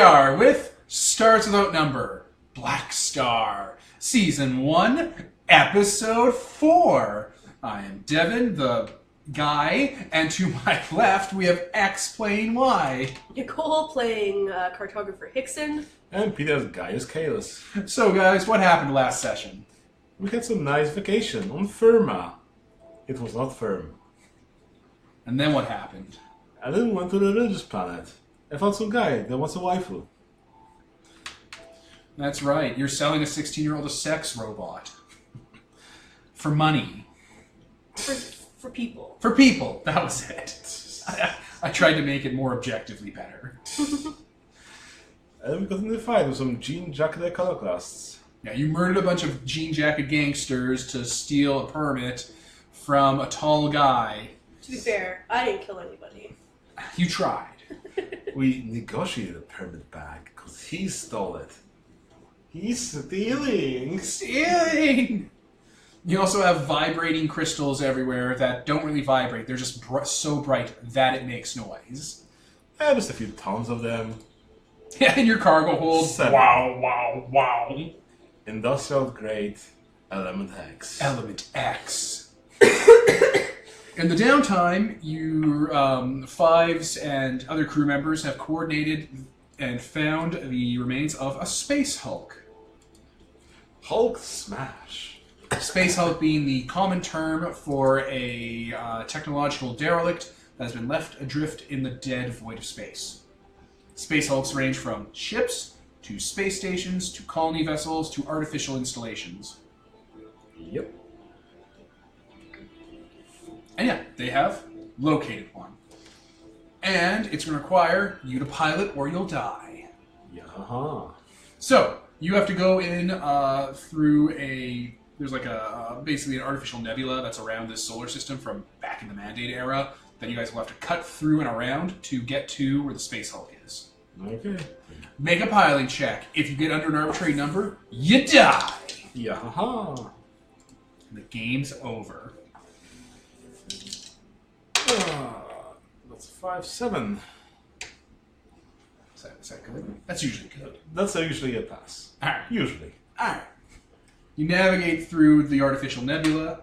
are with Stars Without Number, Blackstar, Season 1, Episode 4. I am Devin, the guy, and to my left we have X playing Y. Nicole playing cartographer Hickson. And Peter's Gaius Kalis. So guys, what happened last session? We had some nice vacation on Firma. It was not firm. And then what happened? And then we went to the religious planet. I found some guy that wants a waifu. That's right, you're selling a 16-year-old a sex robot. For money. For people. For people, that was it. I tried to make it more objectively better. And we got in the fight with some jean jacket iconoclasts. Yeah, you murdered a bunch of jean jacket gangsters to steal a permit from a tall guy. To be fair, I didn't kill anybody. You tried. We negotiated a permit back because he stole it. He's stealing. Stealing! You also have vibrating crystals everywhere that don't really vibrate. They're just so bright that it makes noise. Just a few tons of them. Yeah, in your cargo hold. 7. Wow, wow, wow. Industrial grade Element X. Element X. In the downtime, your Fives and other crew members have coordinated and found the remains of a space Hulk. Hulk smash. Space Hulk being the common term for a technological derelict that has been left adrift in the dead void of space. Space Hulks range from ships, to space stations, to colony vessels, to artificial installations. Yep. And yeah, they have located one. And it's going to require you to pilot or you'll die. Yeah. So, you have to go in through a... There's like basically an artificial nebula that's around this solar system from back in the Mandate era that you guys will have to cut through and around to get to where the Space Hulk is. Okay. Make a piling check. If you get under an arbitrary number, you die. Yeah. The game's over. That's 5-7. Is that good? That's usually good. That's usually a pass. Alright. Usually. Alright. You navigate through the artificial nebula,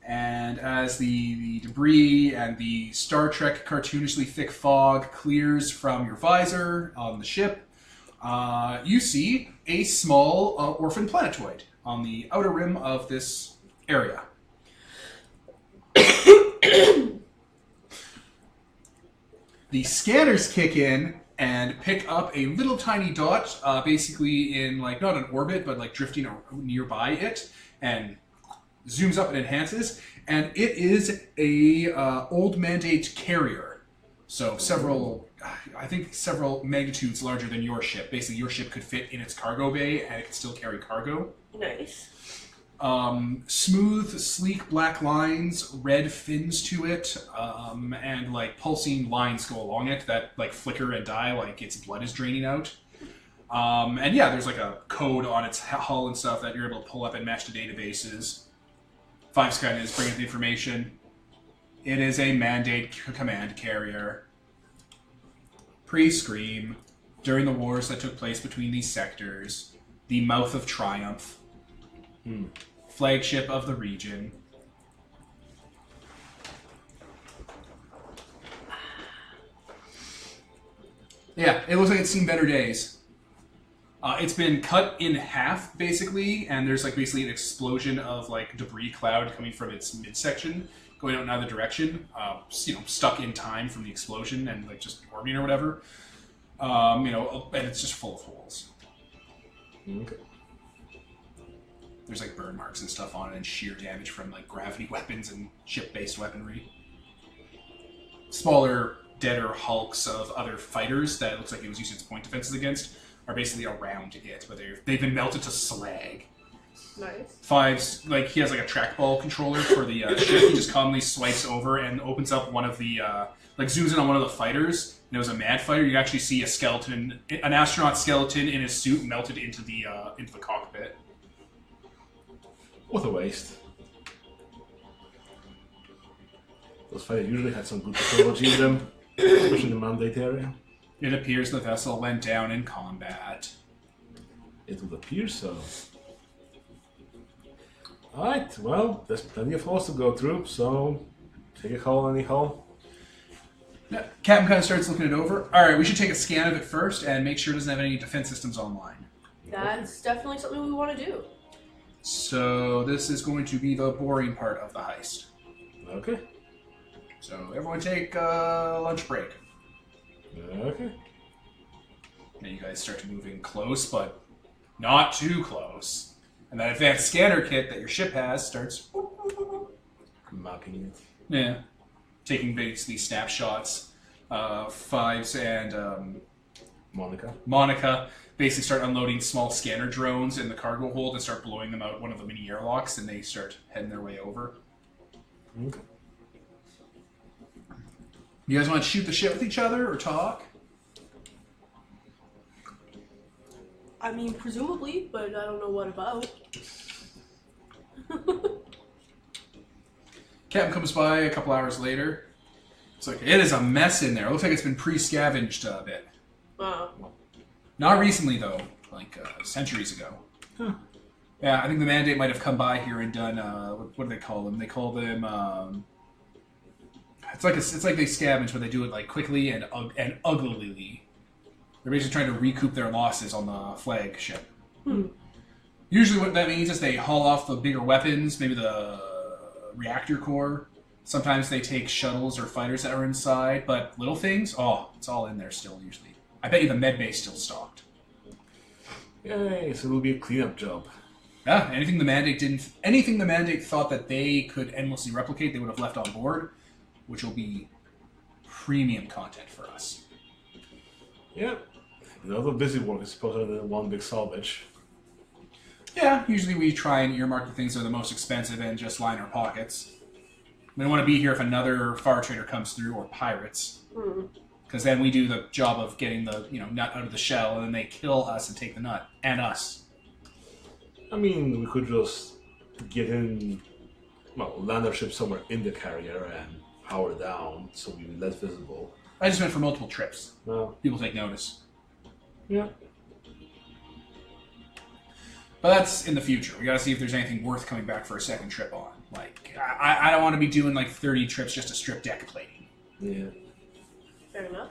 and as the debris and the Star Trek cartoonishly thick fog clears from your visor on the ship, you see a small orphan planetoid on the outer rim of this area. The scanners kick in and pick up a little tiny dot, basically in, like, not an orbit, but like drifting nearby it, and zooms up and enhances, and it is a old Mandate carrier. So several magnitudes larger than your ship. Basically, your ship could fit in its cargo bay, and it could still carry cargo. Nice. Smooth, sleek black lines, red fins to it, and like pulsing lines go along it that like flicker and die like its blood is draining out. And yeah, there's like a code on its hull and stuff that you're able to pull up and match to databases. Skynet is bringing the information. It is a Mandate command carrier. Pre-Scream, during the wars that took place between these sectors, the Mouth of Triumph. Flagship of the region. Yeah, it looks like it's seen better days. It's been cut in half, basically, and there's like basically an explosion of like debris cloud coming from its midsection, going out in either direction. Stuck in time from the explosion and like just orbiting or whatever. And it's just full of holes. Okay. There's like burn marks and stuff on it and sheer damage from like gravity weapons and ship-based weaponry. Smaller, deader hulks of other fighters that it looks like it was using its point defenses against are basically around it, but they've been melted to slag. Nice. Fives, like he has like a trackball controller for the ship. He just calmly swipes over and opens up one of the, zooms in on one of the fighters. And it was a mad fighter. You actually see a skeleton, an astronaut skeleton in his suit melted into the cockpit. What a waste. Those fighters usually had some good technology in them, especially in the Mandate area. It appears the vessel went down in combat. It would appear so. Alright, well, there's plenty of holes to go through, so take a hole anyhow. Yeah, Captain kind of starts looking it over. Alright, we should take a scan of it first and make sure it doesn't have any defense systems online. That's definitely something we want to do. So this is going to be the boring part of the heist. Okay. So everyone take a lunch break. Okay. And you guys start moving close, but not too close. And that advanced scanner kit that your ship has starts Mapping it. yeah, taking basically snapshots. Fives and Monica basically start unloading small scanner drones in the cargo hold and start blowing them out one of the mini airlocks, and they start heading their way over. Okay. You guys want to shoot the shit with each other or talk? I mean, presumably, but I don't know what about. Captain comes by a couple hours later. It's like, it is a mess in there. It looks like it's been pre-scavenged a bit. Not recently, though. Like, centuries ago. Huh. Yeah, I think the Mandate might have come by here and done, what do they call them? They call them, it's like they scavenge, but they do it, like, quickly and uglily. They're basically trying to recoup their losses on the flagship. Usually what that means is they haul off the bigger weapons, maybe the reactor core. Sometimes they take shuttles or fighters that are inside, but little things, it's all in there still usually. I bet you the med bay's still stocked. Yay, so it'll be a cleanup job. Yeah, anything the Mandate thought that they could endlessly replicate, they would have left on board, which will be premium content for us. Yeah. Another busy work is supposed to be one big salvage. Yeah, usually we try and earmark the things that are the most expensive and just line our pockets. We don't want to be here if another far trader comes through, or pirates. Because then we do the job of getting the nut out of the shell, and then they kill us and take the nut. And us. I mean, we could just get in, land our ship somewhere in the carrier and power down so we'll be less visible. I just meant for multiple trips. Well, People take notice. yeah. But that's in the future. We gotta see if there's anything worth coming back for a second trip on. Like, I don't want to be doing like 30 trips just to strip deck plating. Yeah. Fair enough.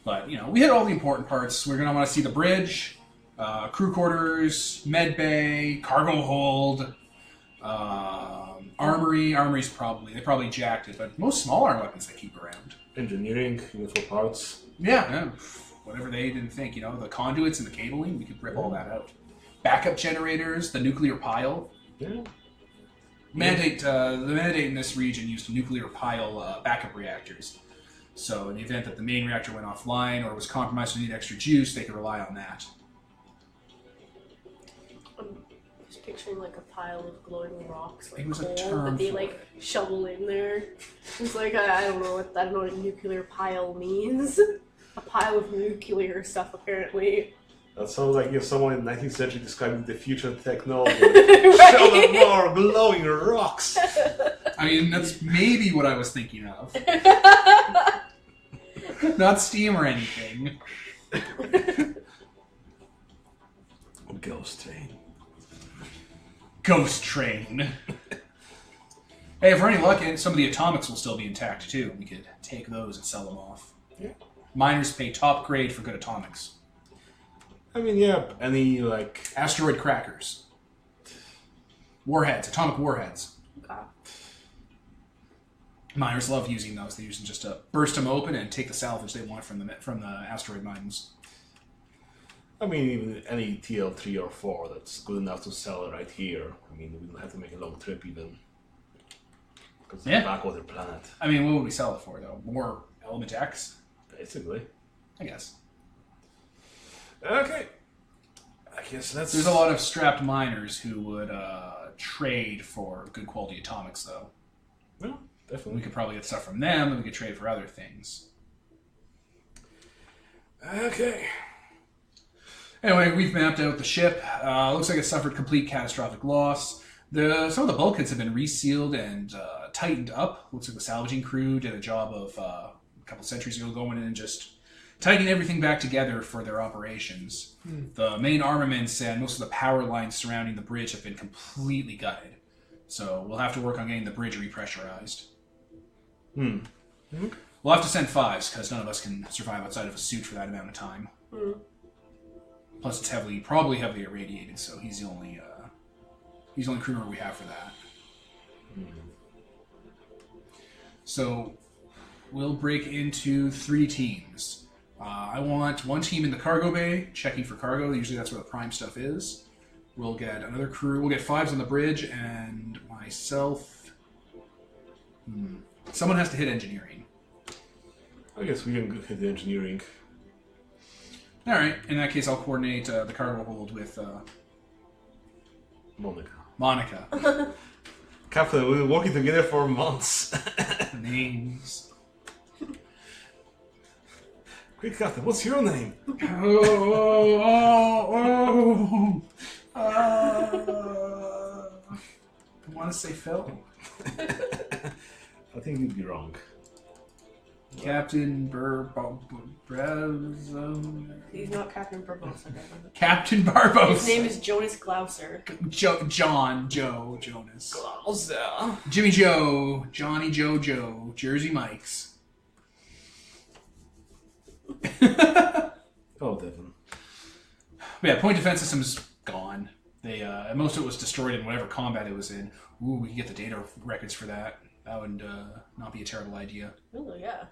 But, we hit all the important parts. We're gonna want to see the bridge, crew quarters, med bay, cargo hold, armory. Armory's they probably jacked it, but most small arm weapons they keep around. Engineering, useful parts. Yeah. Whatever they didn't think, the conduits and the cabling, we could rip all that out. Backup generators, the nuclear pile. Yeah. The Mandate in this region used nuclear pile backup reactors. So in the event that the main reactor went offline or was compromised or needed extra juice, they could rely on that. I'm just picturing like a pile of glowing rocks, like It was a coal term that they for like it. shovel in there. It's like I don't know what a nuclear pile means. A pile of nuclear stuff, apparently. That sounds like if someone in the 19th century described the future technology. Right? Show them more glowing rocks! I mean, that's maybe what I was thinking of. Not steam or anything. Ghost train. Ghost train. Hey, if we're any lucky, some of the atomics will still be intact too. We could take those and sell them off. Yeah. Miners pay top grade for good atomics. I mean, yeah, any, Asteroid crackers. Warheads, atomic warheads. Okay. Miners love using those. They use them just to burst them open and take the salvage they want from the asteroid mines. I mean, even any TL3 or 4 that's good enough to sell right here. I mean, we don't have to make a long trip even. Because it's a backwater planet. I mean, what would we sell it for, though? More Element X? Basically. I guess. Okay. I guess that's... There's a lot of strapped miners who would trade for good quality atomics, though. Well, definitely. We could probably get stuff from them, and we could trade for other things. Okay. Anyway, we've mapped out the ship. Looks like it suffered complete catastrophic loss. Some of the bulkheads have been resealed and tightened up. Looks like the salvaging crew did a job of a couple centuries ago going in and just tighten everything back together for their operations. The main armaments and most of the power lines surrounding the bridge have been completely gutted. So we'll have to work on getting the bridge repressurized. We'll have to send 5s, because none of us can survive outside of a suit for that amount of time. Plus it's probably heavily irradiated, so he's the only crew member we have for that. So we'll break into 3 teams. I want 1 team in the cargo bay, checking for cargo. Usually that's where the prime stuff is. We'll get another crew. We'll get 5s on the bridge, and myself... Someone has to hit engineering. I guess we can hit the engineering. Alright, in that case I'll coordinate the cargo hold with Monica. Captain, we've been working together for months. Names. Quick, Captain, what's your name? I want to say Phil. I think you'd be wrong. Captain He's not Captain Barbosa. Captain Barbosa. His name is Jonas Glauser. Jonas. Glauser. Jimmy Joe, Johnny Joe, Jersey Mike's. Oh, Devin. But yeah, point defense system's gone. They most of it was destroyed in whatever combat it was in. Ooh, we can get the data records for that. That would not be a terrible idea. Oh, yeah.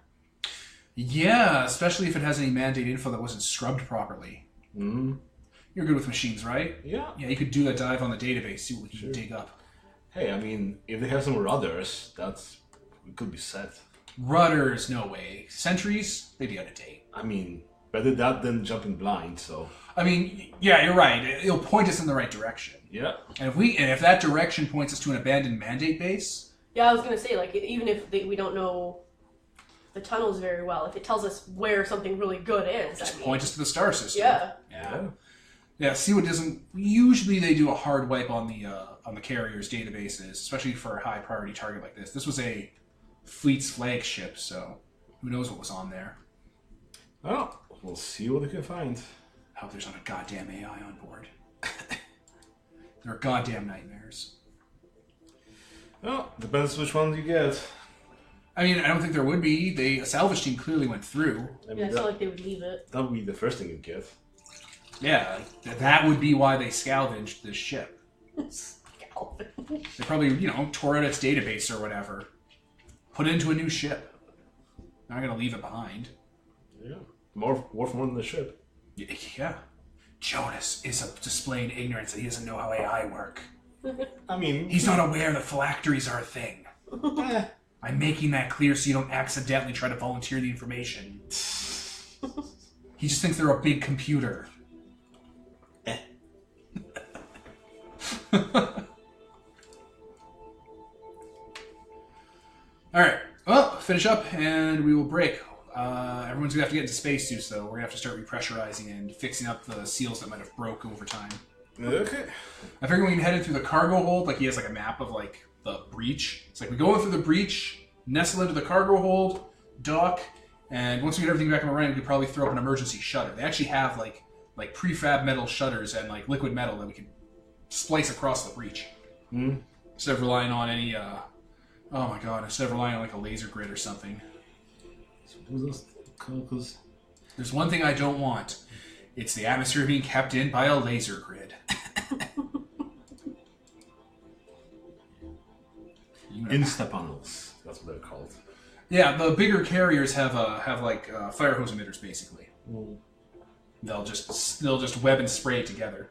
Yeah, especially if it has any mandate info that wasn't scrubbed properly. You're good with machines, right? Yeah. Yeah, you could do a dive on the database, see what we can dig up. Hey, I mean, if they have some rudders, we could be set. Rudders, no way. Sentries, they'd be out of date. I mean, better that than jumping blind, so... I mean, yeah, you're right. It'll point us in the right direction. Yeah. And if that direction points us to an abandoned mandate base... Yeah, I was going to say, like, even if we don't know the tunnels very well, if it tells us where something really good is... Just point us to the star system. Yeah. Yeah, see what doesn't... Usually they do a hard wipe on the carrier's databases, especially for a high priority target like this. This was a fleet's flagship, so who knows what was on there. Well, we'll see what we can find. I hope there's not a goddamn AI on board. There are goddamn nightmares. Well, depends which ones you get. I mean, I don't think there would be. A salvage team clearly went through. I mean, Yeah, it's not like they would leave it. that would be the first thing you get. Yeah, that would be why they salvaged this ship. They probably, tore out its database or whatever. Put it into a new ship. Not gonna leave it behind. Yeah. Worth more than the ship. Yeah. Jonas is displaying ignorance that he doesn't know how AI work. I mean... He's not aware that phylacteries are a thing. eh. I'm making that clear so you don't accidentally try to volunteer the information. He just thinks they're a big computer. Alright, well, finish up and we will break. Everyone's gonna have to get into spacesuits though. We're gonna have to start repressurizing and fixing up the seals that might have broke over time. Okay. I figure we can head in through the cargo hold, like he has like a map of like the breach. It's like we go in through the breach, nestle into the cargo hold, dock, and once we get everything back on the running, we could probably throw up an emergency shutter. They actually have like prefab metal shutters and like liquid metal that we can splice across the breach. Instead of relying on any oh my god, instead of relying on like a laser grid or something. There's one thing I don't want. It's the atmosphere being kept in by a laser grid. Insta panels. That's what they're called. Yeah, the bigger carriers have fire hose emitters basically. They'll just web and spray it together.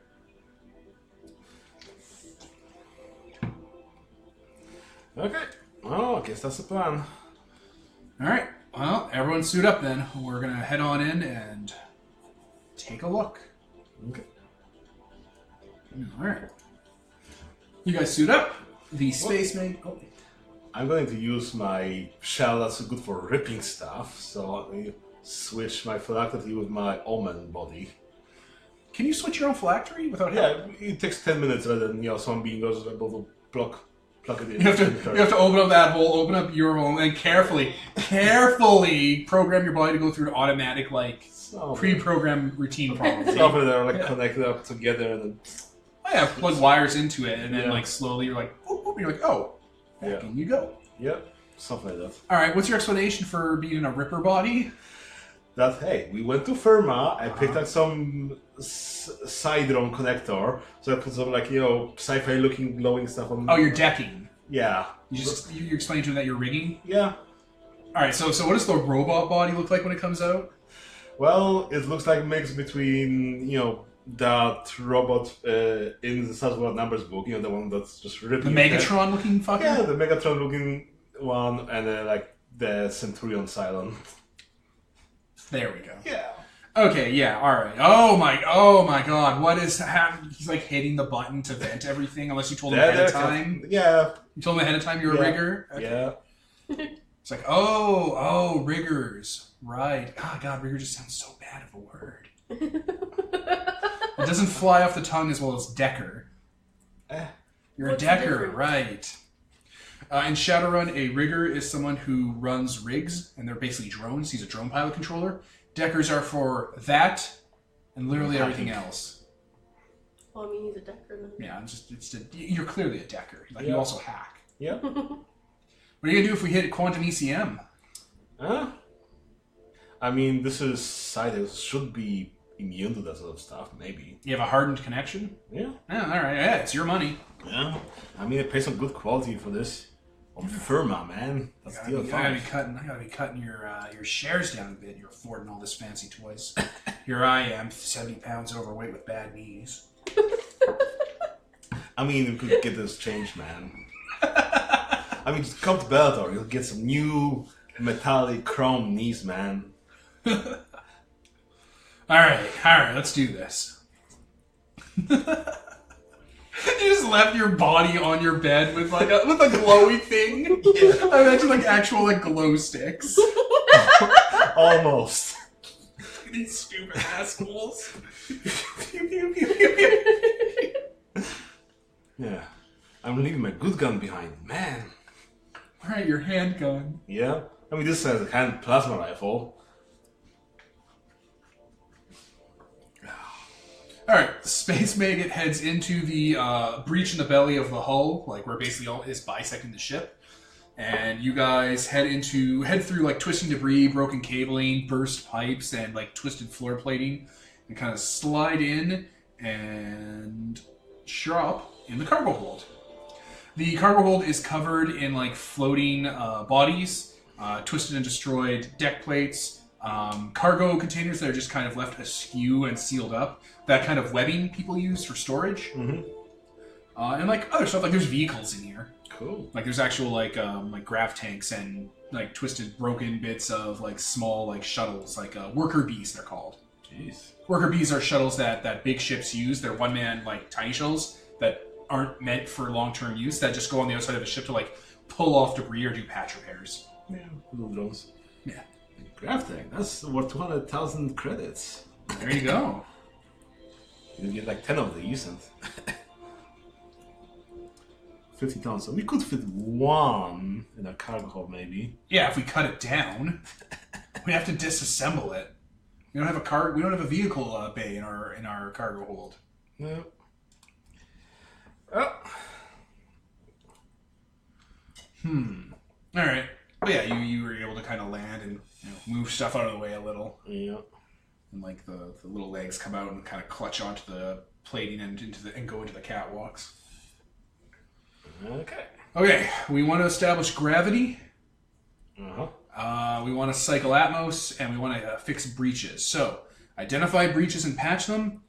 Okay. Well, I guess that's the plan. All right. Well, everyone suit up then. We're gonna head on in and take a look. Okay. All right. You guys suit up. The spaceman. Oh. I'm going to use my shell that's good for ripping stuff, so let me switch my phylactery with my omen body. Can you switch your own phylactery without help? Yeah, it takes 10 minutes rather than someone being able to block plug it in. You have to open up that hole, open up your hole, and carefully program your body to go through an automatic, like, pre-programmed routine probably. Some of them are like connected up together and then... Oh yeah, plug wires into it, and then like slowly you're like, boop, boop, and you're like, oh, back in you go. Yep, something like that. Alright, what's your explanation for being in a Ripper body? That, hey, we went to Firma, I picked up some side drone connector, so I put some, like, you know, sci-fi looking glowing stuff on... Oh, you're decking. Yeah. You explained to him that you're rigging? Yeah. Alright, so what does the robot body look like when it comes out? Well, it looks like a mix between, you know, that robot in the Saswell Numbers book, you know, the one that's just ripping... The Megatron looking fucker? Yeah, the Megatron looking one, and then, like, the Centurion Cylon. There we go. Yeah. Okay, yeah, alright. Oh my god, what is happening? He's like hitting the button to vent everything, unless you told him ahead of time. Yeah. You told him ahead of time you're a rigger? Okay. Yeah. It's like, oh, riggers. Right. Oh god, rigger just sounds so bad of a word. It doesn't fly off the tongue as well as decker. You're What's a the decker, difference? right. In Shadowrun, a rigger is someone who runs rigs, and they're basically drones. He's a drone pilot controller. Deckers are for that, and literally everything else. Well, I mean, he's a decker then. Yeah, you're clearly a decker. Like, you also hack. Yeah. What are you going to do if we hit quantum ECM? Huh? I mean, this is side that should be immune to that sort of stuff, maybe. You have a hardened connection? Yeah. Yeah, alright, yeah, it's your money. Yeah. I mean, I pay some good quality for this. On Firma, man. That's I deal gotta be cutting your shares down a bit. You're affording all this fancy toys. Here I am, 70 pounds overweight with bad knees. I mean, we could get this changed, man. I mean, just come to Bellator. You'll get some new metallic chrome knees, man. Alright, let's do this. You just left your body on your bed with like a glowy thing. Yeah. I imagine like actual like glow sticks. Almost. These stupid assholes. Yeah. I'm leaving my good gun behind, man. Alright, your handgun. Yeah. I mean, this has a hand plasma rifle. Alright, Space Maggot heads into the breach in the belly of the hull, like where basically all is bisecting the ship. And you guys head through like twisting debris, broken cabling, burst pipes, and like twisted floor plating, and kind of slide in and show up in the cargo hold. The cargo hold is covered in like floating bodies, twisted and destroyed deck plates, cargo containers that are just kind of left askew and sealed up. That kind of webbing people use for storage. Mm-hmm. And like other stuff, like there's vehicles in here. Cool. Like there's actual like grav tanks and like twisted broken bits of like small like shuttles, like worker bees they're called. Jeez. Worker bees are shuttles that big ships use. They're one-man like tiny shuttles that aren't meant for long-term use, that just go on the outside of a ship to like pull off debris or do patch repairs. Yeah, little drones. Yeah. Grav tank, that's worth 200,000 credits. There you go. You get like 10 of these and 50 tons. So we could fit one in a cargo hold, maybe. Yeah, if we cut it down, we have to disassemble it. We don't have a We don't have a vehicle bay in our cargo hold. No. Oh. All right. But yeah, you were able to kind of land and move stuff out of the way a little. Yeah. And like the little legs come out and kind of clutch onto the plating and go into the catwalks. Okay. Okay, we want to establish gravity. Uh-huh. We want to cycle Atmos, and we want to fix breaches. So, identify breaches and patch them.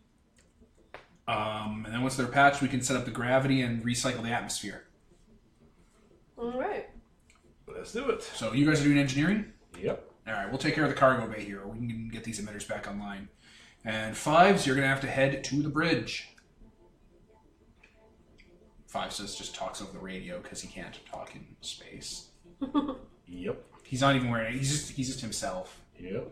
And then once they're patched, we can set up the gravity and recycle the atmosphere. Alright. Let's do it. So, you guys are doing engineering? Yep. Alright, we'll take care of the cargo bay here. We can get these emitters back online. And Fives, you're going to have to head to the bridge. Fives just talks over the radio because he can't talk in space. Yep. He's not even wearing it. He's just himself. Yep.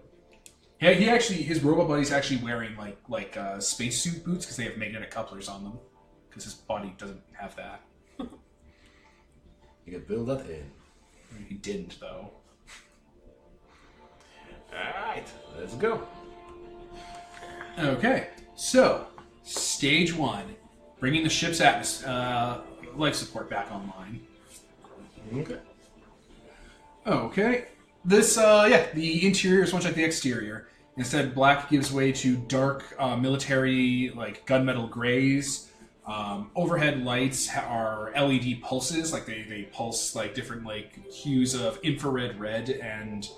Yeah, his robot buddy's actually wearing like spacesuit boots because they have magnetic couplers on them because his body doesn't have that. You can build that in. He didn't, though. Alright, let's go. Okay, so stage 1, bringing the ship's life support back online. Okay. Okay, this the interior is much like the exterior. Instead, black gives way to dark military like gunmetal grays. Overhead lights are LED pulses, like they pulse like different like hues of infrared red and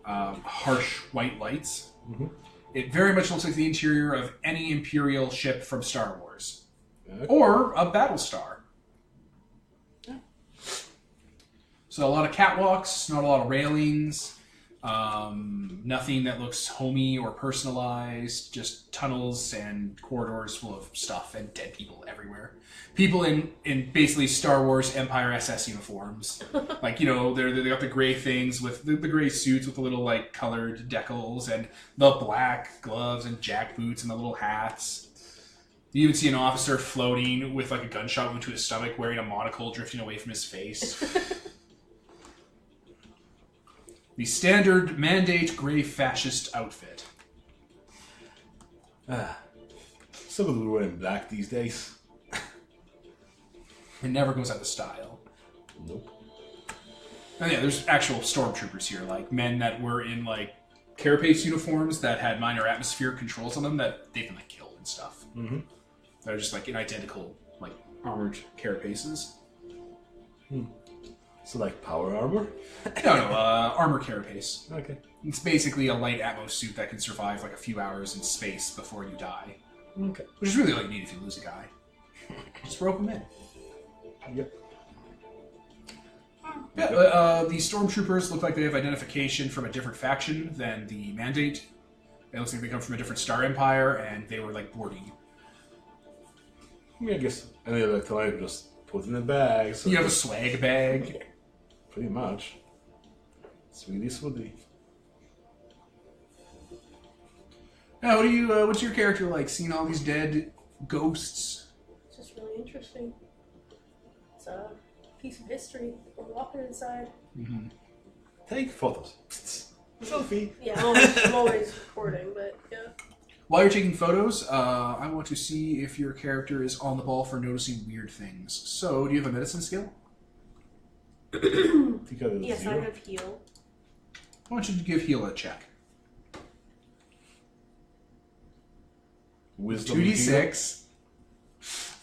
harsh white lights. Mm-hmm. It very much looks like the interior of any Imperial ship from Star Wars. Okay. Or a Battlestar. Yeah. So a lot of catwalks, not a lot of railings, nothing that looks homey or personalized, just tunnels and corridors full of stuff and dead people everywhere. People in basically Star Wars Empire SS uniforms. Like, you know, they got the gray things with the gray suits with the little, like, colored decals and the black gloves and jack boots and the little hats. You even see an officer floating with, like, a gunshot wound to his stomach wearing a monocle drifting away from his face. The standard mandate gray fascist outfit. So good we're wearing black these days. It never goes out of style. Nope. And yeah, there's actual stormtroopers here, like men that were in like carapace uniforms that had minor atmospheric controls on them that they've been like killed and stuff. Mm-hmm. They're just like in identical like armored carapaces. So like power armor? No, armor carapace. Okay. It's basically a light atmos suit that can survive like a few hours in space before you die. Okay. Which is really all you need if you lose a guy. Just rope him in. Yep. Yeah, the stormtroopers look like they have identification from a different faction than the Mandate. It looks like they come from a different star empire, and they were like boarding. I guess any other time just put in a bag. So You have a swag bag. pretty much. Sweetie Swoody. Now, what's your character like? Seeing all these dead ghosts? It's just really interesting. It's a piece of history. We're walking inside. Mm-hmm. Take photos. Selfie. Yeah, I'm always recording, but yeah. While you're taking photos, I want to see if your character is on the ball for noticing weird things. So, do you have a medicine skill? Yes, I have heal. I want you to give heal a check. Wisdom 2d6.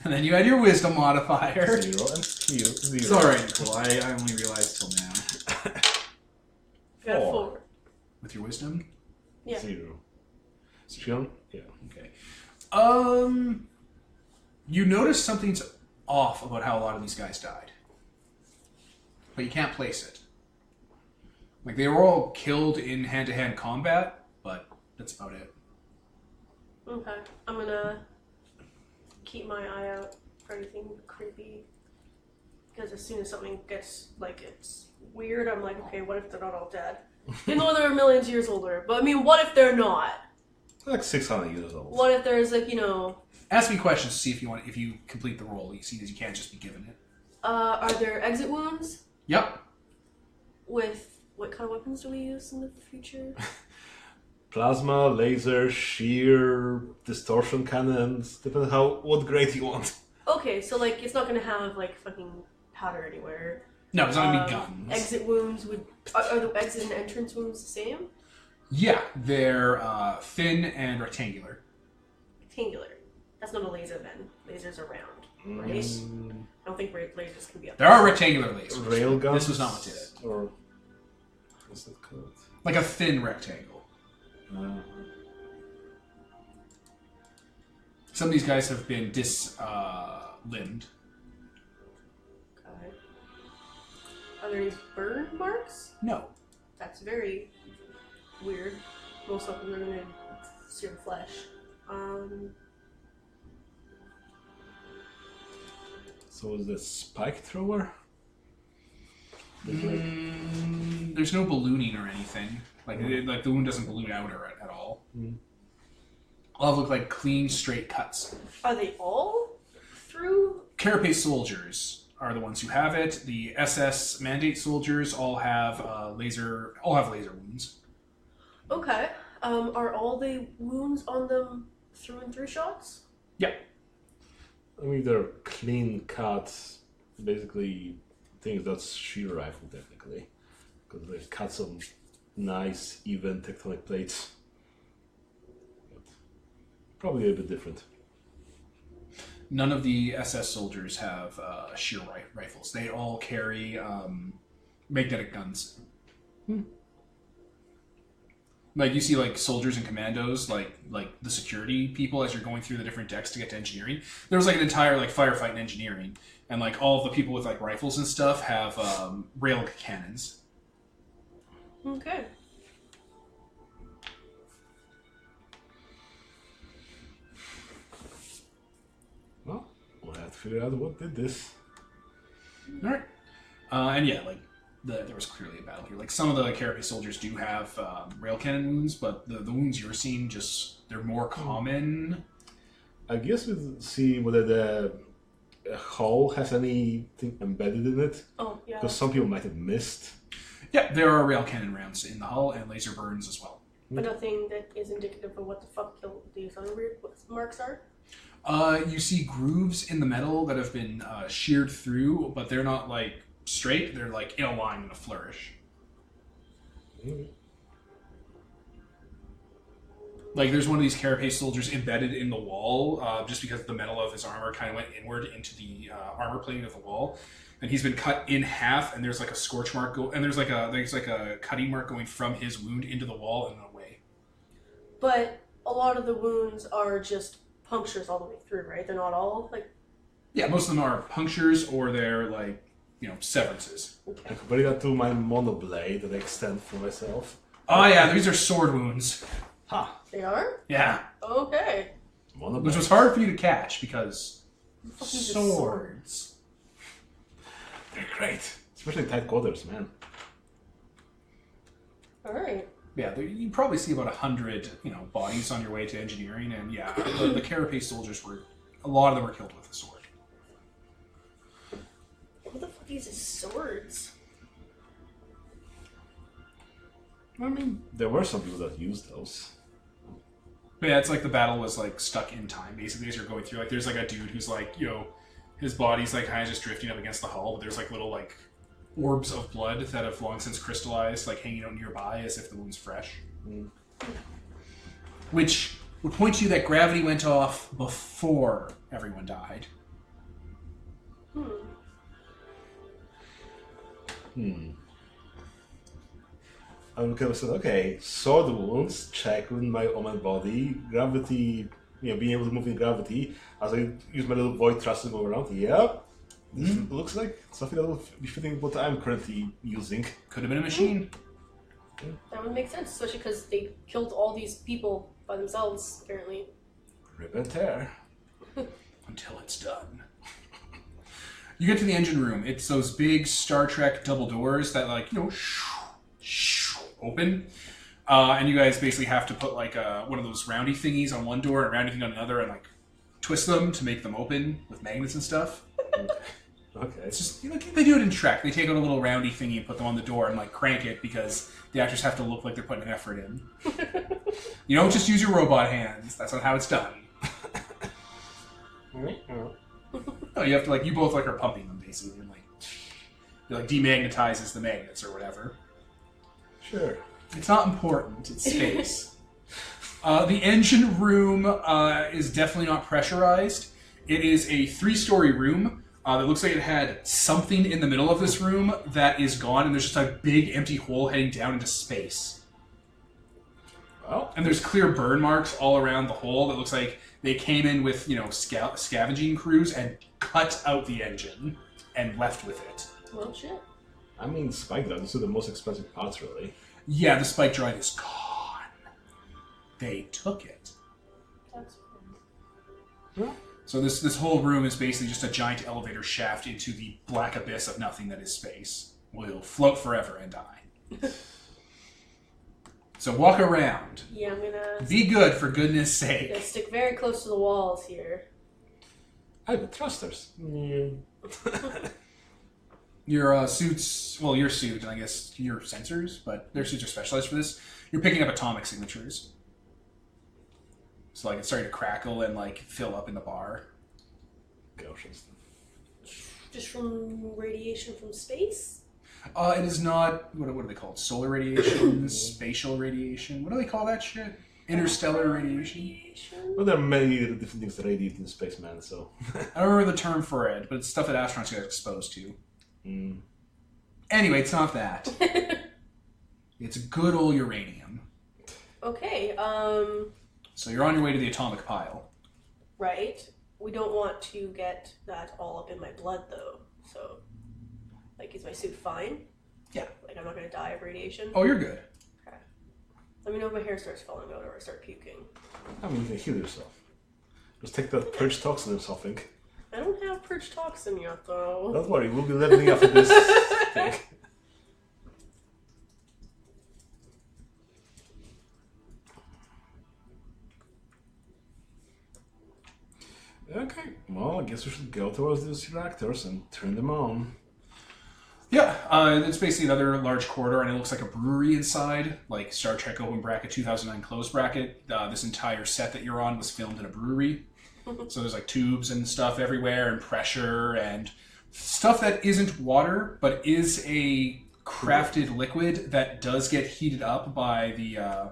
And then you add your wisdom modifier. 0 and skill 0. Sorry, Nicole. I only realized till now. Got a 4. 4. With your wisdom? Yeah. 0. Skill? Yeah. Okay. You notice something's off about how a lot of these guys died. But you can't place it. Like, they were all killed in hand-to-hand combat, but that's about it. Okay. I'm gonna keep my eye out for anything creepy. Because as soon as something gets, like, it's weird, I'm like, okay, what if they're not all dead? Even though they're millions of years older. But, I mean, what if they're not? Like 600 years old. What if there's, like, you know... Ask me questions to see if you complete the roll. You see that you can't just be given it. Are there exit wounds? Yep. With... What kind of weapons do we use in the future? Plasma, laser, shear, distortion cannons, depending on what grade you want. Okay, so, like, it's not gonna have, like, fucking powder anywhere. No, it's not going to be guns. Exit wounds would... Are the exit and entrance wounds the same? Yeah, they're thin and rectangular. Rectangular. That's not a laser then. Lasers are round, right? I don't think lasers can be up There are rectangular lasers. Railguns? This was not what did it. Or... What's that called? Like a thin rectangle. Some of these guys have been limbed. Okay. Are there any burn marks? No. That's very weird. Most of them are going to sear flesh. So is this spike thrower? There's no ballooning or anything. Like the wound doesn't balloon out or at all. All look like clean, straight cuts. Are they all through? Carapace soldiers are the ones who have it. The SS mandate soldiers all have laser wounds. Okay. Are all the wounds on them through and through shots? Yeah. I mean, they're clean cuts, basically things that's shear rifle technically, because they cut some nice even tectonic plates. But probably a bit different. None of the SS soldiers have shear rifles. They all carry magnetic guns. Like you see, like soldiers and commandos, like the security people, as you're going through the different decks to get to engineering. There was like an entire like firefight in engineering, and like all of the people with like rifles and stuff have rail cannons. Okay. Well, we'll have to figure out what did this. All right, and yeah, like there was clearly a battle here. Like some of the carapace soldiers do have rail cannon wounds, but the wounds you're seeing they're more common. I guess we'll see whether the hull has anything embedded in it. Oh, yeah. Because some people might have missed. Yeah, there are rail cannon rounds in the hull and laser burns as well. But nothing that is indicative of what the fuck these other weird marks are? You see grooves in the metal that have been sheared through, but they're not like straight. They're like in a line and a flourish. Like there's one of these carapace soldiers embedded in the wall, just because the metal of his armor kind of went inward into the armor plating of the wall, and he's been cut in half. And there's like a scorch mark and there's like a cutting mark going from his wound into the wall and away. But a lot of the wounds are just punctures all the way through, right? They're not all like. Yeah, most of them are punctures or they're like severances. I compared that to my monoblade that I extend for myself. Oh yeah, these are sword wounds. Ha! They are? Yeah. Okay. Monoblade. Which was hard for you to catch because Fucking just swords. They're great. Especially in tight quarters, man. Alright. Yeah, you probably see about 100, bodies on your way to engineering, and yeah, the carapace soldiers a lot of them were killed with a sword. What the fuck uses swords? I mean, there were some people that used those. But yeah, it's like the battle was like stuck in time, basically, as you're going through. Like, there's like a dude who's like, his body's like kind of just drifting up against the hull, but there's like little like orbs of blood that have long since crystallized, like hanging out nearby as if the wound's fresh. Which would point to you that gravity went off before everyone died. I would kind of said, okay, sword wounds, check with my own body, gravity, being able to move in gravity, as I use my little void thrust to go around. Yep, this looks like something that will be fitting what I'm currently using. Could have been a machine. That would make sense, especially because they killed all these people by themselves, apparently. Rip and tear. Until it's done. You get to the engine room. It's those big Star Trek double doors that open. And you guys basically have to put like one of those roundy thingies on one door and a roundy thing on another and like twist them to make them open with magnets and stuff. Okay. It's just they do it in Trek. They take out a little roundy thingy and put them on the door and like crank it because the actors have to look like they're putting an effort in. You don't just use your robot hands. That's not how it's done. No, you have to you both are pumping them basically and it demagnetizes the magnets or whatever. Sure. It's not important. It's space. The engine room is definitely not pressurized. It is a 3-story room that looks like it had something in the middle of this room that is gone, and there's just a big empty hole heading down into space. Well, and there's clear burn marks all around the hole that looks like they came in with scavenging crews and cut out the engine and left with it. Well, shit. I mean, spike drives are the most expensive parts, really. Yeah, the spike drive is gone. They took it. That's Yeah. So this whole room is basically just a giant elevator shaft into the black abyss of nothing that is space. We'll float forever and die. So walk around. Yeah, I'm gonna... Be good, for goodness sake. Gonna stick very close to the walls here. I have thrusters. Your suits, well, your suit, and I guess your sensors, but their suits are specialized for this. You're picking up atomic signatures. So, like, it's starting to crackle and, like, fill up in the bar. Gosh. Just from radiation from space? It is not, what do they call it? Solar radiation, spatial radiation. What do they call that shit? Interstellar radiation? Well, there are many different things that radiate in space, man, so... I don't remember the term for it, but it's stuff that astronauts get exposed to. Mm. Anyway, it's not that. It's good old uranium. Okay, So you're on your way to the atomic pile. right. We don't want to get that all up in my blood, though. So, like, is my suit fine? Yeah. Like, I'm not gonna die of radiation? Oh, you're good. Okay. Let me know if my hair starts falling out or I start puking. I mean, you can heal yourself. Just take that purge toxin or something. I don't have purge toxin yet, though. Don't worry, we'll be leveling after this thing. Okay, well, I guess we should go towards these reactors and turn them on. Yeah, it's basically another large corridor, and it looks like a brewery inside, like Star Trek open bracket 2009 close bracket. This entire set that you're on was filmed in a brewery. So there's like tubes and stuff everywhere, and pressure, and stuff that isn't water, but is a crafted liquid that does get heated up by the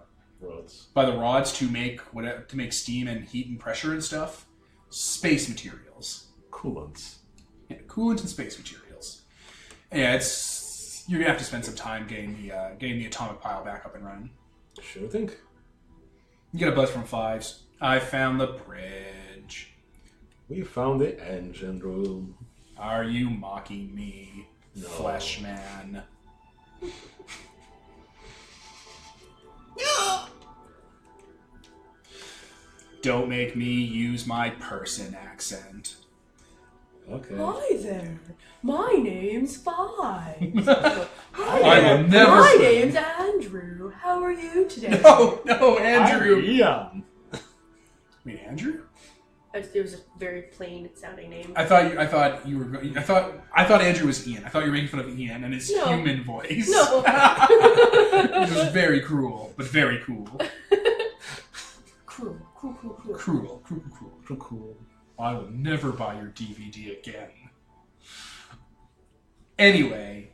rods to make steam and heat and pressure and stuff. Space materials. Coolants. Yeah, coolant and space materials. Yeah, you're gonna have to spend some time getting the atomic pile back up and running. Sure thing. You get a buzz from Fives. I found the bridge. We found the engine room. Are you mocking me, No. Flesh Man? Don't make me use my person accent. Okay. Hi there. My name's Five. I will never. My name's Andrew. How are you today? No, Andrew. Ian. Wait, Andrew? It was a very plain sounding name. I thought Andrew was Ian. I thought you were making fun of Ian and his human voice. No. It was very cruel, but very cool. Cruel. Cool. I will never buy your DVD again. Anyway,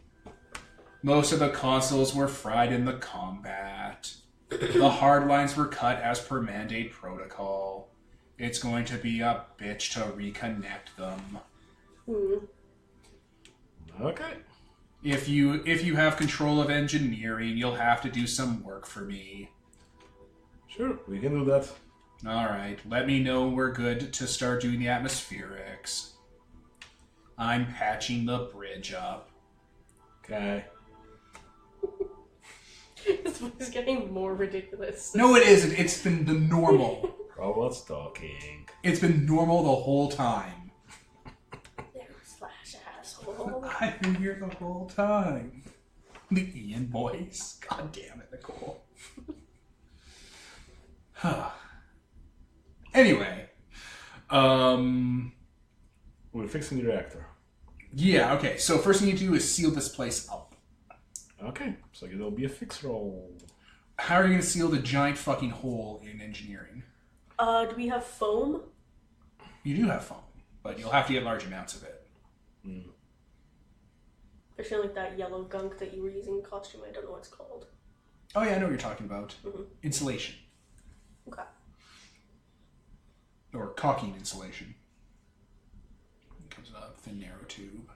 most of the consoles were fried in the combat. The hard lines were cut as per mandate protocol. It's going to be a bitch to reconnect them. Okay. If you have control of engineering, you'll have to do some work for me. Sure, we can do that. Alright, let me know we're good to start doing the atmospherics. I'm patching the bridge up. Okay. This is getting more ridiculous. No, it isn't. It's been the normal. Robots talking. It's been normal the whole time. Slash asshole. I've been here the whole time. The Ian voice. God damn it, Nicole. Anyway. We're fixing the reactor. Yeah, okay. So first thing you do is seal this place up. Okay, so it'll be a fix roll. How are you going to seal the giant fucking hole in engineering? Do we have foam? You do have foam, but you'll have to get large amounts of it. I feel like that yellow gunk that you were using in costume. I don't know what it's called. Oh yeah, I know what you're talking about. Insulation. Okay. Or caulking insulation. It comes in a thin, narrow tube.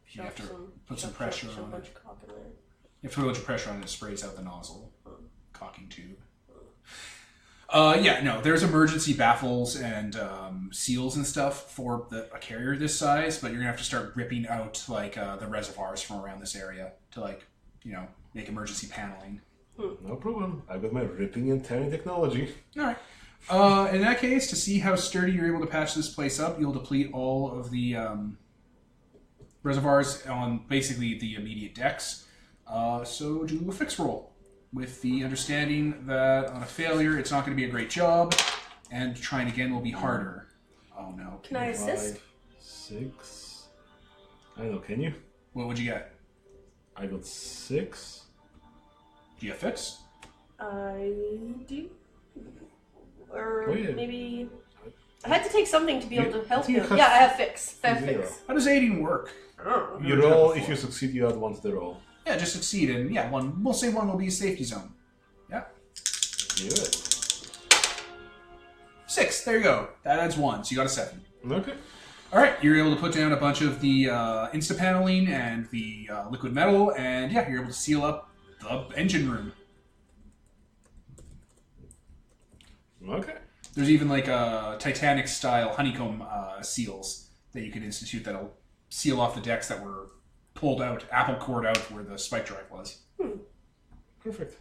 You have to put some pressure on it. You have to put a bunch of pressure on it and it sprays out the nozzle. Caulking tube. Yeah, no, there's emergency baffles and seals and stuff for a carrier this size, but you're gonna have to start ripping out like the reservoirs from around this area to make emergency paneling. No problem. I've got my ripping and tearing technology. All right. In that case, to see how sturdy you're able to patch this place up, you'll deplete all of the reservoirs on basically the immediate decks. So do a fix roll, with the understanding that on a failure, it's not going to be a great job, and trying again will be harder. Oh no. Can I assist? 5, 6. I don't know, can you? What would you get? I got 6. Do you have fix? I do. Or Oh, yeah. maybe... I had to take something to be able to help you him. have Yeah, I have fix. I have 0. fix. How does aiding work? Oh. You roll, if you succeed, you add 1 to the roll. Yeah, just succeed, and yeah, we'll say one will be a safety zone. Yeah. Do it. 6, there you go. That adds 1, so you got a 7. Okay. Alright, you're able to put down a bunch of the insta-paneling and the liquid metal, and yeah, you're able to seal up the engine room. Okay. There's even like Titanic-style honeycomb seals that you can institute that'll seal off the decks that were pulled out, apple cored out where the spike drive was. Perfect.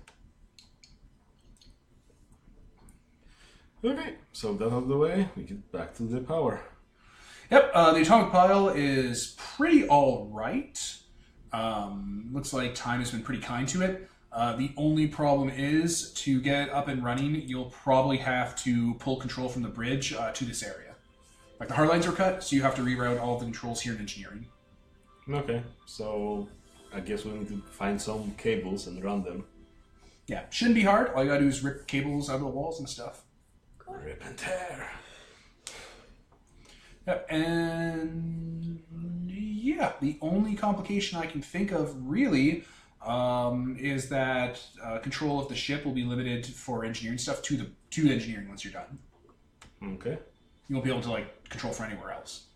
Okay, so that out of the way, we get back to the power. Yep, the atomic pile is pretty alright. Looks like time has been pretty kind to it. The only problem is, to get up and running, you'll probably have to pull control from the bridge to this area. Like, the hard lines are cut, so you have to reroute all of the controls here in engineering. Okay, so I guess we need to find some cables and run them. Yeah, shouldn't be hard. All you gotta do is rip cables out of the walls and stuff. Rip and tear. Yep, and yeah, the only complication I can think of really is that control of the ship will be limited for engineering stuff to engineering once you're done. Okay. You won't be able to like control for anywhere else.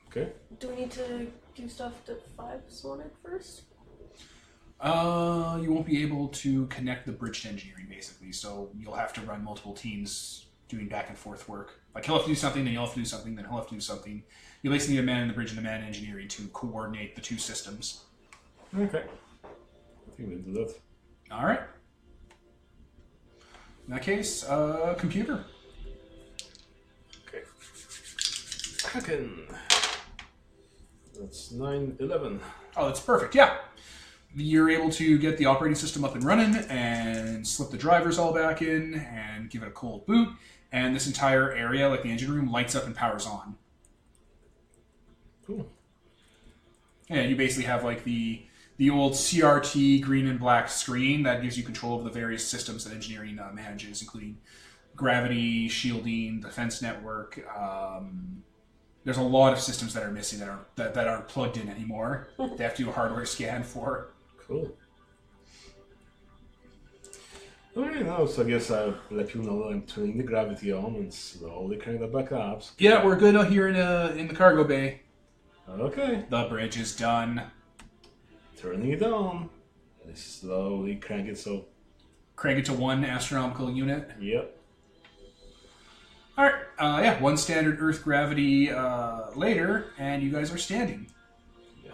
Okay. Do we need to do stuff that 5's wanted first? You won't be able to connect the bridge to engineering basically, so you'll have to run multiple teams doing back and forth work. Like he'll have to do something, then you'll have to do something, then he'll have to do something. You basically need a man in the bridge and a man in engineering to coordinate the two systems. Okay. I think we'll do that. All right. In that case, computer. Okay. Hacken. That's 9, 11. Oh, that's perfect. Yeah. You're able to get the operating system up and running and slip the drivers all back in and give it a cold boot. And this entire area, like the engine room, lights up and powers on. Cool. And you basically have like the old CRT green and black screen that gives you control of the various systems that engineering manages, including gravity, shielding, defense network. There's a lot of systems that are missing that aren't plugged in anymore. They have to do a hardware scan for. Cool. Okay, now, so I guess I'll let you know that I'm turning the gravity on and slowly crank that back up. Yeah, we're good out here in the cargo bay. Okay. The bridge is done. Turning it on. And slowly crank it so... Crank it to 1 astronomical unit. Yep. Alright, yeah, 1 standard Earth gravity later, and you guys are standing. Yeah.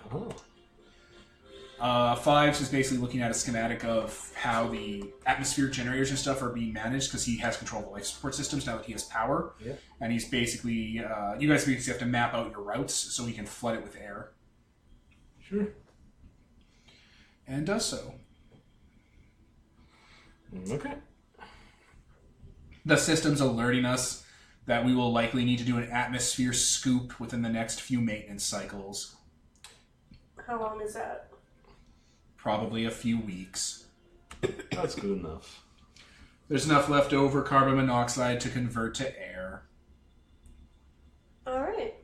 5s is basically looking at a schematic of how the atmospheric generators and stuff are being managed, because he has control of the life support systems now that he has power. Yeah. And he's basically, you guys basically have to map out your routes so he can flood it with air. Sure. And does so. Okay. The system's alerting us that we will likely need to do an atmosphere scoop within the next few maintenance cycles. How long is that? Probably a few weeks. That's good enough. There's enough leftover carbon monoxide to convert to air. Alright.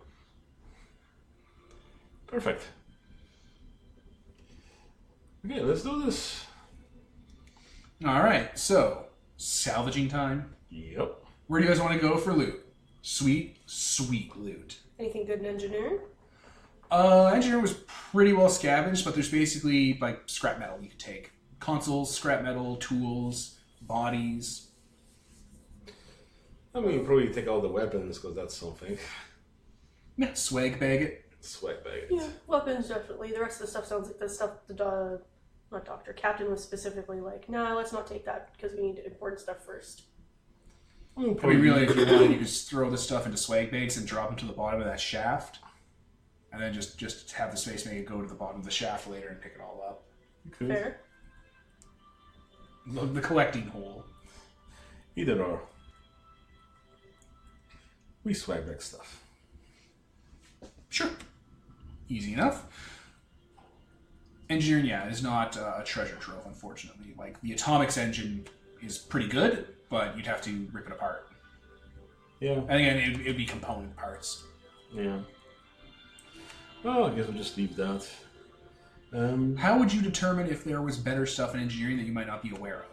Perfect. Okay, let's do this. Alright, so, salvaging time. Yep. Where do you guys want to go for loot? Sweet, sweet loot. Anything good in engineering? Engineering was pretty well scavenged, but there's basically like scrap metal you could take. Consoles, scrap metal, tools, bodies. I mean, probably take all the weapons, because that's something. Yeah, swag bag it. Swag bag it. Yeah, weapons definitely. The rest of the stuff sounds like the stuff not doctor, captain was specifically like, nah, let's not take that because we need to import stuff first. I mean, I mean, really, if you wanted, you could just throw this stuff into swag bags and drop them to the bottom of that shaft. And then just have the space make it go to the bottom of the shaft later and pick it all up. Cool. Fair. The collecting hole. Either or. We swag bag stuff. Sure. Easy enough. Engineering, yeah, is not a treasure trove, unfortunately. Like, the atomics engine is pretty good, but you'd have to rip it apart. Yeah. And again, it'd be component parts. Yeah. Well, I guess we'll just leave that. How would you determine if there was better stuff in engineering that you might not be aware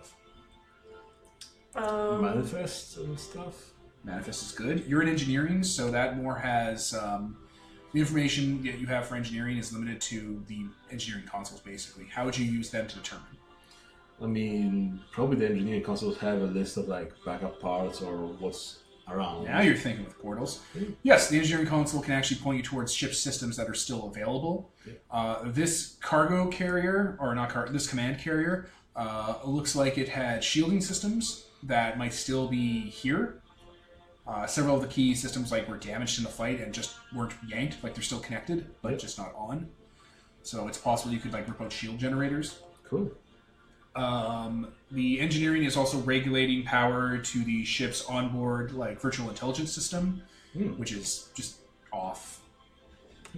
of? Manifests and stuff. Manifest is good. You're in engineering, so that more has... the information that you have for engineering is limited to the engineering consoles, basically. How would you use them to determine? I mean, probably the engineering consoles have a list of like backup parts or what's around. Now you're thinking with portals. Mm. Yes, the engineering console can actually point you towards ship systems that are still available. Yeah. This cargo carrier, or not cargo, this command carrier, looks like it had shielding systems that might still be here. Several of the key systems were damaged in the fight and just weren't yanked, like they're still connected, but just not on. So it's possible you could rip out shield generators. Cool. The engineering is also regulating power to the ship's onboard virtual intelligence system, which is just off.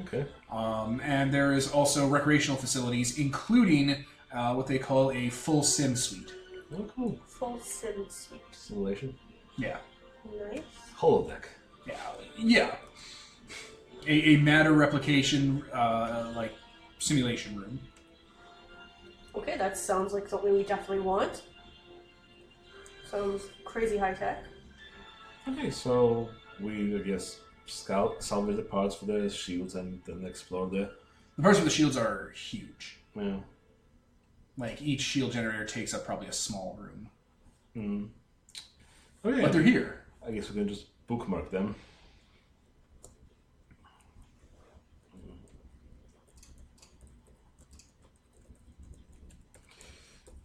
Okay. And there is also recreational facilities, including what they call a full sim suite. Oh, cool. Full sim suite. Simulation. Yeah. Nice. Holodeck. Yeah. A matter replication, simulation room. Okay, that sounds like something we definitely want. Sounds crazy high tech. Okay, so we, I guess, salvage the parts for the shields and then explore the... The parts for the shields are huge. Yeah. Each shield generator takes up probably a small room. Okay. But they're here. I guess we can just bookmark them.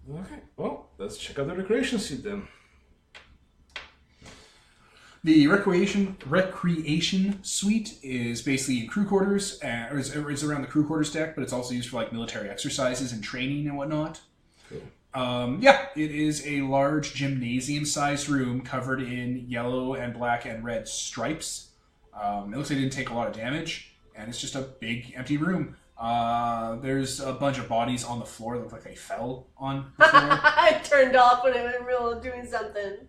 Okay, well, let's check out the recreation suite then. The recreation suite is basically in crew quarters, or is around the crew quarters deck, but it's also used for military exercises and training and whatnot. Cool. It is a large gymnasium-sized room covered in yellow and black and red stripes. It looks like it didn't take a lot of damage, and it's just a big empty room. There's a bunch of bodies on the floor that look like they fell on the floor. I turned off when I was in the middle of doing something.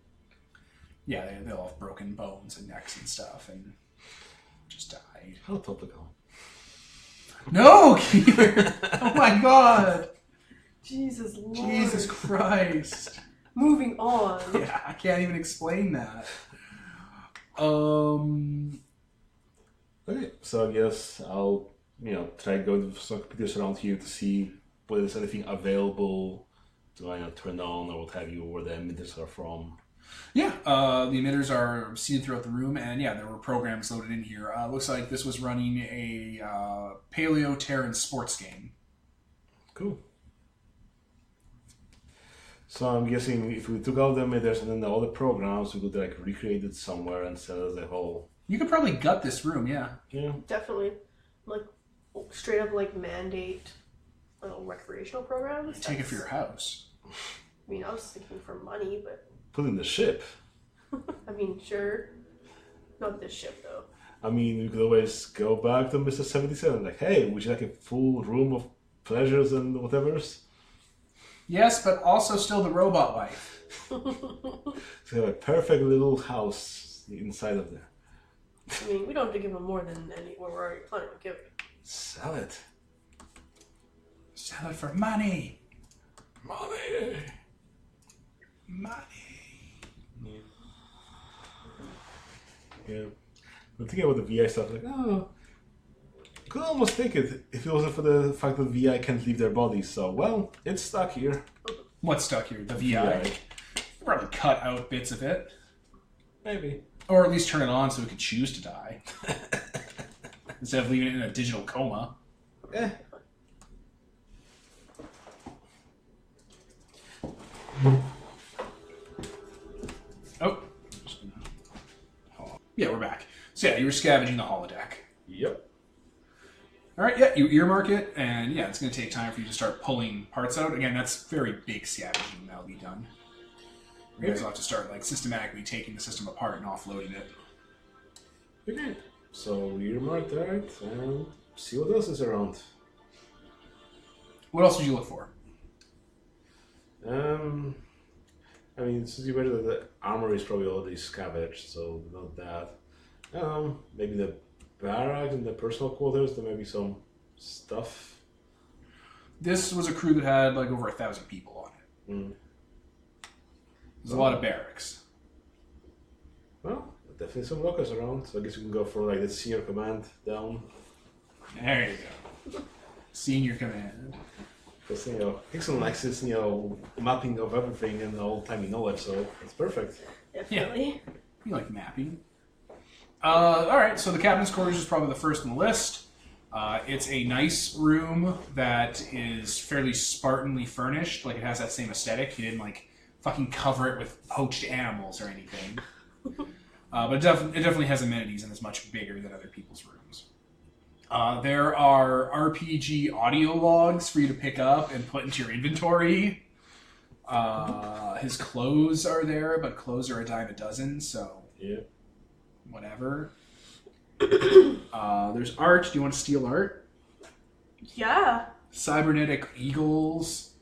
Yeah, they all have broken bones and necks and stuff, and just died. How topical. No, Keeler! Oh my god! Jesus Lord. Jesus Christ. Moving on. Yeah, I can't even explain that. Okay, so I guess I'll, try to go to some computers around here to see whether there's anything available to turn on or what have you, where the emitters are from. Yeah, the emitters are seen throughout the room, and yeah, there were programs loaded in here. Looks like this was running a Paleo-Terran sports game. Cool. So I'm guessing if we took out the emitters and then all the programs, we could recreate it somewhere and sell as a whole. You could probably gut this room, yeah. Yeah. Definitely. Straight up mandate recreational programs. Take it for your house. I mean, I was thinking for money, but... Put in the ship. I mean, sure. Not this ship, though. I mean, we could always go back to Mr. 77, hey, would you like a full room of pleasures and whatevers? Yes, but also still the robot wife. So you have a perfect little house inside of there. I mean, we don't have to give them more than what we're already planning on giving. Sell it. Sell it for money. Money. Money. Yeah. I'm thinking about the VI stuff, could almost take it if it wasn't for the fact that VI can't leave their bodies. So, well, it's stuck here. What's stuck here? The VI. Probably cut out bits of it. Maybe. Or at least turn it on so it could choose to die. Instead of leaving it in a digital coma. Eh. Oh. Yeah, we're back. So yeah, you were scavenging the holodeck. Yep. Alright, yeah, you earmark it, and yeah, it's going to take time for you to start pulling parts out. Again, that's very big scavenging that'll be done. You guys will have to start systematically taking the system apart and offloading it. Okay. So we earmarked that, and see what else is around. What else would you look for? I mean, since you mentioned that the armor is probably already scavenged, so not that. Maybe the barracks and the personal quarters, there may be some stuff. This was a crew that had like over 1,000 people on it. Mm. There's a lot of barracks. Well, definitely some lockers around, so I guess you can go for like the senior command down. There you go. Senior command. Because, Hickson likes this, mapping of everything and old-timey knowledge, so it's perfect. Definitely. You like mapping. Alright, so the captain's quarters is probably the first on the list. It's a nice room that is fairly Spartanly furnished. Like, it has that same aesthetic. He didn't, like, fucking cover it with poached animals or anything. But it definitely has amenities and is much bigger than other people's rooms. There are RPG audio logs for you to pick up and put into your inventory. His clothes are there, but clothes are a dime a dozen, so Yeah. whatever. There's art. Do you want to steal art? Yeah. Cybernetic eagles,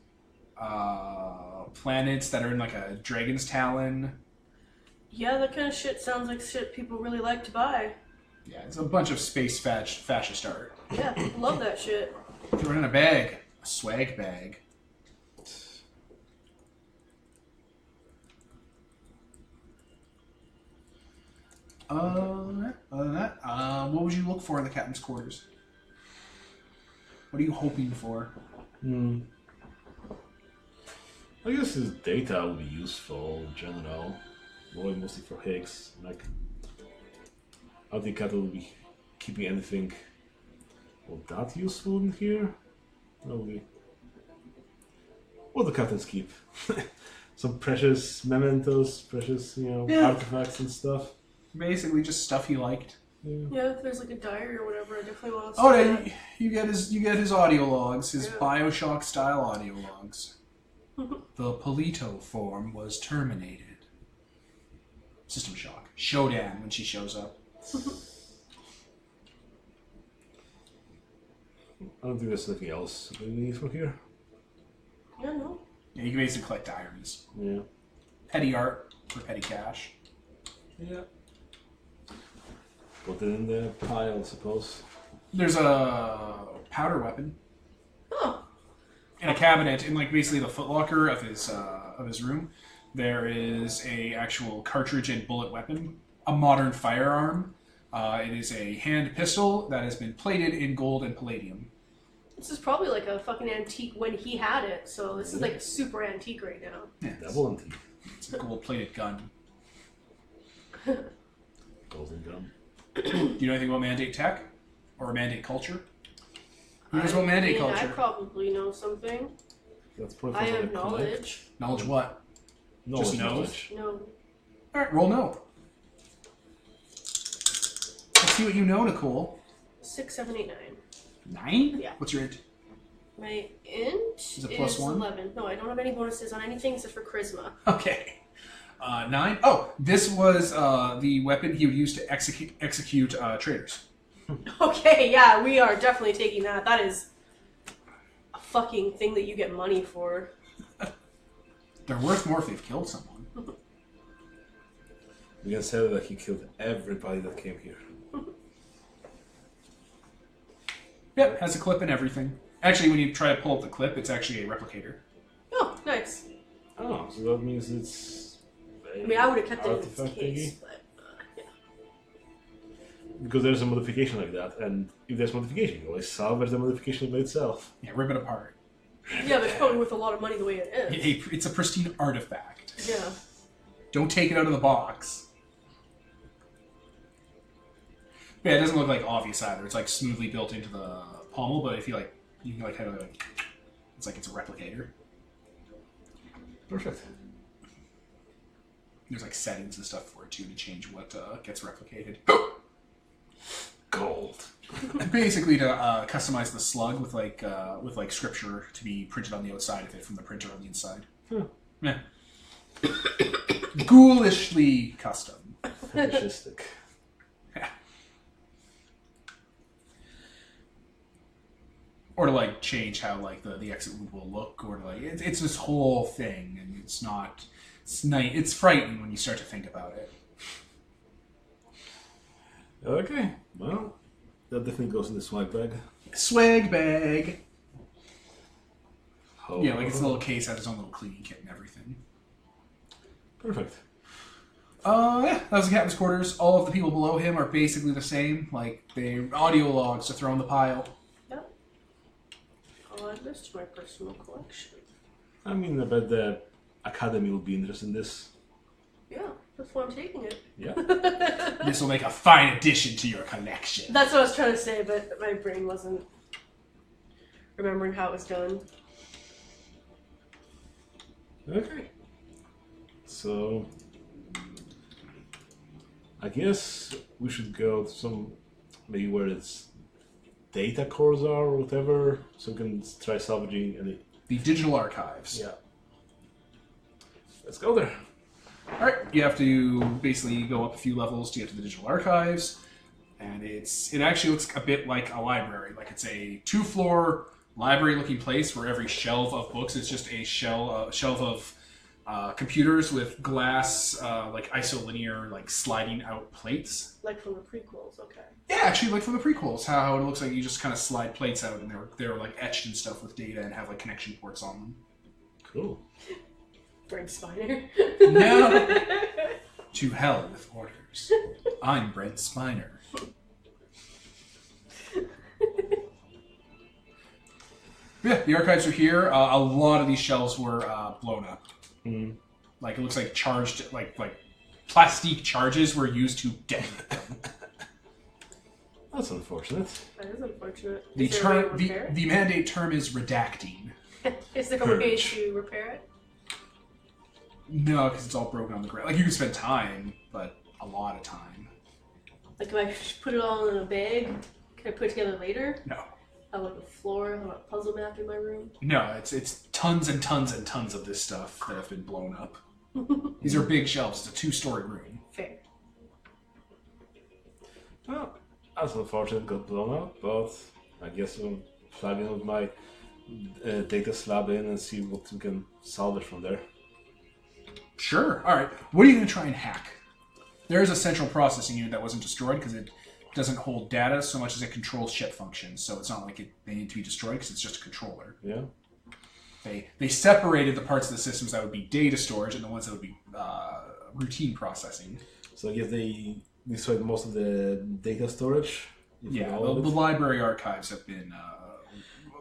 planets that are in like a dragon's talon. Yeah, that kind of shit sounds like shit people really like to buy. Yeah, it's a bunch of space fascist art. Yeah, people love that shit. Throw it in a bag, a swag bag. Other than that, what would you look for in the captain's quarters? What are you hoping for? I guess his data will be useful in general. Probably mostly for Higgs. Like, I don't think Cattle will be keeping anything that useful in here. Probably. What do captains keep? Some precious mementos, precious, artifacts and stuff. Basically, just stuff he liked. Yeah, if there's like a diary or whatever, I definitely want to see Oh, that. yeah, you get his audio logs, his Yeah. Bioshock style audio logs. The Polito form was terminated. System Shock. Shodan when she shows up. I don't think there's anything else we need from here. Yeah, no. Yeah, you can basically collect diaries. Yeah. Petty art for petty cash. Yeah. Put it in the pile, I suppose. There's a powder weapon Oh, in a cabinet in like basically the footlocker of his room. There is a actual cartridge and bullet weapon, a modern firearm. It is a hand pistol that has been plated in gold and palladium. this is probably like a fucking antique when he had it, so this is like a super antique right now. Yeah, Double antique. it's a gold-plated gun. Golden gun. Do you know anything about mandate tech or mandate culture? Who knows about mandate I culture? probably know something. That's probably I something have to collect. knowledge. Knowledge what? Knowledge, Just knows? knowledge. No. All right, roll no. Let's see what you know, Nicole. 6, 7, 8, 9. 9? Yeah. What's your int? My int Is it plus 1? 11. No, I don't have any bonuses on anything except for charisma. Okay. 9. Oh, this was the weapon he would use to execute traitors. Okay, yeah, we are definitely taking that. That is a fucking thing that you get money for. They're worth more if they've killed someone. We can say that he killed everybody that came here. Yep, has a clip and everything. Actually, when you try to pull up the clip, it's actually a replicator. Oh, nice. Oh, so that means it's. I mean, I would have kept it in its artifact case, thingy? but yeah. Because there's a modification like that, and if there's modification, you always salvage the modification by itself. Yeah, rip it apart. Yeah, but it's probably worth a lot of money the way it is. It's a pristine artifact. Yeah. Don't take it out of the box. But yeah, it doesn't look like obvious either. It's like smoothly built into the pommel, but if you like, you can like kind of like, it's like it's a replicator. Perfect. There's like settings and stuff for it too to change what gets replicated. Gold. And basically to customize the slug with like scripture to be printed on the outside of it from the printer on the inside. Yeah. Ghoulishly custom. Fetishistic. Yeah. or to like change how like the exit loop will look, or to like it's this whole thing, and it's not. It's frightening when you start to think about it. Okay, well, that definitely goes in the swag bag. Swag bag. Oh, Yeah, like its little case has its own little cleaning kit and everything. Perfect. Yeah, that was the captain's quarters. All of the people below him are basically the same. Like, they audio logs to throw in the pile. Yep. I'll add this to my personal collection. I mean, I bet the Academy will be interested in this. Yeah, that's why I'm taking it. Yeah. This will make a fine addition to your collection. That's what I was trying to say, but my brain wasn't remembering how it was done. Okay. So, I guess we should go to some, maybe where its data cores are or whatever, so we can try salvaging any. The digital archives. Yeah. Let's go there. Alright, you have to basically go up a few levels to get to the digital archives. And it actually looks a bit like a library. Like it's a 2-floor library-looking place where every shelf of books is just a shelf of computers with glass, like isolinear, like sliding out plates. Like from the prequels, okay. Yeah, actually, like from the prequels, how it looks like you just kind of slide plates out, and they're like etched and stuff with data and have like connection ports on them. Cool. Brent Spiner. No. To hell with orders. I'm Brent Spiner. Yeah, the archives are here. A lot of these shelves were blown up. Mm. Like it looks like charged, like plastic charges were used to detonate them. That's unfortunate. That is unfortunate. The Is there a way to term, repair the mandate term is redacting. it? Is there a way Purge. to repair it? No, because it's all broken on the ground. Like you can spend time, but a lot of time. Like if I put it all in a bag, can I put it together later? No, I have like a floor, I have a puzzle map in my room. no, it's tons and tons and tons of this stuff that have been blown up. These are big shelves. It's a 2-story room. Fair. Well, that's unfortunate it got blown up, but I guess I'll plug in with my data slab in and see what we can salvage from there. Sure. All right. What are you going to try and hack? There is a central processing unit that wasn't destroyed because it doesn't hold data so much as it controls ship functions. So it's not like they need to be destroyed because it's just a controller. Yeah. They separated the parts of the systems that would be data storage and the ones that would be routine processing. So I guess they destroyed most of the data storage. if Yeah, not all the of it. library archives have been,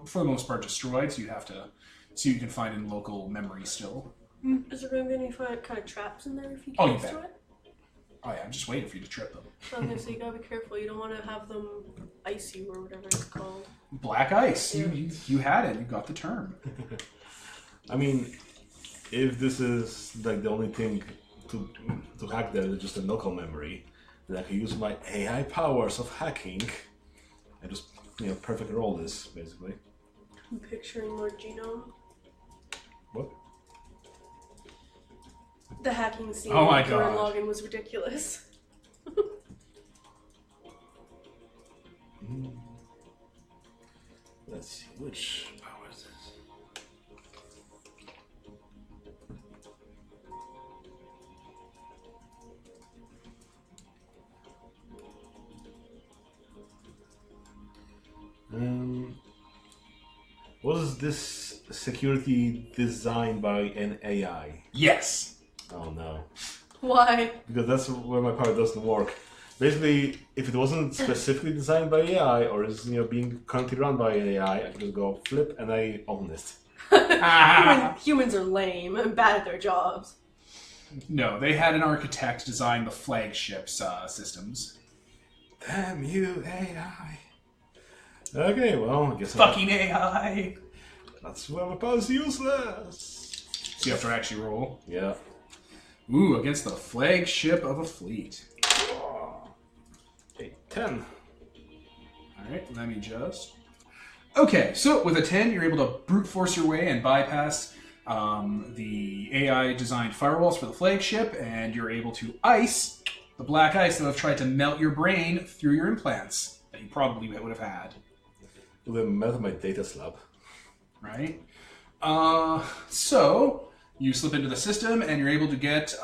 for the most part, destroyed. So you have to see what you can find in local memory still. Is there going to be any kind of traps in there if you Oh, get you bet. to it? Oh yeah, I'm just waiting for you to trip them. Okay, so you gotta be careful. You don't want to have them ice you or whatever it's called. Black ice. Yeah. You had it. You got the term. I mean, if this is like the only thing to hack there is just a local memory, then I can use my AI powers of hacking and just perfect roll this basically. I'm picturing Lord Genome. What? The hacking scene Oh my during God. login was ridiculous. Let's see which power is this. Was this security designed by an AI? Yes. Oh no. Why? Because that's where my power doesn't work. Basically, if it wasn't specifically designed by AI or is being currently run by an AI, I could just go flip and I own it. Humans are lame and bad at their jobs. No, they had an architect design the flagships systems. Damn you, AI. Okay, well, I guess Fucking AI. that's where my power's useless. So you have to actually roll. Yeah. Ooh, against the flagship of a fleet. Oh. 10. Alright, let me just... Okay, so with a 10, you're able to brute force your way and bypass the AI-designed firewalls for the flagship, and you're able to ice the black ice that would have tried to melt your brain through your implants that you probably would have had. Will melt my data slab. Right? So you slip into the system and you're able to get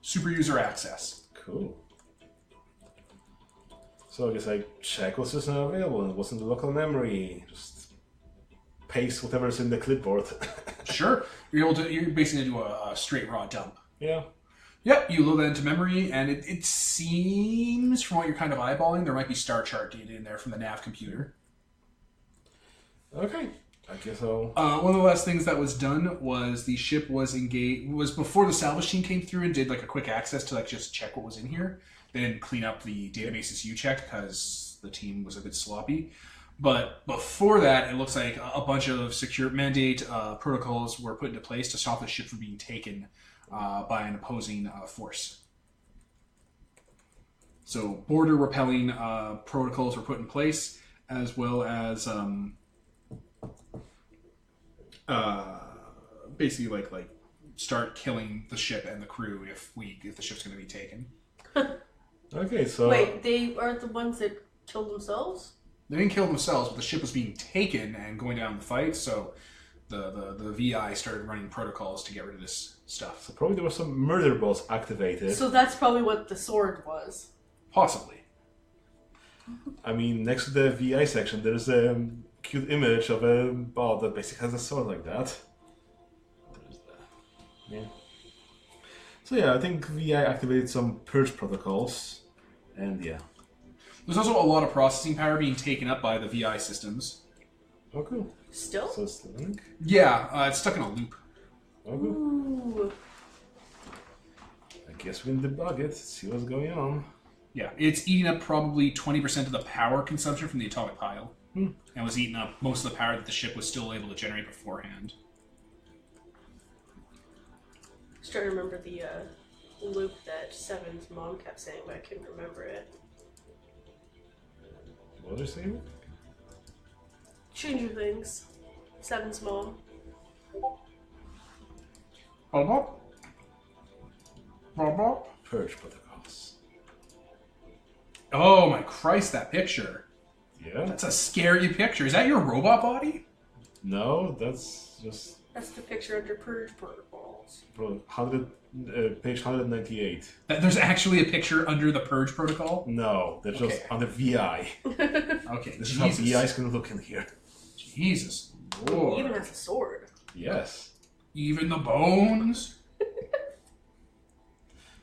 super user access. Cool. So I guess I check what's just not available and what's in the local memory. Just paste whatever's in the clipboard. Sure. You're basically gonna do a straight raw dump. Yeah. Yep, you load that into memory, and it seems, from what you're kind of eyeballing, there might be star chart data in there from the nav computer. Okay. I guess I'll... One of the last things that was done was the ship was engaged. Was before the salvage team came through and did like a quick access to like just check what was in here. They didn't clean up the databases you checked because the team was a bit sloppy. But before that, it looks like a bunch of secure mandate protocols were put into place to stop the ship from being taken by an opposing force. So border repelling protocols were put in place, as well as basically like start killing the ship and the crew if the ship's going to be taken. Okay, so... Wait, they aren't the ones that killed themselves? They didn't kill themselves, but the ship was being taken and going down the fight, so the VI started running protocols to get rid of this stuff. So probably there were some murder bots activated. So that's probably what the sword was. Possibly. I mean, next to the VI section, there's a cute image of a bot that basically has a sword like that. There's that. Yeah. So yeah, I think VI activated some purge protocols, and yeah. There's also a lot of processing power being taken up by the VI systems. Oh, cool. Still? So it's the link. Yeah, it's stuck in a loop. Oh, cool. Ooh. I guess we can debug it, see what's going on. Yeah, it's eating up probably 20% of the power consumption from the atomic pile. And was eating up most of the power that the ship was still able to generate beforehand. Just trying to remember the loop that Seven's mom kept saying, but I couldn't remember it. What are you saying? Stranger Things. Seven's mom. Purge protocols. Oh my Christ, that picture. Yeah? That's a scary picture. Is that your robot body? No, that's just That's the picture under Purge Protocols. page 198. There's actually a picture under the Purge protocol? No, that's just Okay. on the VI. Okay, This is how Jesus. VI's gonna look in here. Jesus. He Lord. even has a sword. Yes. Even the bones?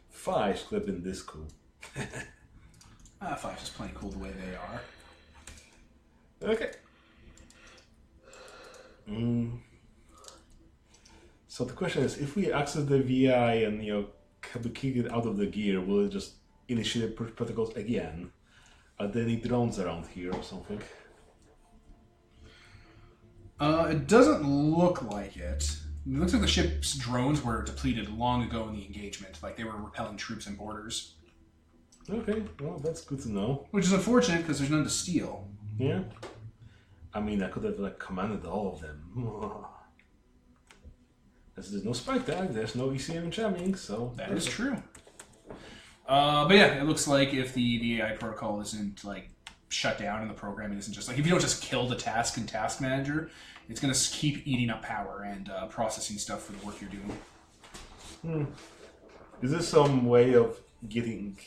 5 could have been this cool. 5 is plenty cool the way they are. Okay. So the question is, if we access the VI and we kick it out of the gear, will it just initiate protocols again? Are there any drones around here or something? It doesn't look like it. It looks like the ship's drones were depleted long ago in the engagement, like they were repelling troops and borders. Okay, well that's good to know. Which is unfortunate because there's none to steal. Yeah. I mean, I could have commanded all of them. As there's no spike tag, there's no ECM jamming, so That is true. But yeah, it looks like if the AI protocol isn't shut down and the programming isn't just if you don't just kill the task in Task Manager, it's going to keep eating up power and processing stuff for the work you're doing. Is there some way of getting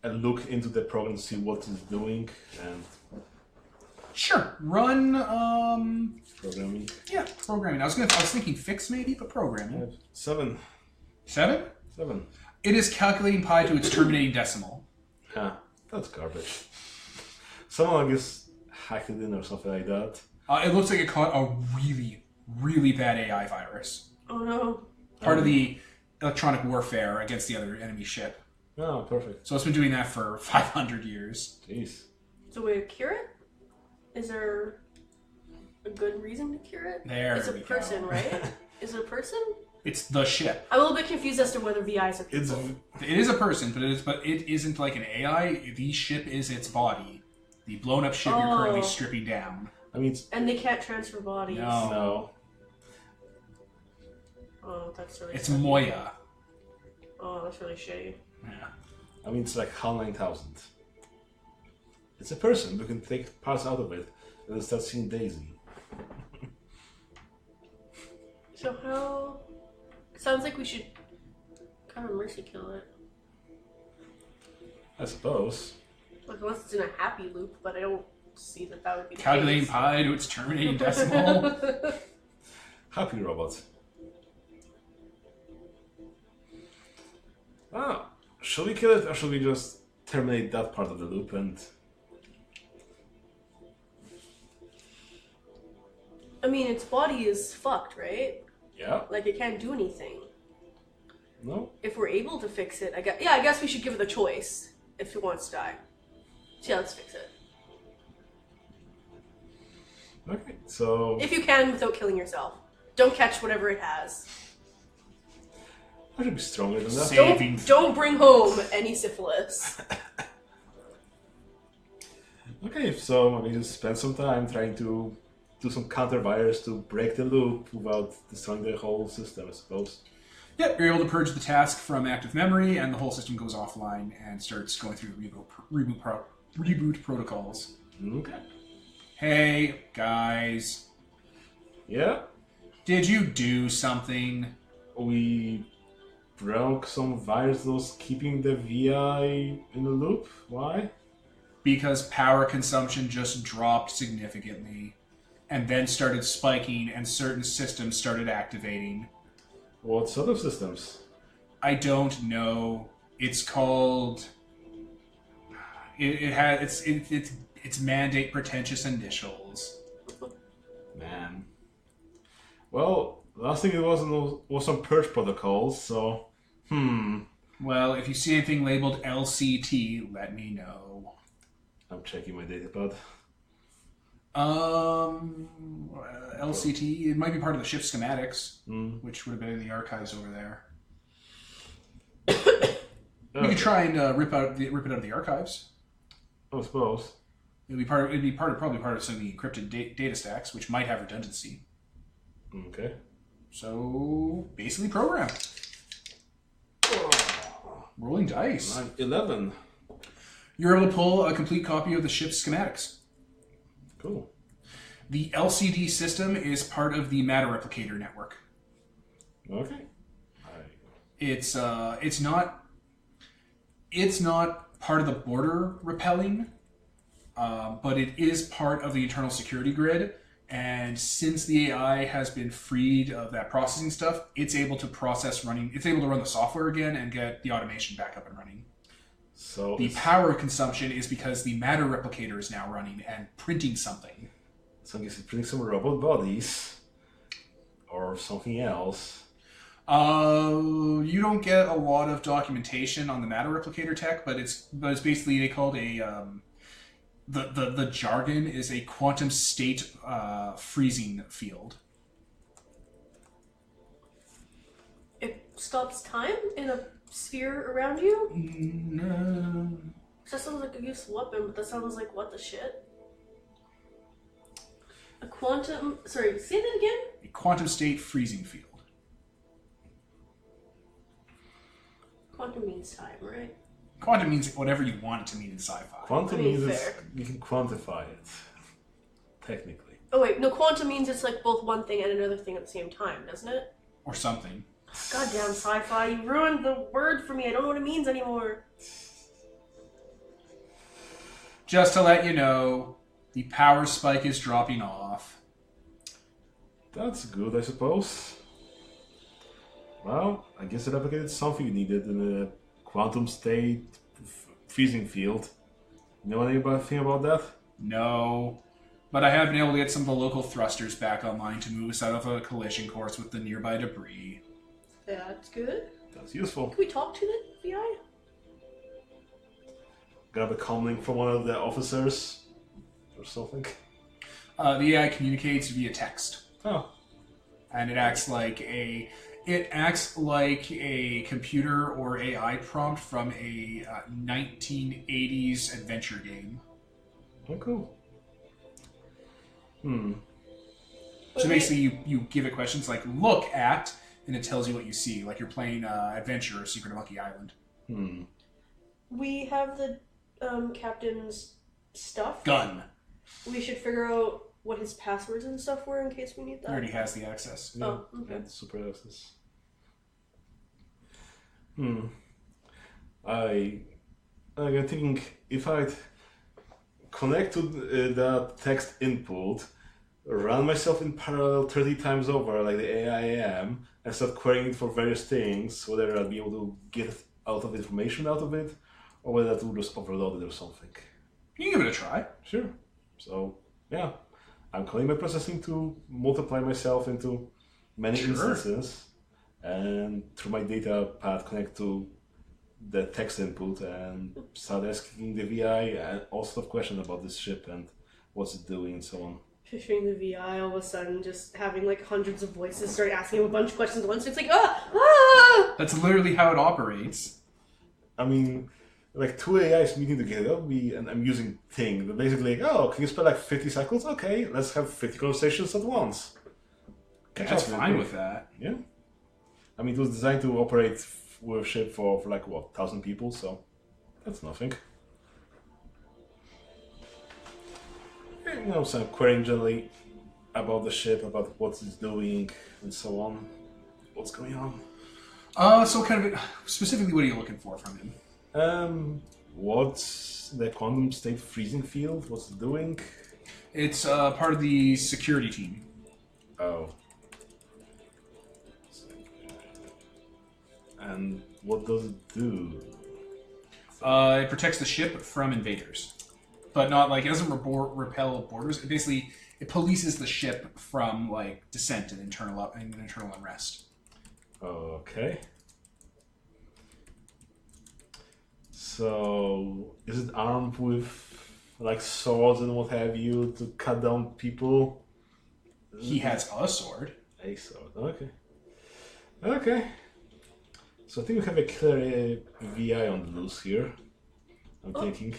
a look into the program to see what it's doing and Sure. Run. programming? Yeah, programming. I was thinking fix maybe, but programming. 7. 7. 7. It is calculating pi to its terminating decimal. Huh, that's garbage. Someone, I guess, hacked it in or something like that. It looks like it caught a really, really bad AI virus. Oh no. Part of the electronic warfare against the other enemy ship. Oh, perfect. So it's been doing that for 500 years. Jeez. So we cure it? Is there a good reason to cure it? There It's a we go. person, right? Is it a person? It's the ship. I'm a little bit confused as to whether VIs are It's people. It is a person, but it isn't like an AI. The ship is its body. The blown up ship you're currently Oh. stripping down. I mean, it's, And they can't transfer bodies. No. no. Oh, that's really It's sucky. Moya. Oh, that's really shitty. Yeah. I mean, it's like HAL 9000. It's a person. We can take parts out of it. And start seeing Daisy. So how? Sounds like we should kind of mercy kill it. I suppose. Like unless it's in a happy loop, but I don't see that would be the Calculating case. pi to its terminating decimal. Happy robot. Ah, shall we kill it or shall we just terminate that part of the loop and... I mean, its body is fucked, right? Yeah? Like it can't do anything. No? If we're able to fix it, I guess we should give it the choice if it wants to die. So yeah, let's fix it. Okay, so... If you can without killing yourself. Don't catch whatever it has. I should be stronger than that. Saving. Don't bring home any syphilis. Okay, so maybe just spend some time trying to do some counter-virus to break the loop without destroying the whole system, I suppose. Yep, you're able to purge the task from active memory, and the whole system goes offline and starts going through reboot protocols. Okay. Hey, guys. Yeah? Did you do something? We broke some virus that was keeping the VI in the loop. Why? Because power consumption just dropped significantly, and then started spiking, and certain systems started activating. What sort of systems? I don't know. It's called. It's mandate pretentious initials. Man. Well, last thing it was some purge protocols, so... Well, if you see anything labeled LCT, let me know. I'm checking my datapad. LCT, it might be part of the ship schematics, which would have been in the archives over there. We could try and rip it out of the archives. I suppose. Probably part of some of the encrypted data stacks, which might have redundancy. Okay. So basically, program. Rolling dice. 11. You're able to pull a complete copy of the ship's schematics. Cool. The LCD system is part of the matter replicator network. Okay. It's not part of the border repelling, but it is part of the internal security grid. And since the AI has been freed of that processing stuff, it's able to run the software again and get the automation back up and running. So the power consumption is because the matter replicator is now running and printing something. So I guess it's printing some robot bodies or something else. You don't get a lot of documentation on the matter replicator tech, but it's basically they called the jargon is a quantum state freezing field. It stops time in a sphere around you? No. That sounds like a useful weapon, but that sounds like what the shit? A quantum... Sorry, say that again? A quantum state freezing field. Quantum means time, right? Quantum means whatever you want it to mean in sci-fi. Quantum I mean, means fair. you can quantify it, technically. Oh wait, no, quantum means it's like both one thing and another thing at the same time, doesn't it? Or something. Goddamn sci-fi, you ruined the word for me. I don't know what it means anymore. Just to let you know, the power spike is dropping off. That's good, I suppose. Well, I guess it replicated something you needed in a quantum state freezing field. You know anything about that? No. But I have been able to get some of the local thrusters back online to move us out of a collision course with the nearby debris. That's good. That's useful. Can we talk to the VI? Grab a comlink from one of the officers or something. The AI communicates via text. Oh. And it acts like a computer or AI prompt from a 1980s adventure game. Oh, cool. So basically, you give it questions like "look at," and it tells you what you see, like you're playing Adventure or Secret of Monkey Island. We have the captain's stuff. Gun. we should figure out what his passwords and stuff were in case we need He that. already has the access. Yeah, Oh, okay. and super access. I'm thinking if I'd connect to that text input, run myself in parallel 30 times over like the AIM, and start querying it for various things, whether I'd be able to get out of information out of it, or whether that will just overload it or something. You can give it a try. Sure. So, yeah. I'm calling my processing to multiply myself into many instances, and through my data path connect to the text input and start asking the VI and all sorts of questions about this ship and what's it doing and so on. Picturing the VI all of a sudden just having like hundreds of voices start asking him a bunch of questions at once. It's like, ah! That's literally how it operates. I mean, like two AIs meeting together, and I'm using Ting. They're basically like, oh, can you spend like 50 cycles? Okay, let's have 50 conversations at once. That's fine with that. Yeah. I mean, it was designed to operate with a ship for like, what, 1,000 people, so that's nothing. You know, some querying generally about the ship, about what it's doing, and so on. What's going on? So kind of specifically, what are you looking for from him? What's the quantum state freezing field? What's it doing? It's part of the security team. Oh. And what does it do? It protects the ship from invaders, but not like it doesn't repel borders. It basically it polices the ship from like dissent and internal unrest. Okay. So, is it armed with like swords and what have you to cut down people? He has a sword. A sword. Okay. Okay. So I think we have a clear VI on the loose here. I'm thinking.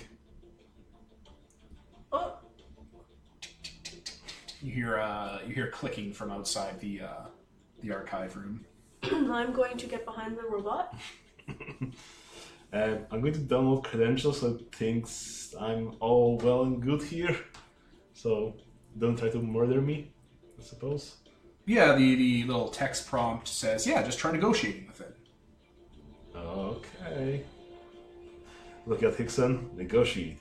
Oh, You hear clicking from outside the archive room. I'm going to get behind the robot. I'm going to download credentials so it thinks I'm all well and good here. So don't try to murder me, I suppose. Yeah, the little text prompt says, yeah, just try negotiating with it. Okay. Look at Hickson, negotiating.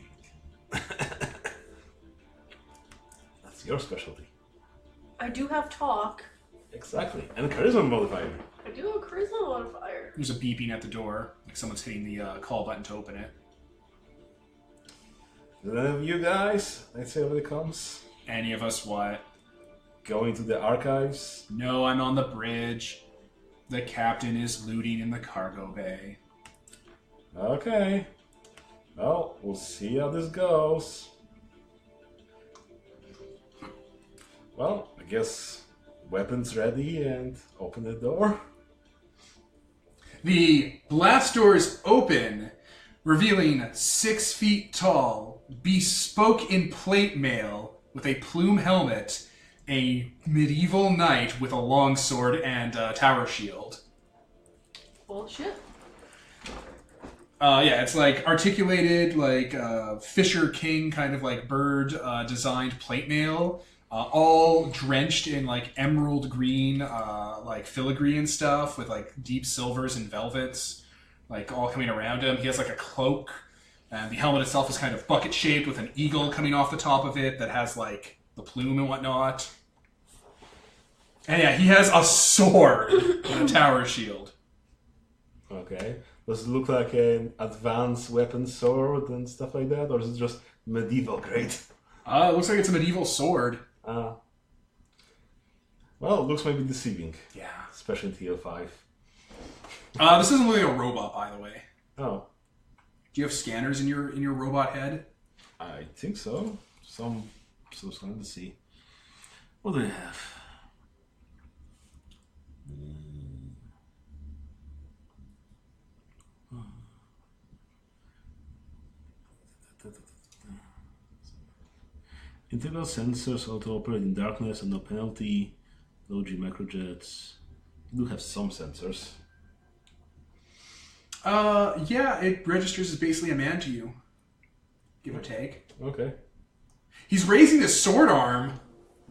That's your specialty. I do have talk. Exactly. And charisma modifier. I do have a charisma modifier. There's a beeping at the door, like someone's hitting the call button to open it. None of you guys, let's say when it comes, Any of us what? going to the archives. No, I'm on the bridge. The captain is looting in the cargo bay. Okay. Well, we'll see how this goes. Well, I guess weapons ready and open the door. The blast doors open, revealing 6 feet tall, bespoke in plate mail, with a plume helmet, a medieval knight with a long sword and a tower shield. Bullshit. Yeah, it's like articulated, like Fisher King kind of like bird designed plate mail, all drenched in like emerald green, like filigree and stuff with like deep silvers and velvets, like all coming around him. He has like a cloak, and the helmet itself is kind of bucket shaped with an eagle coming off the top of it that has like the plume and whatnot. And yeah, he has a sword and a tower shield. Okay. Does it look like an advanced weapon sword and stuff like that? Or is it just medieval grade? It looks like it's a medieval sword. Well, it looks maybe deceiving. Yeah. Especially in TL5. This isn't really a robot, by the way. Oh. Do you have scanners in your robot head? I think so. So let's see. What do we have? Integral sensors auto operate in darkness and no penalty. Low G microjets. You do have some sensors. Yeah, it registers as basically a man to you. Give or take. Okay. He's raising his sword arm.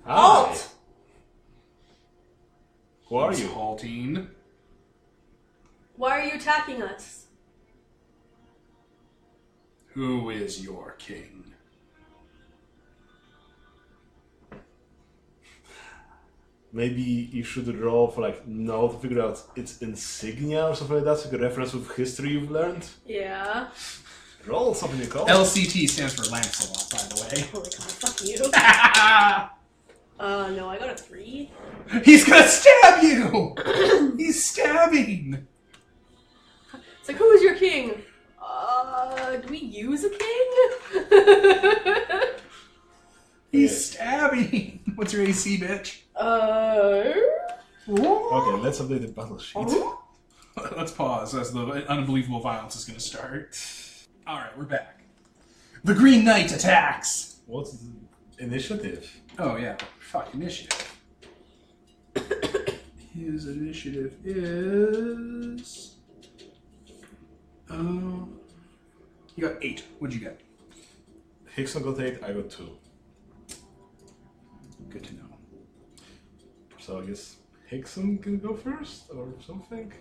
Halt! Who are He's you? halting. Why are you attacking us? Who is your king? Maybe you should roll for like no to figure out its insignia or something like that, so you can reference with history you've learned. Yeah. Roll something you call. LCT stands for Lancelot, by the way. Holy god, fuck you. No, I got a 3. He's gonna stab you! He's stabbing! It's like, who is your king? Do we use a king? He's stabbing! What's your AC, bitch? Okay, let's update the battle sheet. Let's pause as the unbelievable violence is gonna start. Alright, we're back. The Green Knight attacks! What's the initiative? Oh, yeah. Fuck, initiative. His initiative is... you got 8. What'd you get? Hickson got 8, I got 2. Good to know. So I guess Hickson can go first or something?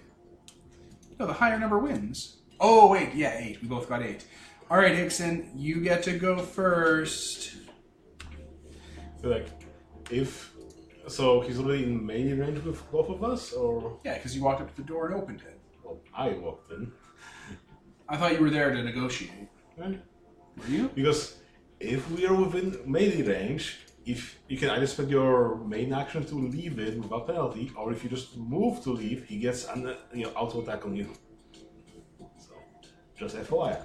No, the higher number wins. Oh, wait, yeah, 8. We both got 8. Alright, Hickson, you get to go first. So like, if... So he's already in melee range with both of us, or... Yeah, because you walked up to the door and opened it. Well, I walked in. I thought you were there to negotiate. Right? Were you? Because if we are within melee range, if you can either spend your main action to leave it without penalty, or if you just move to leave, he gets an auto attack on you. So, just FYI.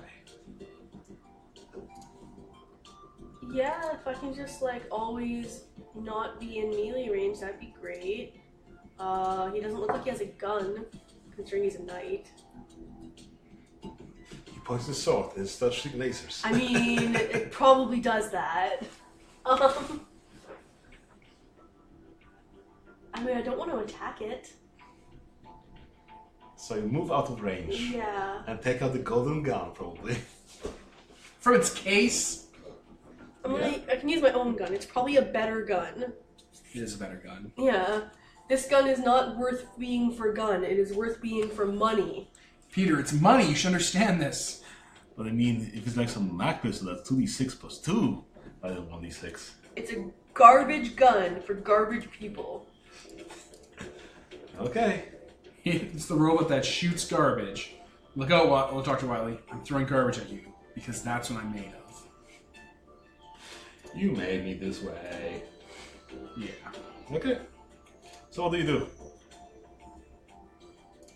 Yeah, if I can just like always not be in melee range, that'd be great. He doesn't look like he has a gun, considering he's a knight. He points his sword and starts shooting lasers. I mean, it probably does that. I mean, I don't want to attack it. So you move out of range. Yeah. And take out the golden gun, probably. From its case? I can use my own gun. It's probably a better gun. It is a better gun. Yeah. This gun is not worth being for gun. It is worth being for money. Peter, it's money. You should understand this. But I mean, if it's like some mag pistol, that's 2d6 plus 2 rather than 1d6. It's a garbage gun for garbage people. Okay. It's the robot that shoots garbage. Look out, Dr. Wiley. I'm throwing garbage at you because that's what I'm made of. You made me this way. Yeah. Okay. So what do you do?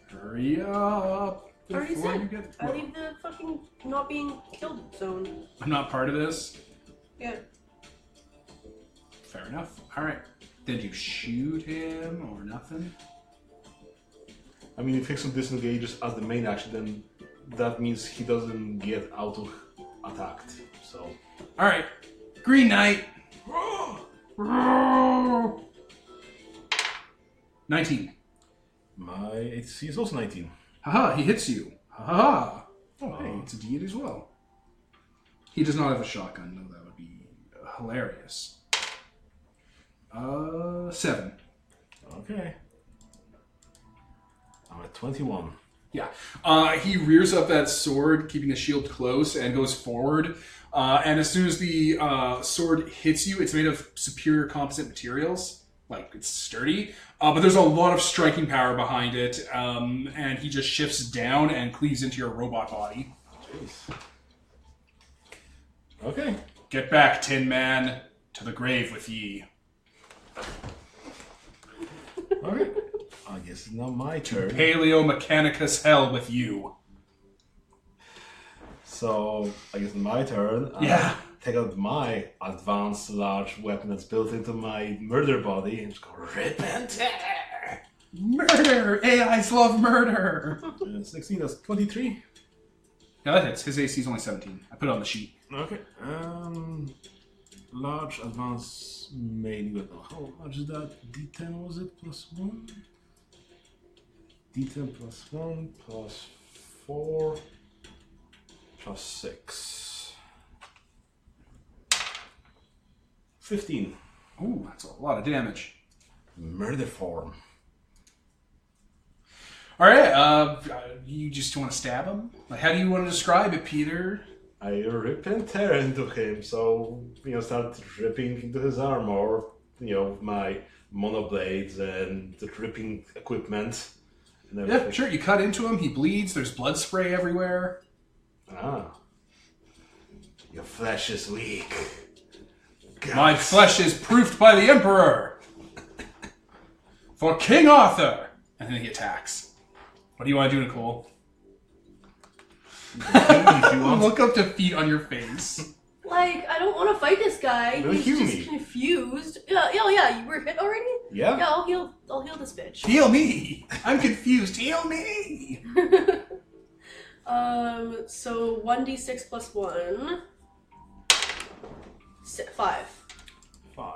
Hurry up. I already before said, you get... I leave the fucking not being killed zone. I'm not part of this. Yeah. Fair enough. Alright. Did you shoot him or nothing? I mean, if Hickson disengages as the main action, then that means he doesn't get auto-attacked. So... Alright. Green Knight. 19. My AC is also 19. Haha, he hits you. Haha. Oh, hey, it's a D8 as well. He does not have a shotgun, though. That would be hilarious. 7. Okay. I'm at 21. Yeah. He rears up that sword, keeping the shield close, and goes forward. And as soon as the sword hits you, it's made of superior composite materials. Like, it's sturdy. But there's a lot of striking power behind it. And he just shifts down and cleaves into your robot body. Jeez. Okay. Get back, Tin Man. To the grave with ye. Okay. I guess it's now my turn. Paleo Mechanicus hell with you. So, I guess it's my turn. Yeah. Take out my advanced large weapon that's built into my murder body and just go rip and tear. Murder! AIs love murder! 16, that's 23. Yeah, that hits. His AC is only 17. I put it on the sheet. Okay. Large advanced melee weapon. How much is that? D10 was it? Plus 1? D10 plus 1 plus 4 plus 6. 15. Ooh, that's a lot of damage. Murder form. All right, you just want to stab him? Like, how do you want to describe it, Peter? I rip and tear into him, so, start ripping into his armor, my monoblades and the ripping equipment. And yeah, sure, you cut into him, he bleeds, there's blood spray everywhere. Ah. Your flesh is weak. My flesh is proofed by the Emperor! For King Arthur! And then he attacks. What do you want to do, Nicole? If you want. Look up defeat on your face. Like, I don't want to fight this guy. Really He's heal just me. confused. Yeah, you were hit already? Yeah? Yeah, I'll heal this bitch. Heal me! I'm confused. Heal me! So 1d6 plus 1. 5. 5.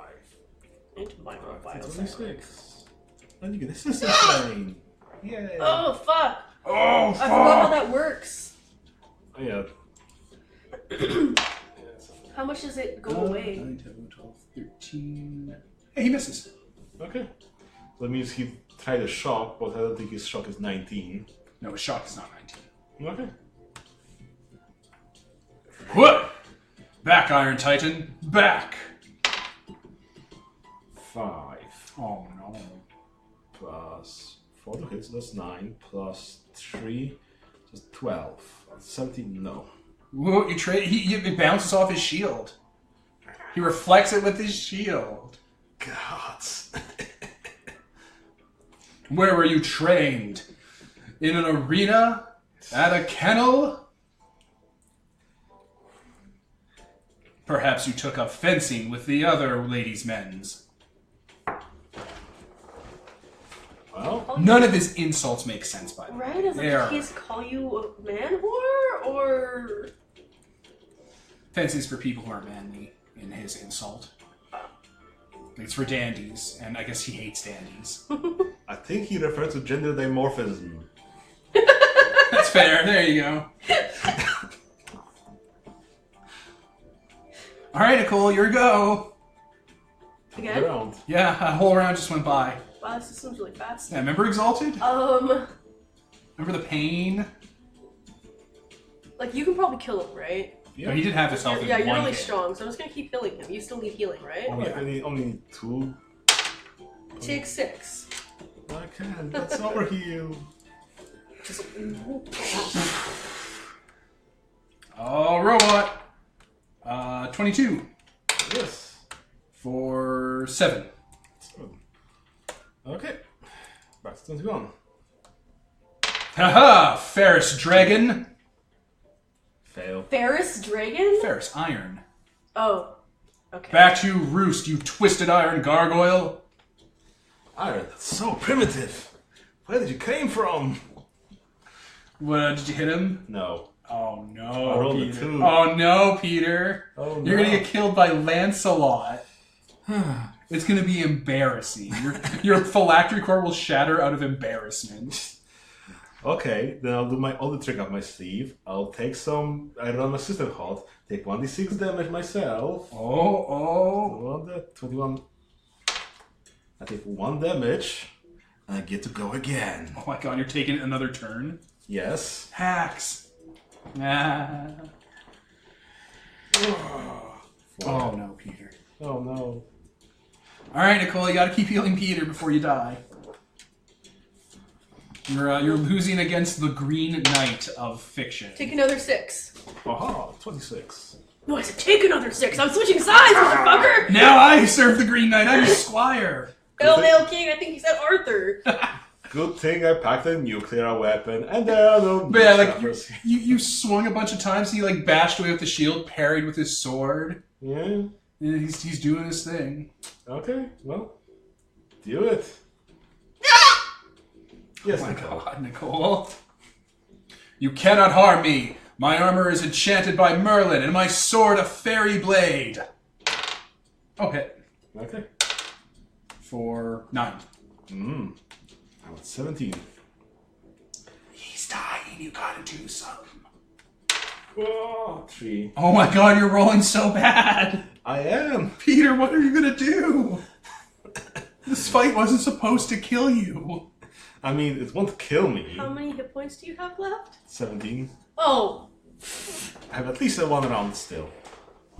Into my mobile. 26. And you get assistant plane. Yay. Oh, fuck! Oh, I forgot how that works. Oh, yeah. How much does it go away? 9, 10, 12, 13. Hey, he misses. Okay. That means he tried a shock, but I don't think his shock is 19. No, his shock is not 19. Okay. What? Back, Iron Titan. Back! 5 Oh, no. plus 4 to hit, so that's 9, plus 3, that's 12. 17, no. Whoa, you trade. It bounces off his shield. He reflects it with his shield. Gods. Where were you trained? In an arena? At a kennel? Perhaps you took up fencing with the other ladies' men's. Well, None of his insults make sense, by the way. Right? Is They like, are- did he call you a man whore? Or... Fencing's for people who are manly in his insult. It's for dandies, and I guess he hates dandies. I think he referred to gender dimorphism. That's fair. There you go. All right, Nicole, your go. Again? Around. Yeah, a whole round just went by. Wow, this seems really fast. Yeah, remember Exalted? Um, Remember the pain? like, you can probably kill him, right? No, he did have his health. Yeah, in you're one really hit. strong, so I'm just gonna keep healing him. You still need healing, right? Oh, yeah. Only 2. Take 6. I can't. That's overheal. Just... Oh, robot. 22 Yes. for 7. So, okay. Back to 21. Haha! Ferris Dragon. Fail. Ferris Dragon? Ferris Iron. Oh. Okay. Back to roost, you twisted iron gargoyle. Iron, that's so primitive. Where did you came from? What, did you hit him? No. Oh no, I rolled a Peter. 2. Oh no, Peter. Oh, You're no. gonna get killed by Lancelot. It's gonna be embarrassing. Your phylactery core will shatter out of embarrassment. Okay, then I'll do my other trick up my sleeve. I'll take some. I run my system hot. Take 1d6 damage myself. Oh. 21. I take 1 damage. And I get to go again. Oh my god, you're taking another turn? Yes. Hacks. Ah. Oh no, Peter. Oh no. Alright, Nicole, you gotta keep healing Peter before you die. You're losing against the Green Knight of fiction. Take another 6. Aha, 26. No, I said take another 6. I'm switching sides, motherfucker! Now I serve the Green Knight. I'm Squire. Hail, hail, king. I think he said Arthur. Good thing I packed a nuclear weapon, and there are no But yeah, like snappers. you swung a bunch of times. He like bashed away with the shield, parried with his sword. Yeah. And he's doing his thing. Okay. Well, do it. Yes, Oh my Nicole. god, Nicole. You cannot harm me. My armor is enchanted by Merlin, and my sword a fairy blade. Oh, hit. Okay. For 9. I'm at 17. He's dying. You gotta do something. Oh, 3. Oh my god, you're rolling so bad! I am. Peter, what are you gonna do? This fight wasn't supposed to kill you. I mean, it won't kill me. How many hit points do you have left? 17. Oh! I have at least a 1 round still.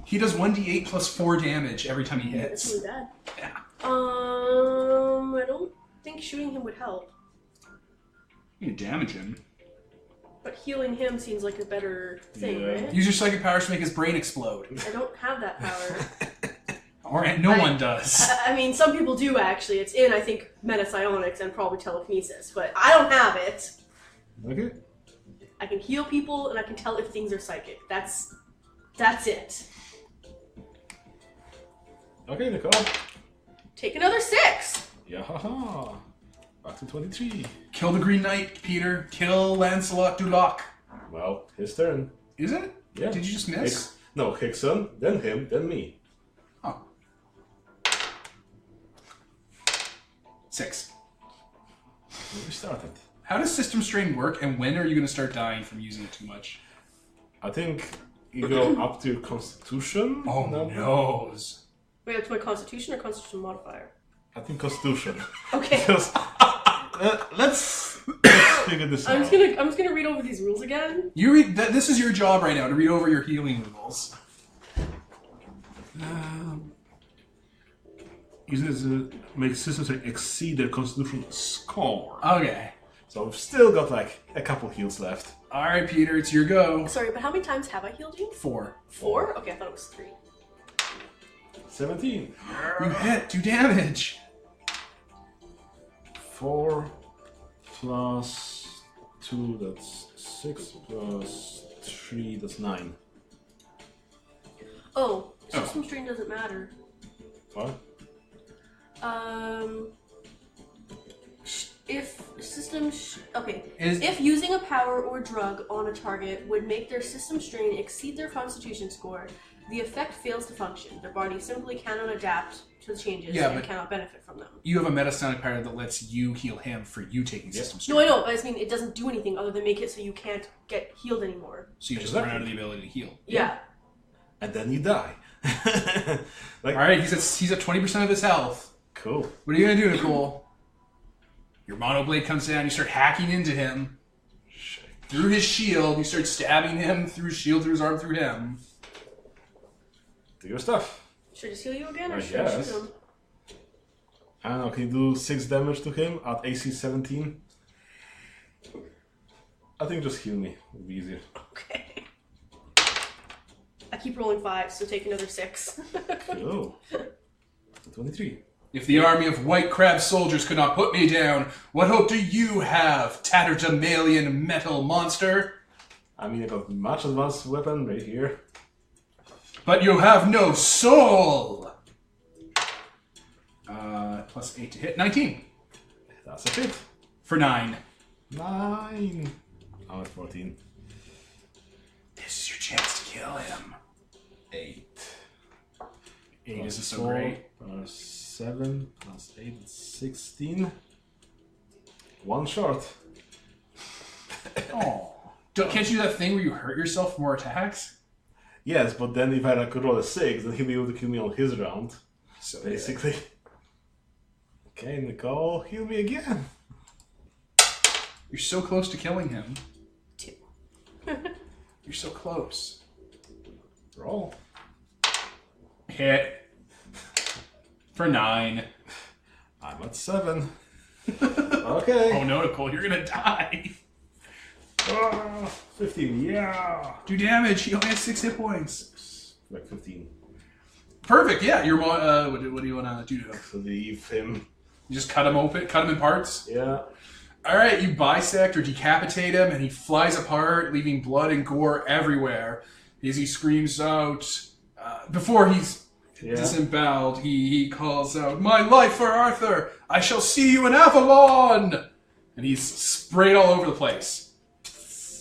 He does 1d8 plus 4 damage every time he That's hits. really bad. Yeah. I don't think shooting him would help. You can damage him. But healing him seems like a better thing, Yeah. right? Use your psychic powers to make his brain explode. I don't have that power. Or no one does. I mean, some people do actually. It's in, I think, metapsionics and probably telekinesis, but I don't have it. Okay. I can heal people and I can tell if things are psychic. That's it. Okay, Nicole. Take another 6! Yeah, haha. Back to 23. Kill the Green Knight, Peter. Kill Lancelot du Lac. Well, his turn. Is it? Yeah. Did you just miss? No, Hickson, then him, then me. Oh. 6. We started. How does System Strain work, and when are you going to start dying from using it too much? I think you go up to your constitution. Oh, noes. Wait, up to my constitution or constitution modifier? I think constitution. Okay. Because, let's figure this out. I'm just gonna read over these rules again. You read. This is your job right now, to read over your healing rules. Uses makes systems that exceed their constitution score. Okay. So we've still got like a couple heals left. Alright, Peter, it's your go. Sorry, but how many times have I healed you? 4. 4? Okay, I thought it was 3. 17. You hit. Do damage. 4 plus 2, that's 6 plus 3, that's 9. Oh, system strain doesn't matter. What? If system okay, Is- if using a power or drug on a target would make their system strain exceed their constitution score, the effect fails to function. Their body simply cannot adapt to the changes Yeah, and but- cannot benefit from them. You have a metastonic power that lets you heal him for you taking System Strain. No, I know, but I just mean it doesn't do anything other than make it so you can't get healed anymore. So you just Exactly. run out of the ability to heal. Yeah. And then you die. Like, Alright, he's at 20% of his health. cool. What are you going to do, Nicole? Your monoblade comes down, you start hacking into him. Through his shield, you start stabbing him through his shield, through his arm, through him. Do your stuff. Should I just heal you again, or I should I guess. shoot him? I don't know, can you do 6 damage to him at AC 17? I think just heal me. It'll be easier. Okay. I keep rolling 5, so take another 6. Cool. 23. If the army of white crab soldiers could not put me down, what hope do you have, tatterdemalion metal monster? I mean, I got much advanced weapon right here. But you have no soul! Plus 8 to hit. 19. That's a hit. For 9. 9. I'm at 14. This is your chance to kill him. 8. 8 Plus isn't so 4 great. Plus 7 plus 8 is 16. 1 short. Oh. Can't you do that thing where you hurt yourself for more attacks? Yes, but then if I could roll a 6, then he'll be able to kill me on his round. So Basically. Okay, Nicole, heal me again. You're so close to killing him. 2. You're so close. Roll. Hit. For 9. I'm at 7. Okay. Oh no, Nicole, you're gonna die. 15, yeah. Do damage. He only has 6 hit points. Like 15. Perfect. Yeah. You're what do you want to do to him? So leave him. You just cut him open, cut him in parts. Yeah. All right. You bisect or decapitate him, and he flies apart, leaving blood and gore everywhere. As he screams out, before he's disemboweled, he calls out, "My life for Arthur! I shall see you in Avalon!" And he's sprayed all over the place.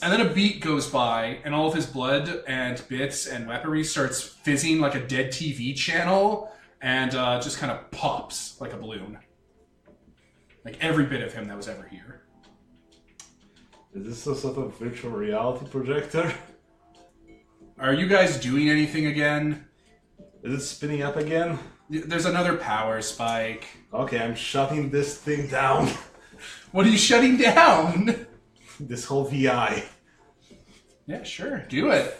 And then a beat goes by, and all of his blood and bits and weaponry starts fizzing like a dead TV channel, and just kind of pops like a balloon. Like every bit of him that was ever here. Is this a sort of virtual reality projector? Are you guys doing anything again? Is it spinning up again? There's another power spike. Okay, I'm shutting this thing down. What are you shutting down? This whole VI. Yeah, sure. Do it.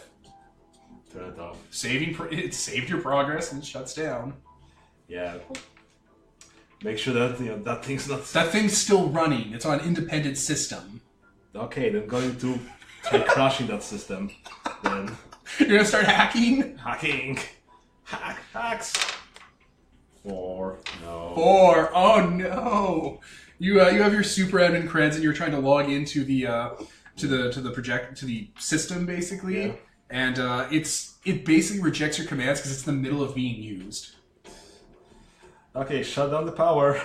Turn it off. It saved your progress and it shuts down. Yeah. Make sure that that thing's not. That thing's still running. It's on an independent system. Okay, then going to try crashing that system. Then You're gonna start hacking? hacking. Hacks. 4. No. 4. Oh no! You have your super admin creds and you're trying to log into the to the system basically, Yeah. and it basically rejects your commands because it's in the middle of being used. Okay, shut down the power.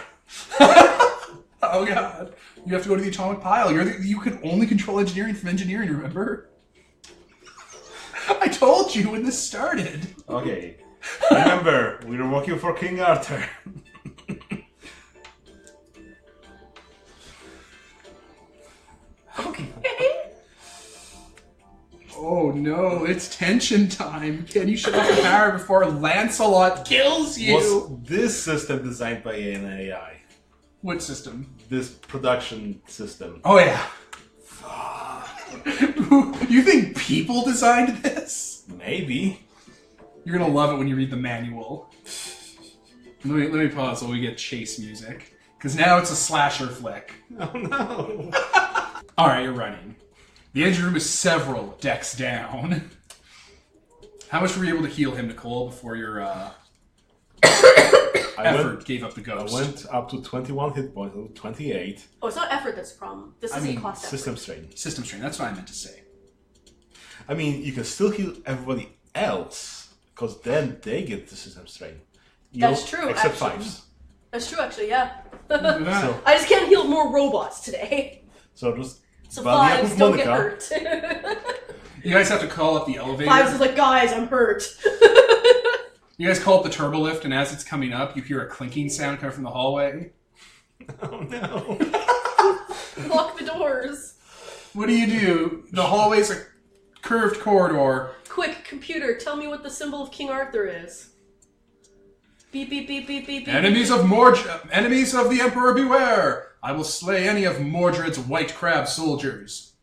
Oh god! You have to go to the atomic pile. You can only control engineering from engineering. Remember? I told you when this started. Okay. Remember, we were working for King Arthur. Okay. Oh no! It's tension time. Can you shut off the power before Lancelot kills you? Was this system designed by an AI? What system? This production system. Oh yeah. You think people designed this? Maybe. You're gonna love it when you read the manual. Let me pause while we get chase music, because now it's a slasher flick. Oh no. All right, you're running. The engine room is several decks down. How much were you able to heal him, Nicole, before your effort gave up the I ghost? went up to 21 hit points, 28. Oh, it's not effort that's the problem. This doesn't cost effort. System strain. System strain. That's what I meant to say. I mean, you can still heal everybody else, because then they get the system strain. That's true, Except actually. 5s. That's true, actually, yeah. So, I just can't heal more robots today. So just So buddy up 5s with don't get Monica. hurt. you guys have to call up the elevator. 5s is like, guys, I'm hurt. You guys call up the turbo lift, and as it's coming up, you hear a clinking sound coming from the hallway. Oh no. Lock the doors. What do? The hallway's a curved corridor. Quick, computer, tell me what the symbol of King Arthur is. Beep, beep, beep, beep, beep, beep. Enemies of the Emperor beware! I will slay any of Mordred's white crab soldiers.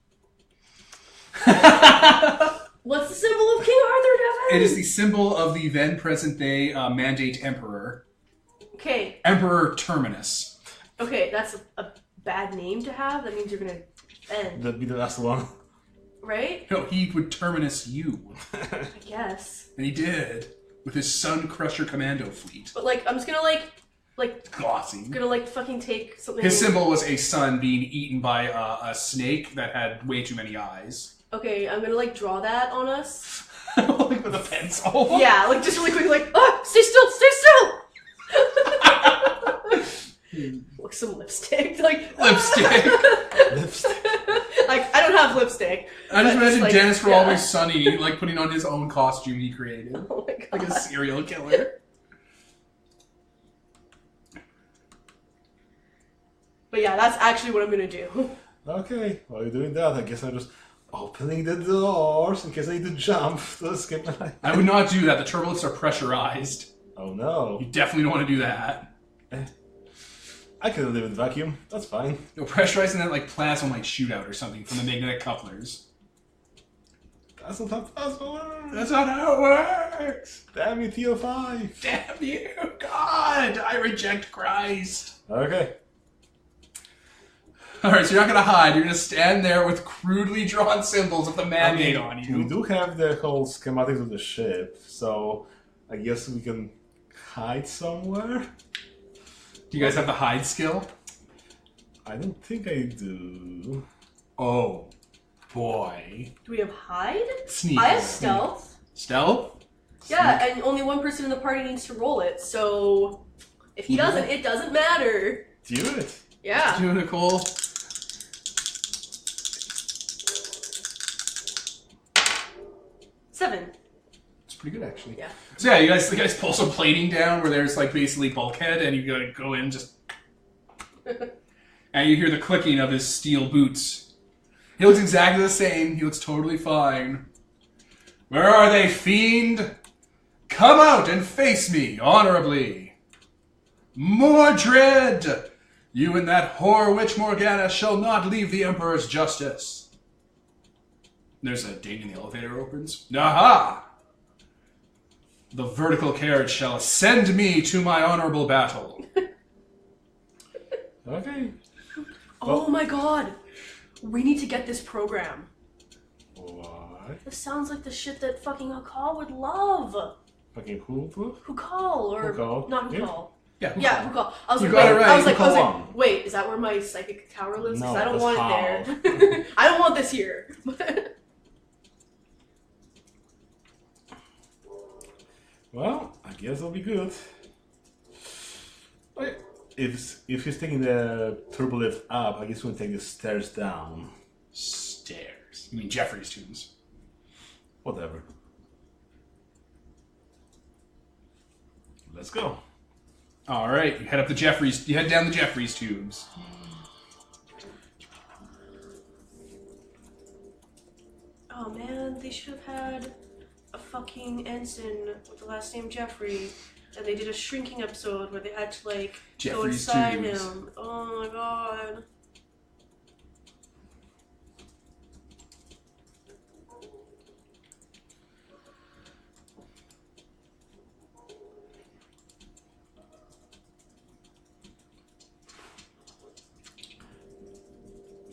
What's the symbol of King Arthur, Devin? It is the symbol of the then present day Mandate Emperor. Okay. Emperor Terminus. Okay, that's a bad name to have. That means you're gonna end, That'd be the last one. right? No, he would terminus you. I guess. And he did. With his Sun Crusher commando fleet. But like, I'm just gonna like Glossy. gonna like fucking take something. His symbol was a sun being eaten by a snake that had way too many eyes. Okay, I'm gonna like draw that on us. Like with a pencil. Yeah, like just really quick, like, oh, stay still. Like some lipstick, like Lipstick. Lipstick. Like I don't have lipstick. I just but imagine like, Dennis for yeah. Always Sunny, like putting on his own costume he created. Oh my god. Like a serial killer. But yeah, that's actually what I'm gonna do. Okay, while you're doing that, I guess I'm just opening the doors in case I need to jump to escape my life. I would not do that. The turbulents are pressurized. Oh no. You definitely don't want to do that. I can live in vacuum. That's fine. No, pressurizing that like plasma might shoot out or something from the magnetic couplers. That's not how plasma works. That's not how it works. Damn you, TO5. Damn you, God! I reject Christ. Okay. Alright, so you're not gonna hide. You're gonna stand there with crudely drawn symbols of the mandate on you. We do have the whole schematics of the ship, so I guess we can hide somewhere. Do you guys have the hide skill? I don't think I do. Oh, boy. Do we have hide? Sneak. I have stealth. Stealth? Yeah, and only one person in the party needs to roll it, so if he doesn't, it doesn't matter. Do it. Yeah. Do it, Nicole. Seven. It's pretty good, actually. Yeah. So yeah, you guys pull some plating down where there's like basically bulkhead, and you gotta go in just, and you hear the clicking of his steel boots. He looks exactly the same. He looks totally fine. Where are they, fiend? Come out and face me honorably. Mordred! You and that whore witch Morgana shall not leave the Emperor's justice. There's a ding and the elevator opens. Aha! The vertical carriage shall send me to my honorable battle. Okay. Oh my god! We need to get this program. Why? This sounds like the shit that fucking Hukal would love. Fucking cool, too? Hukal, or Hukal, not yeah. Hukal. Yeah, Yeah, Hukal. I was You like, got it wait, right, I was like, Hukal. wait, is that where my psychic tower lives? Because No, I don't that's want it there. I don't want this here. Well, I guess it'll be good. Okay. If he's taking the turbo lift up, I guess we'll take the stairs down. Stairs. You mean Jeffrey's tombs? Whatever. Let's go. All right, you head up the Jeffrey's. You head down the Jeffrey's tubes. Oh man, they should have had a fucking ensign with the last name Jeffrey, and they did a shrinking episode where they had to like go Jeffrey's inside tubes. him. Oh my god.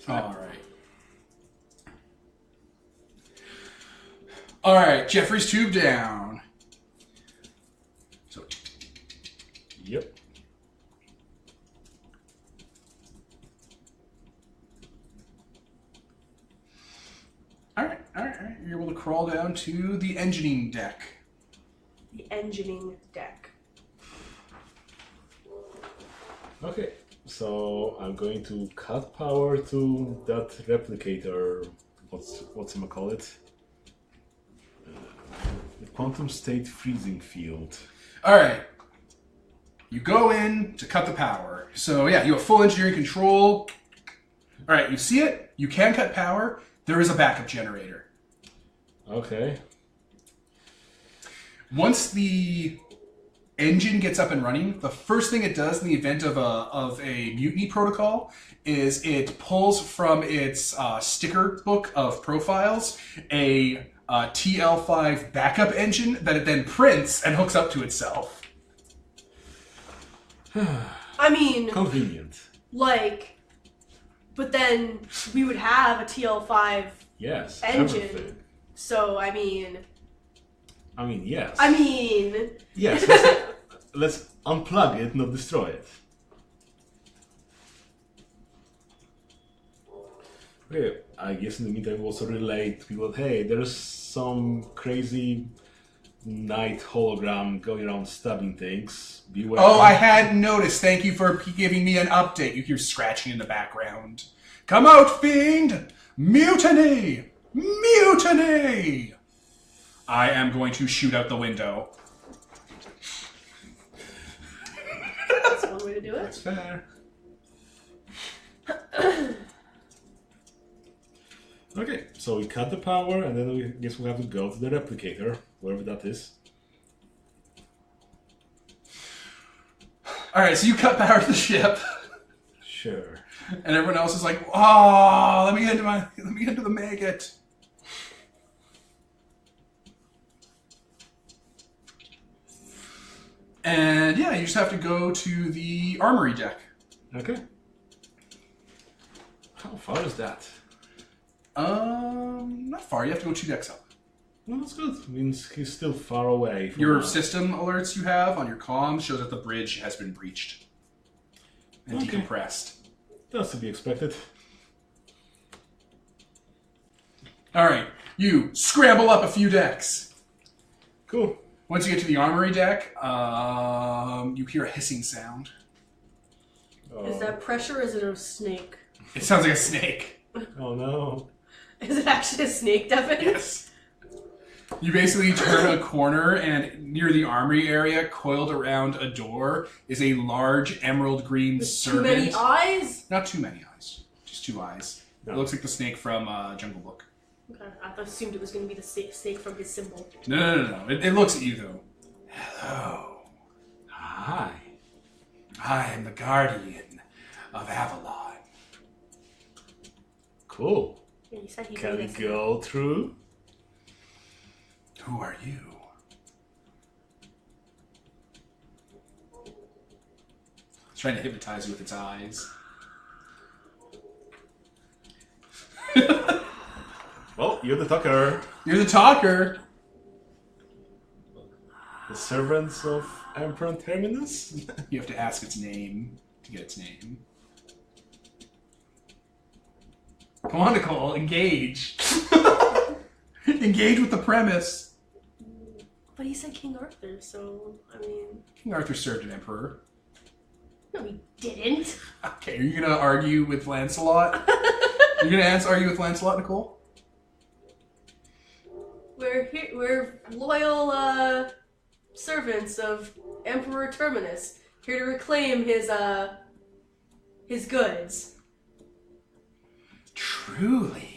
All right. All right, Jeffrey's tube down. So, Yep. all right. You're able to crawl down to the engineering deck. The engineering deck. Okay. So I'm going to cut power to that replicator. What's it call it? The quantum state freezing field. All right. You go in to cut the power. So yeah, you have full engineering control. All right, you see it. You can cut power. There is a backup generator. Okay. Once the engine gets up and running, the first thing it does in the event of a mutiny protocol is it pulls from its sticker book of profiles a TL5 backup engine that it then prints and hooks up to itself. I mean, Convenient. like, but then we would have a TL5 Yes. engine. Everything. So, I mean, Yes. yes. Let's unplug it, not destroy it. Okay, I guess in the meantime we'll also relay to people, hey, there's some crazy night hologram going around stabbing things. Beware. Oh, I hadn't noticed. Thank you for giving me an update. You hear scratching in the background. Come out, fiend! Mutiny! Mutiny! I am going to shoot out the window. That's one way to do That's it. fair. Okay, so we cut the power, and then we guess we have to go to the replicator, wherever that is. Alright, so you cut power to the ship. Sure. And everyone else is like, oh, let me get into the maggot. And yeah, you just have to go to the armory deck. Okay. How far is that? Not far. You have to go 2 decks up. Well, that's good. Means he's still far away. From Your us. system alerts you have on your comms shows that the bridge has been breached and Okay. decompressed. That's to be expected. All right, you scramble up a few decks. Cool. Once you get to the armory deck, you hear a hissing sound. Is that pressure or is it a snake? It sounds like a snake. Oh no. Is it actually a snake, Devin? Yes. You basically turn a corner, and near the armory area, coiled around a door, is a large emerald green With too serpent. many eyes? Not too many eyes, just 2 eyes. No. It looks like the snake from Jungle Book. Okay. I assumed it was going to be the snake from his symbol. No. It looks at you, though. Hello. Hi. I am the guardian of Avalon. Cool. Yeah, you said he Can we made us- go through? Who are you? It's trying to hypnotize you with its eyes. Well, you're the talker. You're the talker. The servants of Emperor Terminus? You have to ask its name to get its name. Come on, Nicole, engage. Engage with the premise. But he said King Arthur, so, I mean... King Arthur served an emperor. No, he didn't. Okay, are you gonna argue with Lancelot? You're gonna argue with Lancelot, Nicole? We're loyal, servants of Emperor Terminus, here to reclaim his goods. Truly.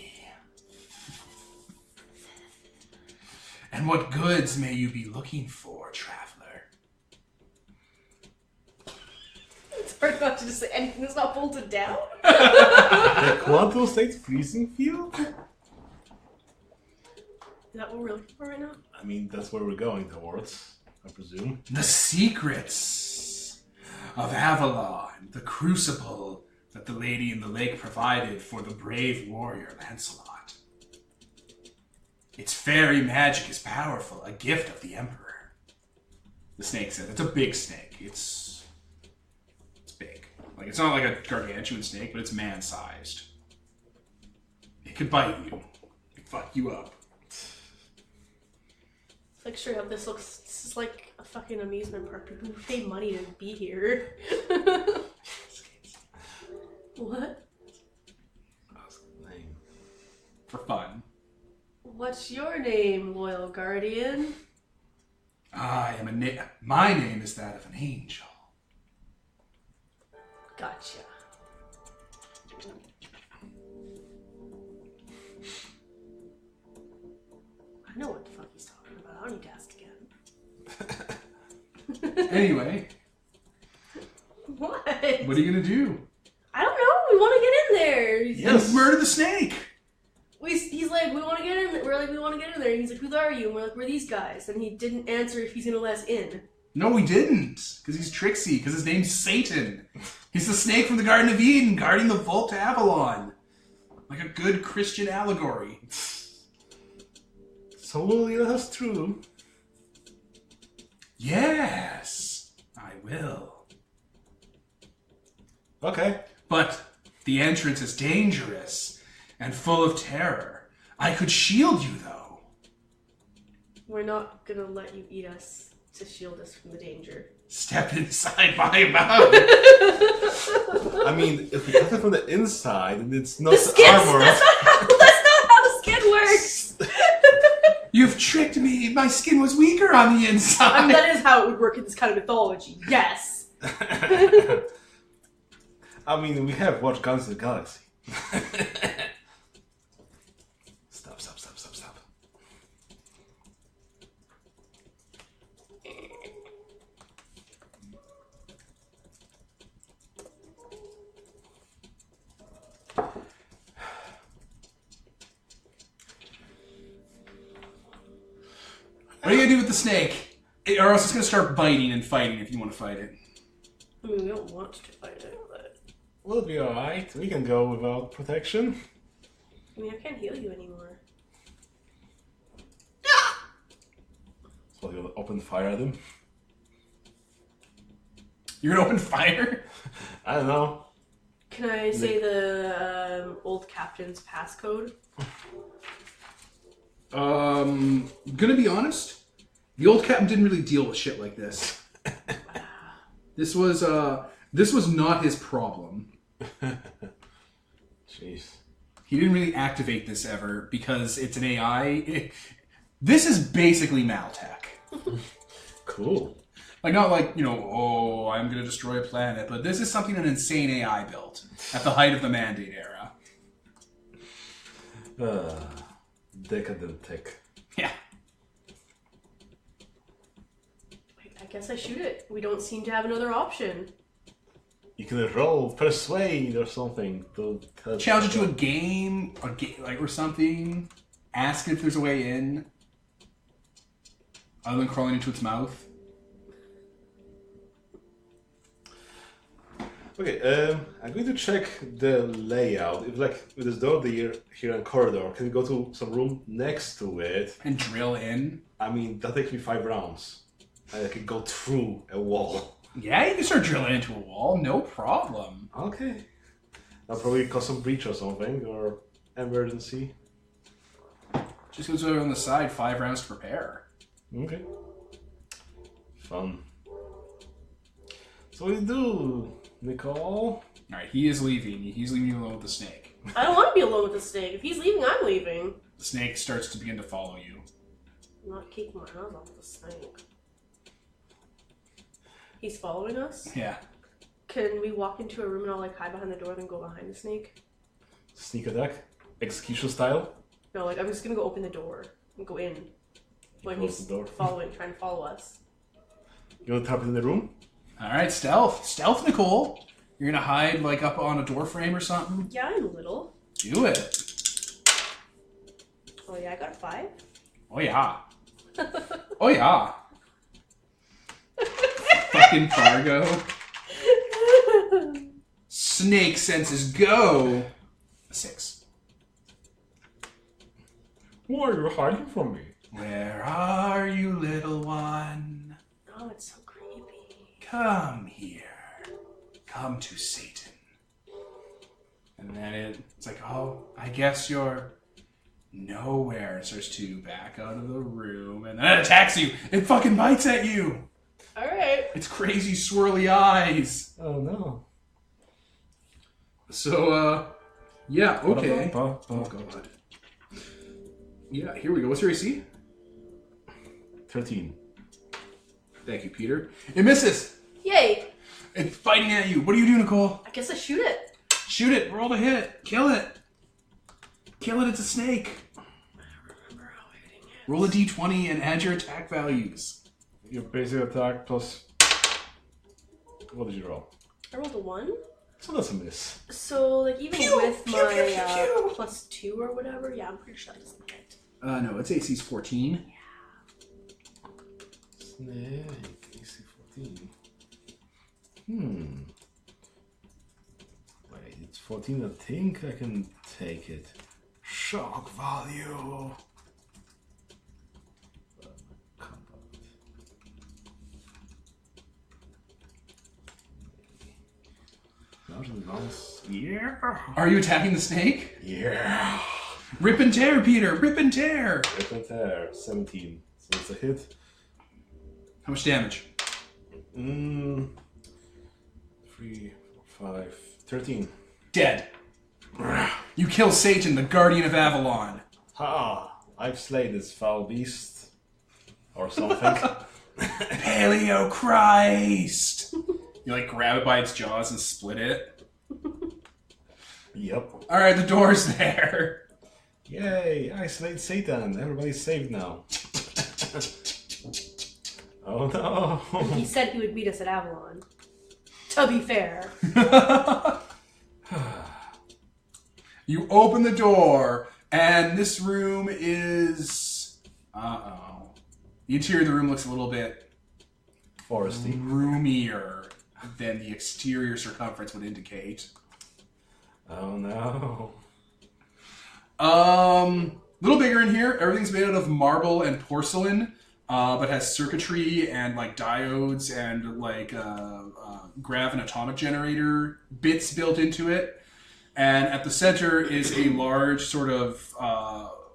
And what goods may you be looking for, traveler? It's hard not to just say anything that's not bolted down. The Quantum State freezing field? Is that what we're looking for right now? I mean, that's where we're going towards, I presume. The secrets of Avalon, the crucible that the lady in the lake provided for the brave warrior Lancelot. Its fairy magic is powerful, a gift of the Emperor. The snake said, it's a big snake. It's big. Like, it's not like a gargantuan snake, but it's man-sized. It could bite you. It could fuck you up. Like, straight up, this is like a fucking amusement park. People pay money to be here. What? For fun. What's your name, loyal guardian? My name is that of an angel. Gotcha. I know what the fuck he's talking about. I don't need to ask again. Anyway, What? what are you gonna do? I don't know. We want to get in there. Yes. Murder the snake! He's like, we want to get in there. We're like, we want to get in there. And he's like, who are you? And we're like, we're these guys. And he didn't answer if he's going to let us in. No, he didn't. Because he's tricksy. Because his name's Satan. He's the snake from the Garden of Eden, guarding the vault to Avalon. Like a good Christian allegory. So will you let us through? Yes, I will. Okay. But the entrance is dangerous and full of terror. I could shield you, though. We're not going to let you eat us to shield us from the danger. Step inside my mouth. I mean, if we cut it from the inside, and it's not The the skin! armor. That's not how skin works! You've tricked me. My skin was weaker on the inside. I mean, that is how it would work in this kind of mythology. Yes. I mean, we have watched Guardians of the Galaxy. Stop. What are you gonna do with the snake? Or else it's gonna start biting and fighting if you want to fight it. I mean, we don't want to fight it, but... We'll be alright. We can go without protection. I mean, I can't heal you anymore. So you'll open fire at them. You're gonna open fire? I don't know. Can I say the old captain's passcode? Gonna be honest, the old captain didn't really deal with shit like this. This was not his problem. Jeez. He didn't really activate this ever because it's an AI. This is basically Maltech. Cool. Like, not like, oh, I'm gonna destroy a planet, but this is something an insane AI built at the height of the Mandate era. decadent tech. Yeah. I guess I shoot it. We don't seem to have another option. You can roll persuade or something to Challenge it to a game, or something. Ask if there's a way in. Other than crawling into its mouth. Okay, I'm going to check the layout. If with this door here in corridor, can we go to some room next to it? And drill in. I mean, that takes me 5 rounds. And I can go through a wall. Yeah, you can start drilling into a wall, no problem. Okay. That'll probably cause some breach or something, or emergency. Just goes over on the side, 5 rounds to prepare. Okay. Fun. So what do you do, Nicole? Alright, he is leaving. He's leaving you alone with the snake. I don't want to be alone with the snake. If he's leaving, I'm leaving. The snake starts to begin to follow you. I'm not keeping my eyes off the snake. He's following us? Yeah. Can we walk into a room and I'll like hide behind the door and then go behind the snake? Sneak attack? Execution style? No, like I'm just gonna go open the door and go in. When close he's the door. trying to follow us. You want to tap it in the room? Alright, stealth. Stealth, Nicole. You're gonna hide like up on a door frame or something? Yeah, I'm little. Do it. Oh yeah, I got a 5. Oh yeah. Oh yeah. Fucking Fargo. Snake senses go. 6. Why are you hiding from me? Where are you, little one? Oh, it's so creepy. Come here. Come to Satan. And then it's like, oh, I guess you're nowhere. It starts to back out of the room and then it attacks you. It fucking bites at you. Alright. It's crazy swirly eyes. Oh no. So, yeah, okay. Oh God. Yeah, here we go. What's your AC? 13. Thank you, Peter. It misses. Yay! It's biting at you. What do you do, Nicole? I guess I shoot it. Shoot it. Roll to hit. Kill it. Kill it. It's a snake. I don't remember how hitting it. Roll a d20 and add your attack values. Your basic attack plus... What did you roll? I rolled a 1. So that's a miss. So, like, even Pew, with pew, my pew, pew, pew. plus 2 or whatever, yeah, I'm pretty sure that doesn't hit. No, its AC's 14. Snake, AC 14. Wait, it's 14. I think I can take it. Shock value. Yeah. Are you attacking the snake? Yeah. Rip and tear, Peter. Rip and tear. Rip and tear. 17. So it's a hit. How much damage? 3, 4, 5, 13. Dead. You kill Satan, the guardian of Avalon. Ha! I've slain this foul beast. Or something. Paleo Christ. You like grab it by its jaws and split it. Yep. All right, the door's there. Yay! I slayed Satan. Everybody's saved now. Oh no! He said he would meet us at Avalon. To be fair. You open the door, and this room is... Uh-oh. The interior of the room looks a little bit Foresty. roomier than the exterior circumference would indicate. Oh no. Little bigger in here. Everything's made out of marble and porcelain, but has circuitry and like diodes and like grav and atomic generator bits built into it. And at the center is a large sort of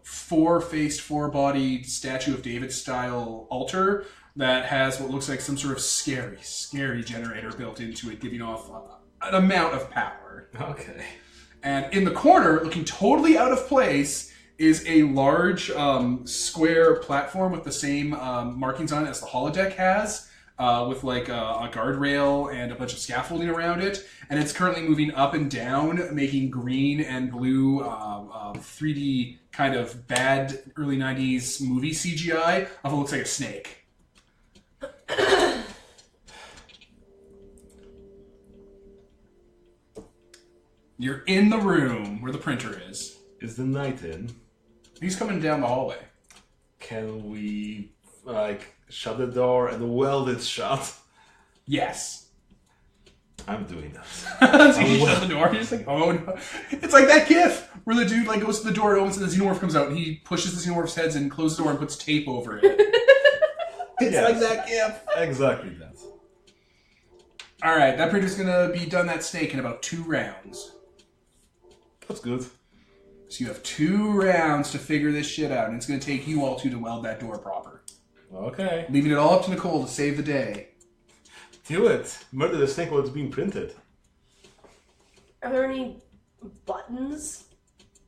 four-faced, four-bodied Statue of David style altar that has what looks like some sort of scary generator built into it, giving off an amount of power. Okay. And in the corner, looking totally out of place, is a large square platform with the same markings on it as the holodeck has. with like a guardrail and a bunch of scaffolding around it, and it's currently moving up and down, making green and blue 3D kind of bad early 90s movie CGI of what looks like a snake. You're in the room where the printer is. Is the knight in? He's coming down the hallway. Can we, like, shut the door and weld it shut? Yes. I'm doing that. So you shut the door, you're just like, oh no. It's like that gif where the dude like goes to the door, it opens, and the xenomorph comes out, and he pushes the xenomorph's heads and closes the door and puts tape over it. It's Yes. like that gif. Exactly that. Alright, that printer's gonna be done that snake in about 2 rounds. That's good. So you have 2 rounds to figure this shit out, and it's gonna take you all 2 to weld that door proper. Okay. Leaving it all up to Nicole to save the day. Do it. Murder the snake while it's being printed. Are there any buttons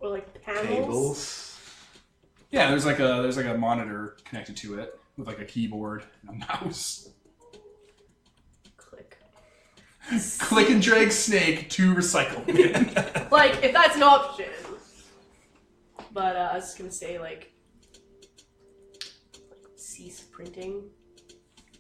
or like panels? Cables. Yeah, there's like a monitor connected to it with like a keyboard and a mouse. Click. Click and drag snake to recycle bin. Like if that's an option. But I was just gonna say like cease printing,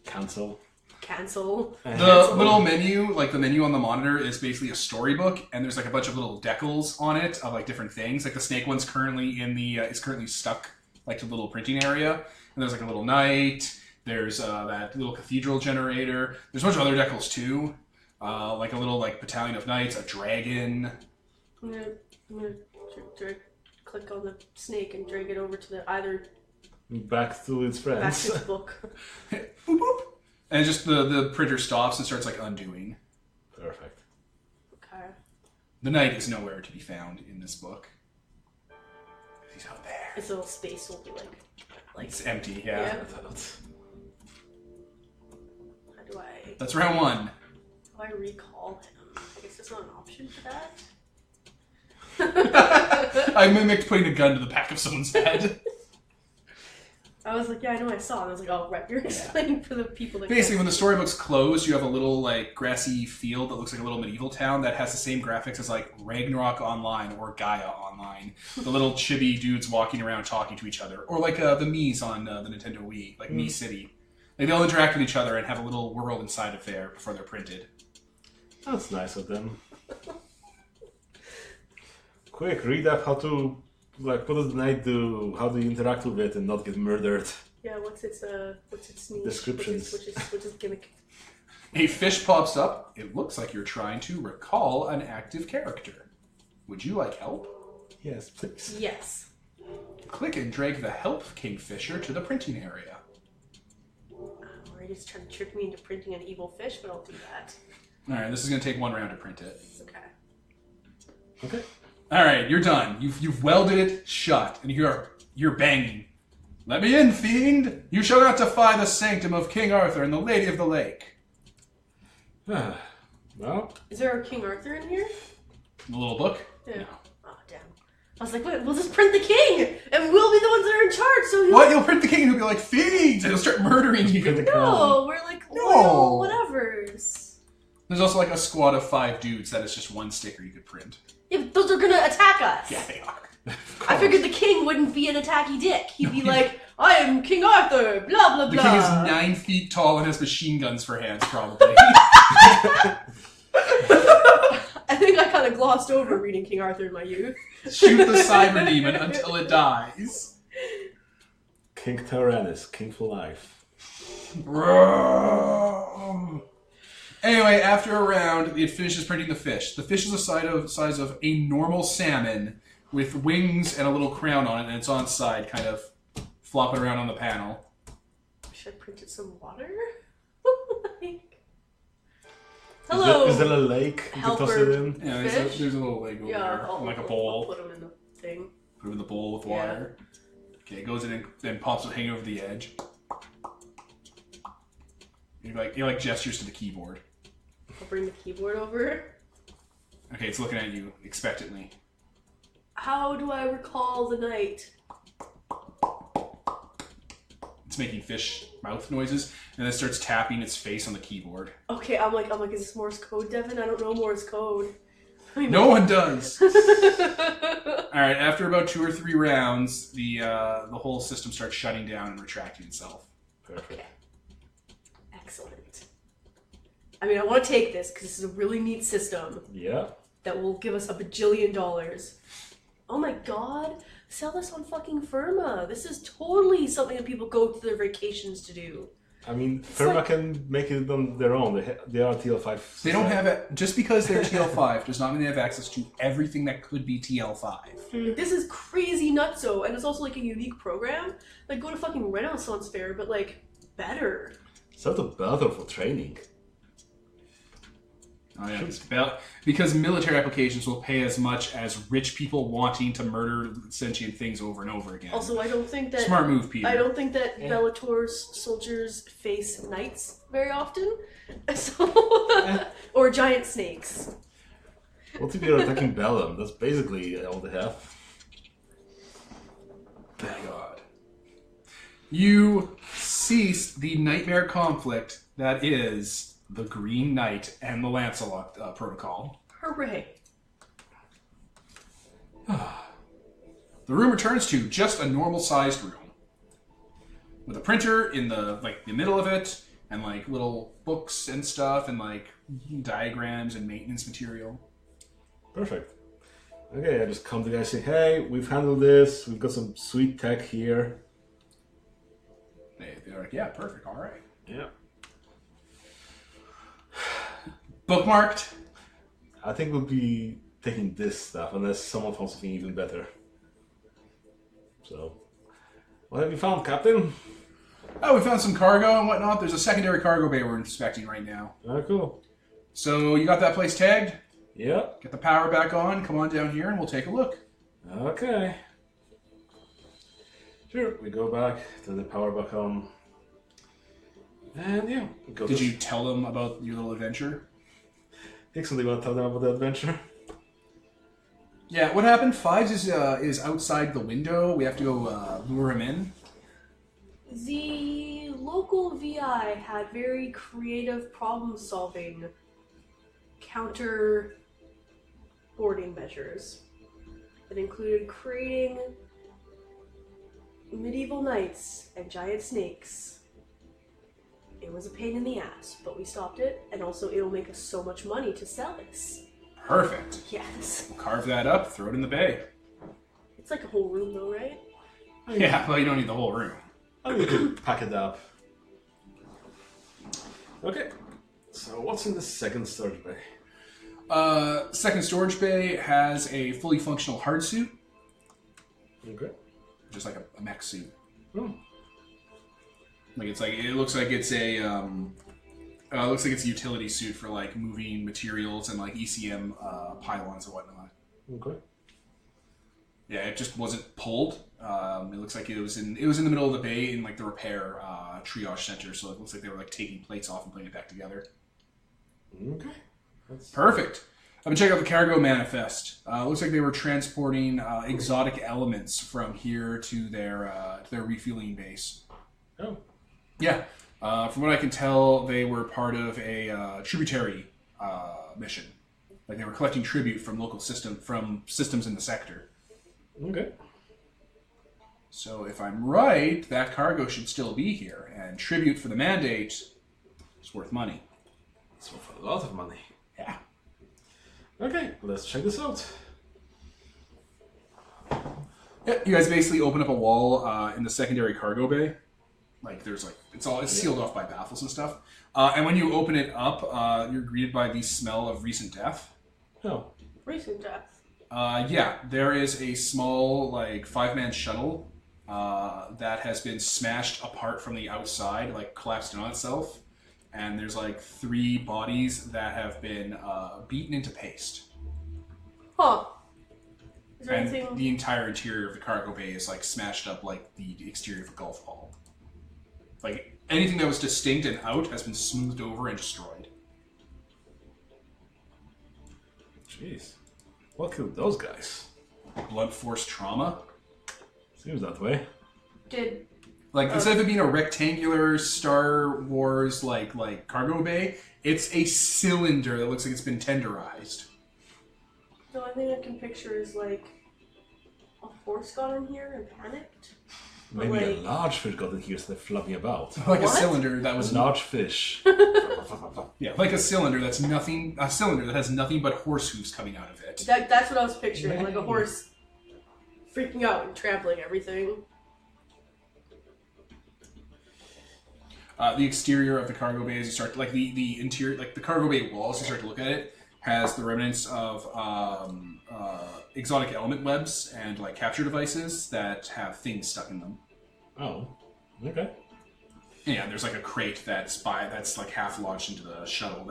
Cancel. cancel. The little menu, like the menu on the monitor, is basically a storybook, and there's like a bunch of little decals on it of like different things. Like the snake one's currently in the is currently stuck like to the little printing area, and there's like a little knight. There's that little cathedral generator. There's a bunch of other decals too, like a little like battalion of knights, a dragon. I'm gonna click on the snake and drag it over to the either Back to its back friends. to its book. Boop, boop. And just the printer stops and starts like undoing. Perfect. Okay. The knight is nowhere to be found in this book. He's out there. Its little space will be like It's empty, yeah. Yeah. How do I That's round 1. recall him? I guess there's not an option for that. I mimicked putting a gun to the back of someone's head. I was like, yeah, I know I saw it. And I was like, oh, right, you're explaining for the people that Basically, when the storybook's closed, you have a little like grassy field that looks like a little medieval town that has the same graphics as like Ragnarok Online or Gaia Online. The little chibi dudes walking around talking to each other, or like the Mii's on the Nintendo Wii, like Mii City. Like they all interact with each other and have a little world inside of there before they're printed. That's nice of them. Quick, read up how to, like, what does the knight do? How do you interact with it and not get murdered? Yeah, what's its niche? Descriptions. What's its gimmick? A fish pops up. It looks like you're trying to recall an active character. Would you like help? Yes, please. Yes. Click and drag the help kingfisher to the printing area. Or you're just trying to trick me into printing an evil fish, but I'll do that. Alright, this is going to take 1 round to print it. Okay. Okay. Alright, you're done. You've welded it shut, and you're banging. Let me in, fiend! You shall not defy the sanctum of King Arthur and the Lady of the Lake. Well, Is there a King Arthur in here? The little book? Yeah. No. Oh, damn. I was like, wait, we'll just print the king, and we'll be the ones that are in charge, so he'll... What? You'll print the king and he'll be like, fiends! And he'll start murdering you. print the crown. No, we're like No. loyal whatevers. There's also like a squad of 5 dudes that is just 1 sticker you could print. Yeah, but those are gonna attack us. Yeah, they are. I figured the king wouldn't be an attacky dick. He'd be like, I am King Arthur, blah, blah, The blah. king is 9 feet tall and has machine guns for hands, probably. I think I kind of glossed over reading King Arthur in my youth. Shoot the cyber demon until it dies. King Tyrannus, king for life. Anyway, after a round, it finishes printing the fish. The fish is the size of a normal salmon with wings and a little crown on it, and it's on its side, kind of flopping around on the panel. Should I print it some water? Like... Hello. Is there a lake you can toss it in? Yeah, Fish? there's a little leg over there, like a bowl. I'll put them in the thing. Put it in the bowl with Yeah. water. Okay, it goes in and then pops it hanging over the edge. He like gestures to the keyboard. I'll bring the keyboard over. Okay, it's looking at you expectantly. How do I recall the night? it's making fish mouth noises, and then starts tapping its face on the keyboard. Okay, I'm like, is this Morse code, Devin? I don't know Morse code. No one does. All right. After about 2 or 3 rounds, the whole system starts shutting down and retracting itself. Perfect. Okay. Excellent. I mean, I want to take this because this is a really neat system. Yeah. That will give us $1 bajillion. Oh my god. Sell this on fucking Firma. This is totally something that people go to their vacations to do. I mean, Firma can make it on their own. They are TL5. They don't have it. Just because they're TL5 does not mean they have access to everything that could be TL5. This is crazy nutso, and it's also like a unique program. Like, go to fucking Renaissance Fair, but like, better. Sort of better for training. Oh, yeah. Because military applications will pay as much as rich people wanting to murder sentient things over and over again. Also, I don't think that... Smart move, Peter. I don't think that Bellator's soldiers face knights very often. So, or giant snakes. What if you're attacking Bellum? That's basically all they have. Thank God. You ceased the nightmare conflict that is the Green Knight and the Lancelot protocol. Hooray. The room returns to just a normal-sized room, with a printer in the middle of it, and like little books and stuff, and like diagrams and maintenance material. Perfect. Okay, I just come to the guy and say, hey, we've handled this. We've got some sweet tech here. They're like, yeah, perfect, all right. Yeah. Bookmarked. I think we'll be taking this stuff unless someone found something even better. So, what have you found, Captain? Oh, we found some cargo and whatnot. There's a secondary cargo bay we're inspecting right now. Oh, cool. So you got that place tagged? Yeah. Get the power back on. Come on down here and we'll take a look. Okay. Sure. We go back, turn the power back on. And yeah. Did you tell them about your little adventure? Dixon, do you want to tell them about the adventure? Yeah, what happened? Fives is outside the window. We have to go lure him in. The local VI had very creative problem-solving counter boarding measures that included creating medieval knights and giant snakes. It was a pain in the ass, but we stopped it, and also it'll make us so much money to sell this. Perfect. Yes. We'll carve that up, throw it in the bay. It's like a whole room though, right? Yeah, well, you don't need the whole room. Oh, you can pack it up. Okay. So what's in the second storage bay? Second storage bay has a fully functional hard suit. Okay. Just like a mech suit. Oh. It looks like it's a utility suit for like moving materials and like ECM pylons and whatnot. Okay. Yeah, it just wasn't pulled. It looks like it was in the middle of the bay in like the repair triage center. So it looks like they were like taking plates off and putting it back together. Okay. Perfect. I've been checking out the cargo manifest. Looks like they were transporting exotic elements from here to their refueling base. Oh. Yeah. From what I can tell, they were part of a tributary mission. Like they were collecting tribute from systems in the sector. Okay. So if I'm right, that cargo should still be here, and tribute for the mandate is worth money. It's worth a lot of money. Yeah. Okay, let's check this out. Yeah, you guys basically open up a wall in the secondary cargo bay. Like it's sealed off by baffles and stuff. And when you open it up, you're greeted by the smell of recent death. Oh. Recent death. Yeah, there is a small 5-man shuttle that has been smashed apart from the outside, collapsed in on itself. And there's 3 bodies that have been beaten into paste. Huh. Is there And anything... the entire interior of the cargo bay is smashed up like the exterior of a golf ball. Anything that was distinct and out has been smoothed over and destroyed. Jeez. What killed those guys? Blunt force trauma. Seems that way. Did Like instead of it being a rectangular Star Wars like cargo bay, it's a cylinder that looks like it's been tenderized. The only thing I can picture is like a horse got in here and panicked. Maybe a large fish got in here, so they're flopping about. Like What? a cylinder that was A large fish. yeah, like a cylinder that's nothing. A cylinder that has nothing but horse hooves coming out of it. That's what I was picturing, like a horse freaking out and trampling everything. The exterior of the cargo bay, as you start, like the interior, like the cargo bay walls, you start to look at it, has the remnants of exotic element webs and like capture devices that have things stuck in them. Oh, okay. Yeah, there's like a crate that's like half launched into the shuttle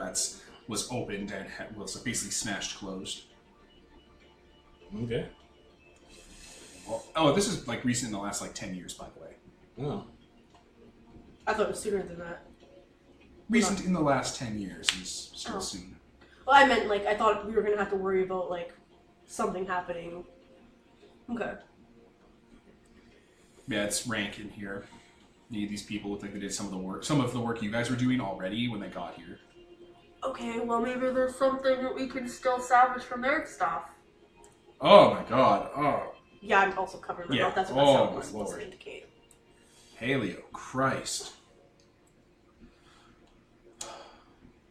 was opened and was basically smashed closed. Okay. Oh, this is like recent in the last like 10 years, by the way. Oh. I thought it was sooner than that. Recent in the last 10 years is still Oh. soon. Well, I meant like I thought we were gonna have to worry about like something happening. Okay. Yeah, it's rank in here. These people look like they did some of the work you guys were doing already when they got here. Okay, well maybe there's something that we can still salvage from their stuff. Oh my god. Oh. Yeah, I'm also covering my Yeah. mouth. That's what Oh, that sound my was supposed lord. to indicate. Paleo. Christ.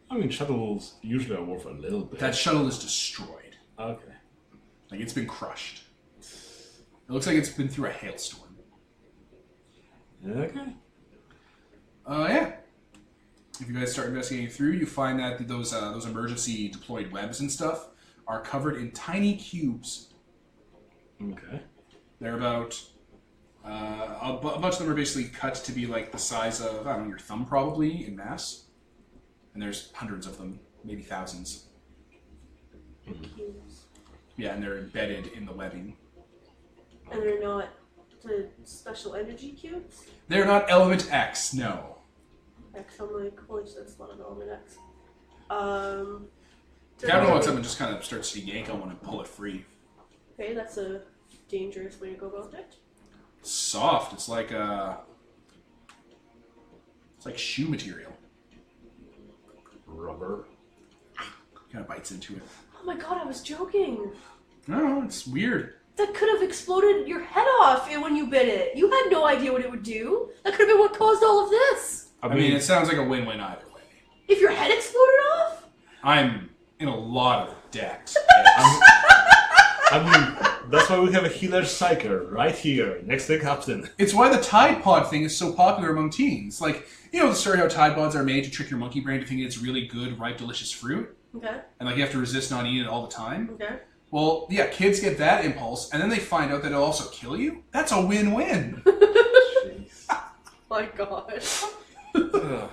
I mean, shuttles usually are worth a little bit. That shuttle is destroyed. Okay. Like, it's been crushed. It looks like it's been through a hailstorm. Okay. Yeah. If you guys start investigating through, you find that those emergency deployed webs and stuff are covered in tiny cubes. Okay. They're about... a bunch of them are basically cut to be like the size of, I don't know, your thumb probably in mass. And there's hundreds of them, maybe thousands. Cubes. Yeah, and they're embedded in the webbing. And they're not the special energy cubes? They're not Element X, no. X, I'm like, holy shit, that's not an element X. Captain walks up and just kind of starts to yank on one and pull it free. Okay, that's a dangerous way to go about it. Soft. It's like shoe material. Rubber. Kind of bites into it. Oh my god, I was joking. No, it's weird. That could have exploded your head off when you bit it. You had no idea what it would do. That could have been what caused all of this. I mean, it sounds like a win-win either way. If your head exploded off? I'm in a lot of debt. I mean, that's why we have a healer psyker right here, next to the captain. It's why the Tide Pod thing is so popular among teens. Like, you know the story how Tide Pods are made to trick your monkey brain to think it's really good, ripe, delicious fruit? Okay, And like you have to resist not eating it all the time? okay. Well, yeah, kids get that impulse, and then they find out that it'll also kill you? That's a win-win. Jeez. My god. Ugh.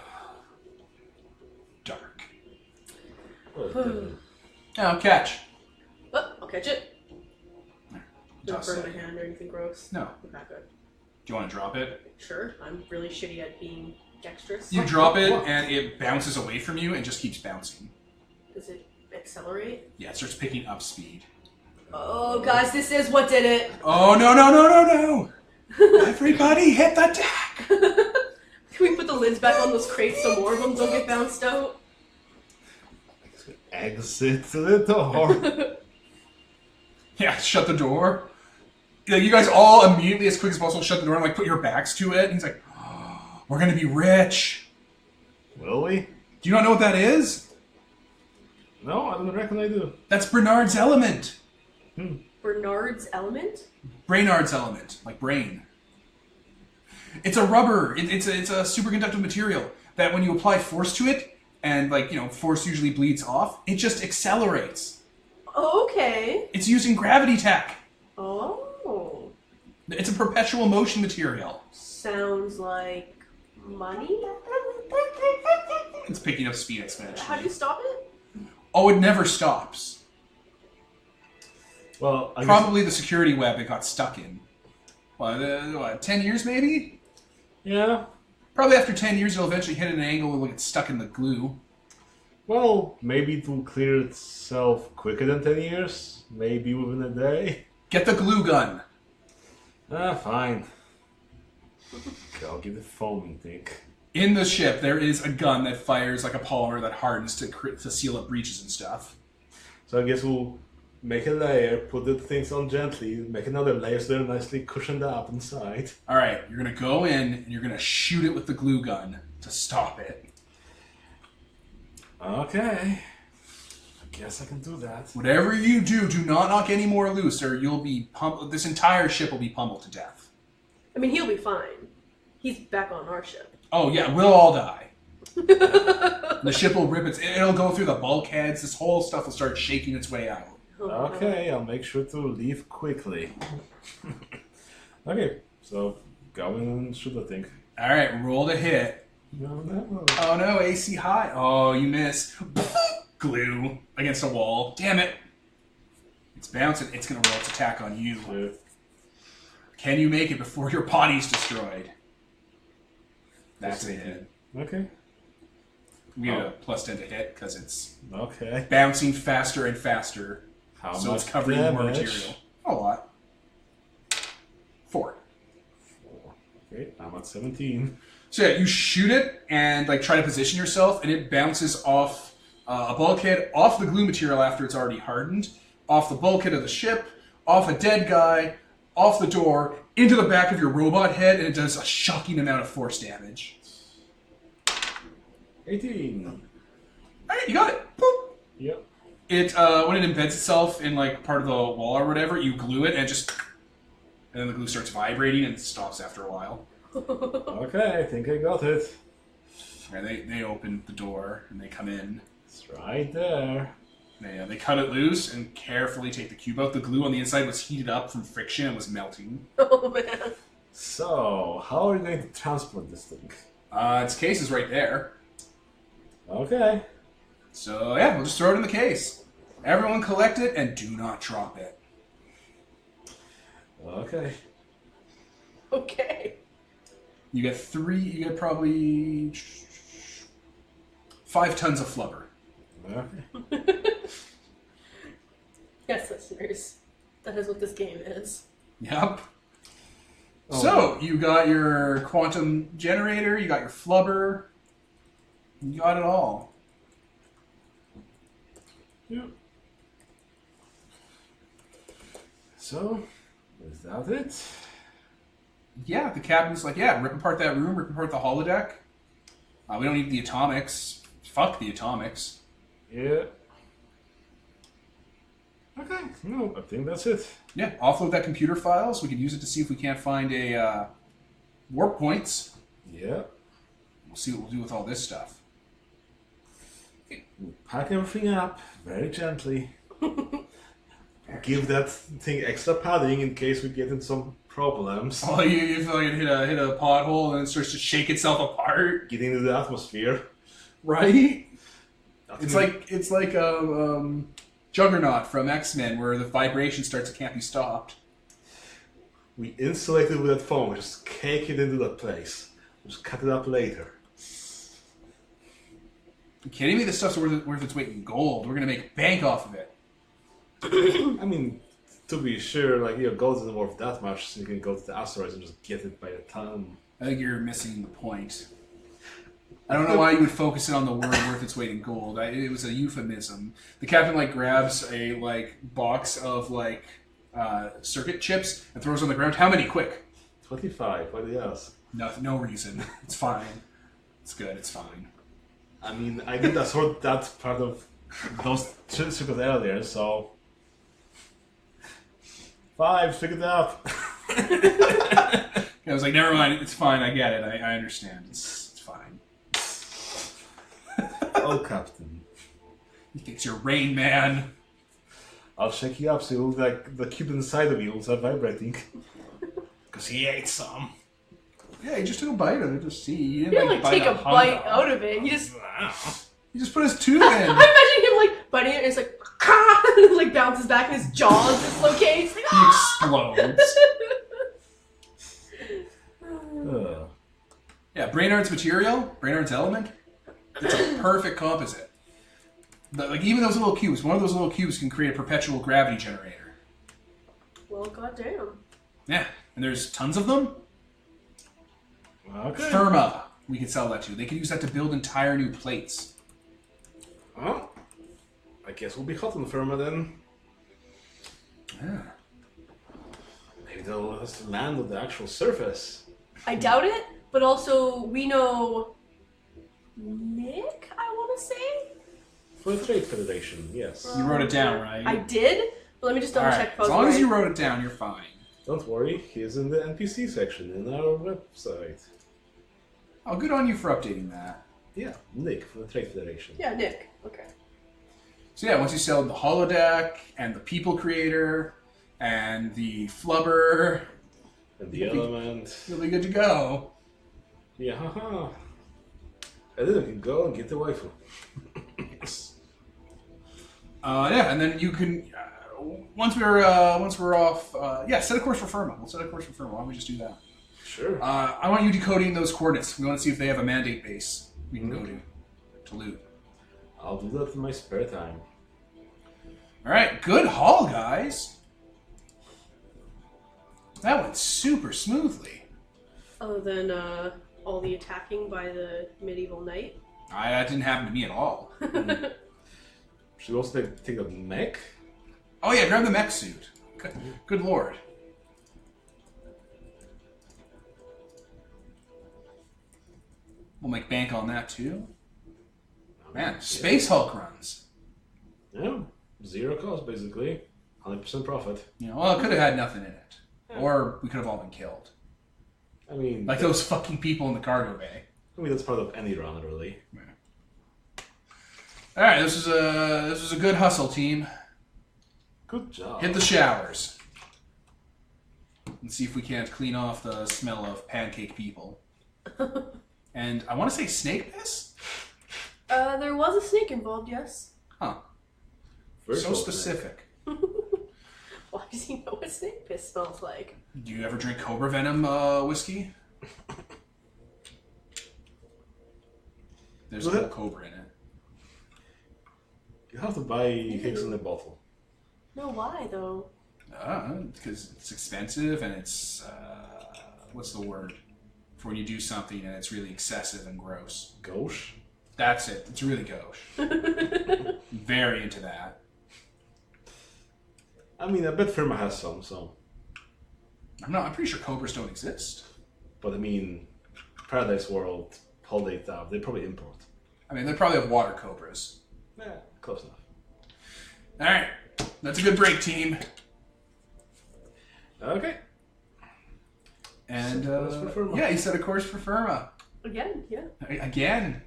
Dark. Okay. Now, catch. Oh, I'll catch it. Don't Toss burn it. my hand or anything gross. No. Okay, good. Do you want to drop it? Sure, I'm really shitty at being dexterous. You drop it, and it bounces away from you and just keeps bouncing. Does it accelerate? Yeah, it starts picking up speed. Oh, guys, this is what did it. Oh, no, no, no, no, no! Everybody hit the deck! Can we put the lids back on those crates so more of them don't get bounced out? Exit to the door. Yeah, shut the door. Like, you guys all immediately, as quick as possible, shut the door and like put your backs to it. And he's like, oh, we're gonna be rich. Will we? Do you not know what that is? No, I don't reckon I do. That's Bernard's element. Bernard's element? Brainard's element, like brain. It's a rubber. It's a superconductive material that when you apply force to it, and like, you know, force usually bleeds off, it just accelerates. Oh, okay. It's using gravity tech. Oh. It's a perpetual motion material. Sounds like money? It's picking up speed exponentially. How do you stop it? Oh, it never stops. Well, I Probably the security web it got stuck in. What, 10 years maybe? guess, yeah. Probably after 10 years it'll eventually hit an angle and it'll get stuck in the glue. Well, maybe it will clear itself quicker than 10 years. Maybe within a day. Get the glue gun. Ah, fine. I'll give the foaming thing. In the ship, there is a gun that fires like a polymer that hardens to seal up breaches and stuff. So I guess we'll make a layer, put the things on gently, make another layer so they're nicely cushioned up inside. All right, you're going to go in and you're going to shoot it with the glue gun to stop it. Okay. I guess I can do that. Whatever you do, do not knock any more loose or you'll be this entire ship will be pummeled to death. I mean, he'll be fine. He's back on our ship. Oh yeah, we'll all die. The ship will rip it'll go through the bulkheads. This whole stuff will start shaking its way out. Okay, I'll make sure to leave quickly. Okay, so go and shoot the thing. All right, roll to hit. No. Oh no, AC high. Oh, you miss. Glue against a wall. Damn it. It's bouncing. It's going to roll its attack on you. Sure. Can you make it before your body's destroyed? That's a hit. Okay. We get a plus 10 to hit because it's Okay. bouncing faster and faster. How So much it's covering damage? more material. A lot. 4. Okay, I'm at 17. So yeah, you shoot it and like try to position yourself, and it bounces off a bulkhead, off the glue material after it's already hardened, off the bulkhead of the ship, off a dead guy, off the door, into the back of your robot head, and it does a shocking amount of force damage. 18. All right, you got it. Boop. Yep. It when it embeds itself in like part of the wall or whatever, you glue it and then the glue starts vibrating and stops after a while. Okay, I think I got it. And they open the door and they come in. It's right there. They cut it loose and carefully take the cube out. The glue on the inside was heated up from friction and was melting. Oh man. So, how are you going to transport this thing? Its case is right there. Okay. So yeah, we'll just throw it in the case. Everyone collect it and do not drop it. Okay. Okay. You get probably 5 tons of flubber. Okay. Yes, listeners. That is what this game is. Yep. Oh. So, you got your quantum generator, you got your flubber, you got it all. Yep. So, is that it? Yeah, the captain's like, yeah, rip apart that room, rip apart the holodeck. We don't need the atomics. Fuck the atomics. Yeah. Okay, no, I think that's it. Yeah, offload that computer file so we can use it to see if we can't find a warp points. Yeah. We'll see what we'll do with all this stuff. Pack everything up very gently. Give that thing extra padding in case we get in some problems. Oh, you feel like it hit a pothole and it starts to shake itself apart. Get into the atmosphere. Right? It's like Juggernaut from X-Men where the vibration starts and can't be stopped. We insulate it with that foam. Just cake it into that place. Just cut it up later. You kidding me? This stuff's worth its weight in gold. We're gonna make bank off of it. I mean, to be sure, like, gold isn't worth that much, so you can go to the asteroids and just get it by a ton. I think you're missing the point. I don't know why you would focus it on the word worth its weight in gold. It was a euphemism. The captain grabs a box of circuit chips and throws on the ground. How many? Quick. 25. What else? No reason. It's fine. It's good. It's fine. I mean, I did sort that part of those circuits earlier, so 5. Figured it out. I was like, never mind. It's fine. I get it. I understand. It's fine. Oh, Captain. He thinks you're Rain Man. I'll shake you up so you'll the cube inside of you will start vibrating. Because he ate some. Yeah, he just took a bite of it. Just see. He He didn't take a bite out of it. He just put his tooth in. I imagine him biting it and it's like, and it bounces back and his jaw dislocates. Like, He explodes. Yeah, Brainard's material, Brainard's element, it's a perfect composite. Even those little cubes, one of those little cubes can create a perpetual gravity generator. well, goddamn. Yeah, and there's tons of them. Okay. Firma, we can sell that to. They can use that to build entire new plates. Well, I guess we'll be hot on Firma then. Yeah. Maybe they'll let us land on the actual surface. I doubt it, but also we know Nick, I want to say? For the Trade Federation, yes. You wrote it down, right? I did, but let me just double All check. right. As long as you wrote it down, you're fine. Don't worry, he's in the NPC section in our website. Oh, good on you for updating that. Yeah, Nick from the Trade Federation. Yeah, Nick. Okay. So yeah, once you sell the holodeck and the people creator and the flubber, And the element. you'll be good to go. Yeah, haha. And then we can go and get the waifu. Yes. Yeah, and then you can once we're off. Yeah, set a course for Firma. We'll set a course for Firma. Why don't we just do that? Sure. I want you decoding those coordinates. We want to see if they have a mandate base we can go to loot. I'll do that in my spare time. All right, good haul, guys. That went super smoothly. Other than all the attacking by the medieval knight. That didn't happen to me at all. Should we also take a mech? Oh yeah, grab the mech suit. Good lord. We'll make bank on that too. Man, Space Hulk runs. Yeah, 0 cost basically. 100% profit. You know, well, it could have had nothing in it. Or we could have all been killed. I mean, Like those fucking people in the cargo bay. that's part of any run, really. Yeah. All right, this was a good hustle, team. Good job. Hit the showers. And see if we can't clean off the smell of pancake people. And I want to say snake piss? There was a snake involved, yes. Huh. Virtual So specific. Why does he know what snake piss smells like? Do you ever drink cobra venom whiskey? There's a little cobra in it. You have to buy Higgs in a bottle. No, why though? Because it's expensive and it's what's the word for when you do something and it's really excessive and gross? Gauche? That's it. It's really gauche. Very into that. I mean, I bet Firma has some, so. I'm pretty sure cobras don't exist. But I mean, Paradise World, Holiday Town, they probably import. I mean, they probably have water cobras. Yeah, close enough. All right, that's a good break, team. Okay. And Set a course for Firma. yeah, he set a course for Firma Again, yeah. again.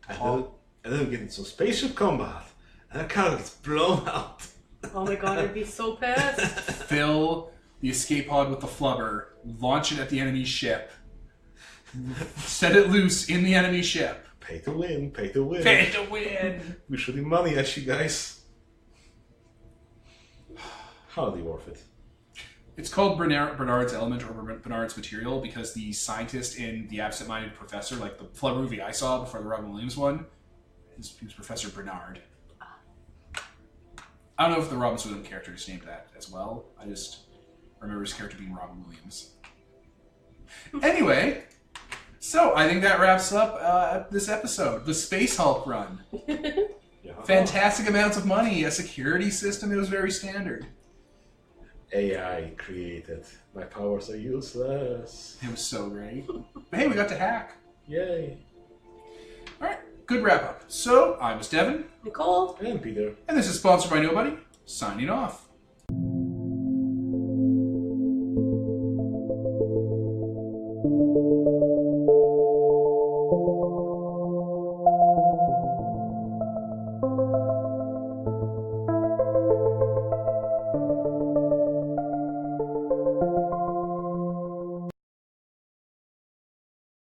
And then we get into some spaceship combat, and that car gets blown out. Oh my god, I'd be so pissed. Fill the escape pod with the flubber, launch it at the enemy ship, set it loose in the enemy ship. Pay to win, pay to win. Pay to win. We're shooting money at you guys. Hardly worth it. It's called Bernard's element or Bernard's material because the scientist in The Absent-Minded Professor, like the flubber movie I saw before the Robin Williams one, he was Professor Bernard. I don't know if the Robin Williams character is named that as well. I just remember his character being Robin Williams. Anyway, so I think that wraps up this episode. The Space Hulk run. Yeah. Fantastic amounts of money, a security system. It was very standard. AI created. My powers are useless. It was so great. But hey, we got to hack. Yay. All right, good wrap up. So I was Devin, Nicole? And Peter. and this is sponsored by Nobody. Signing off.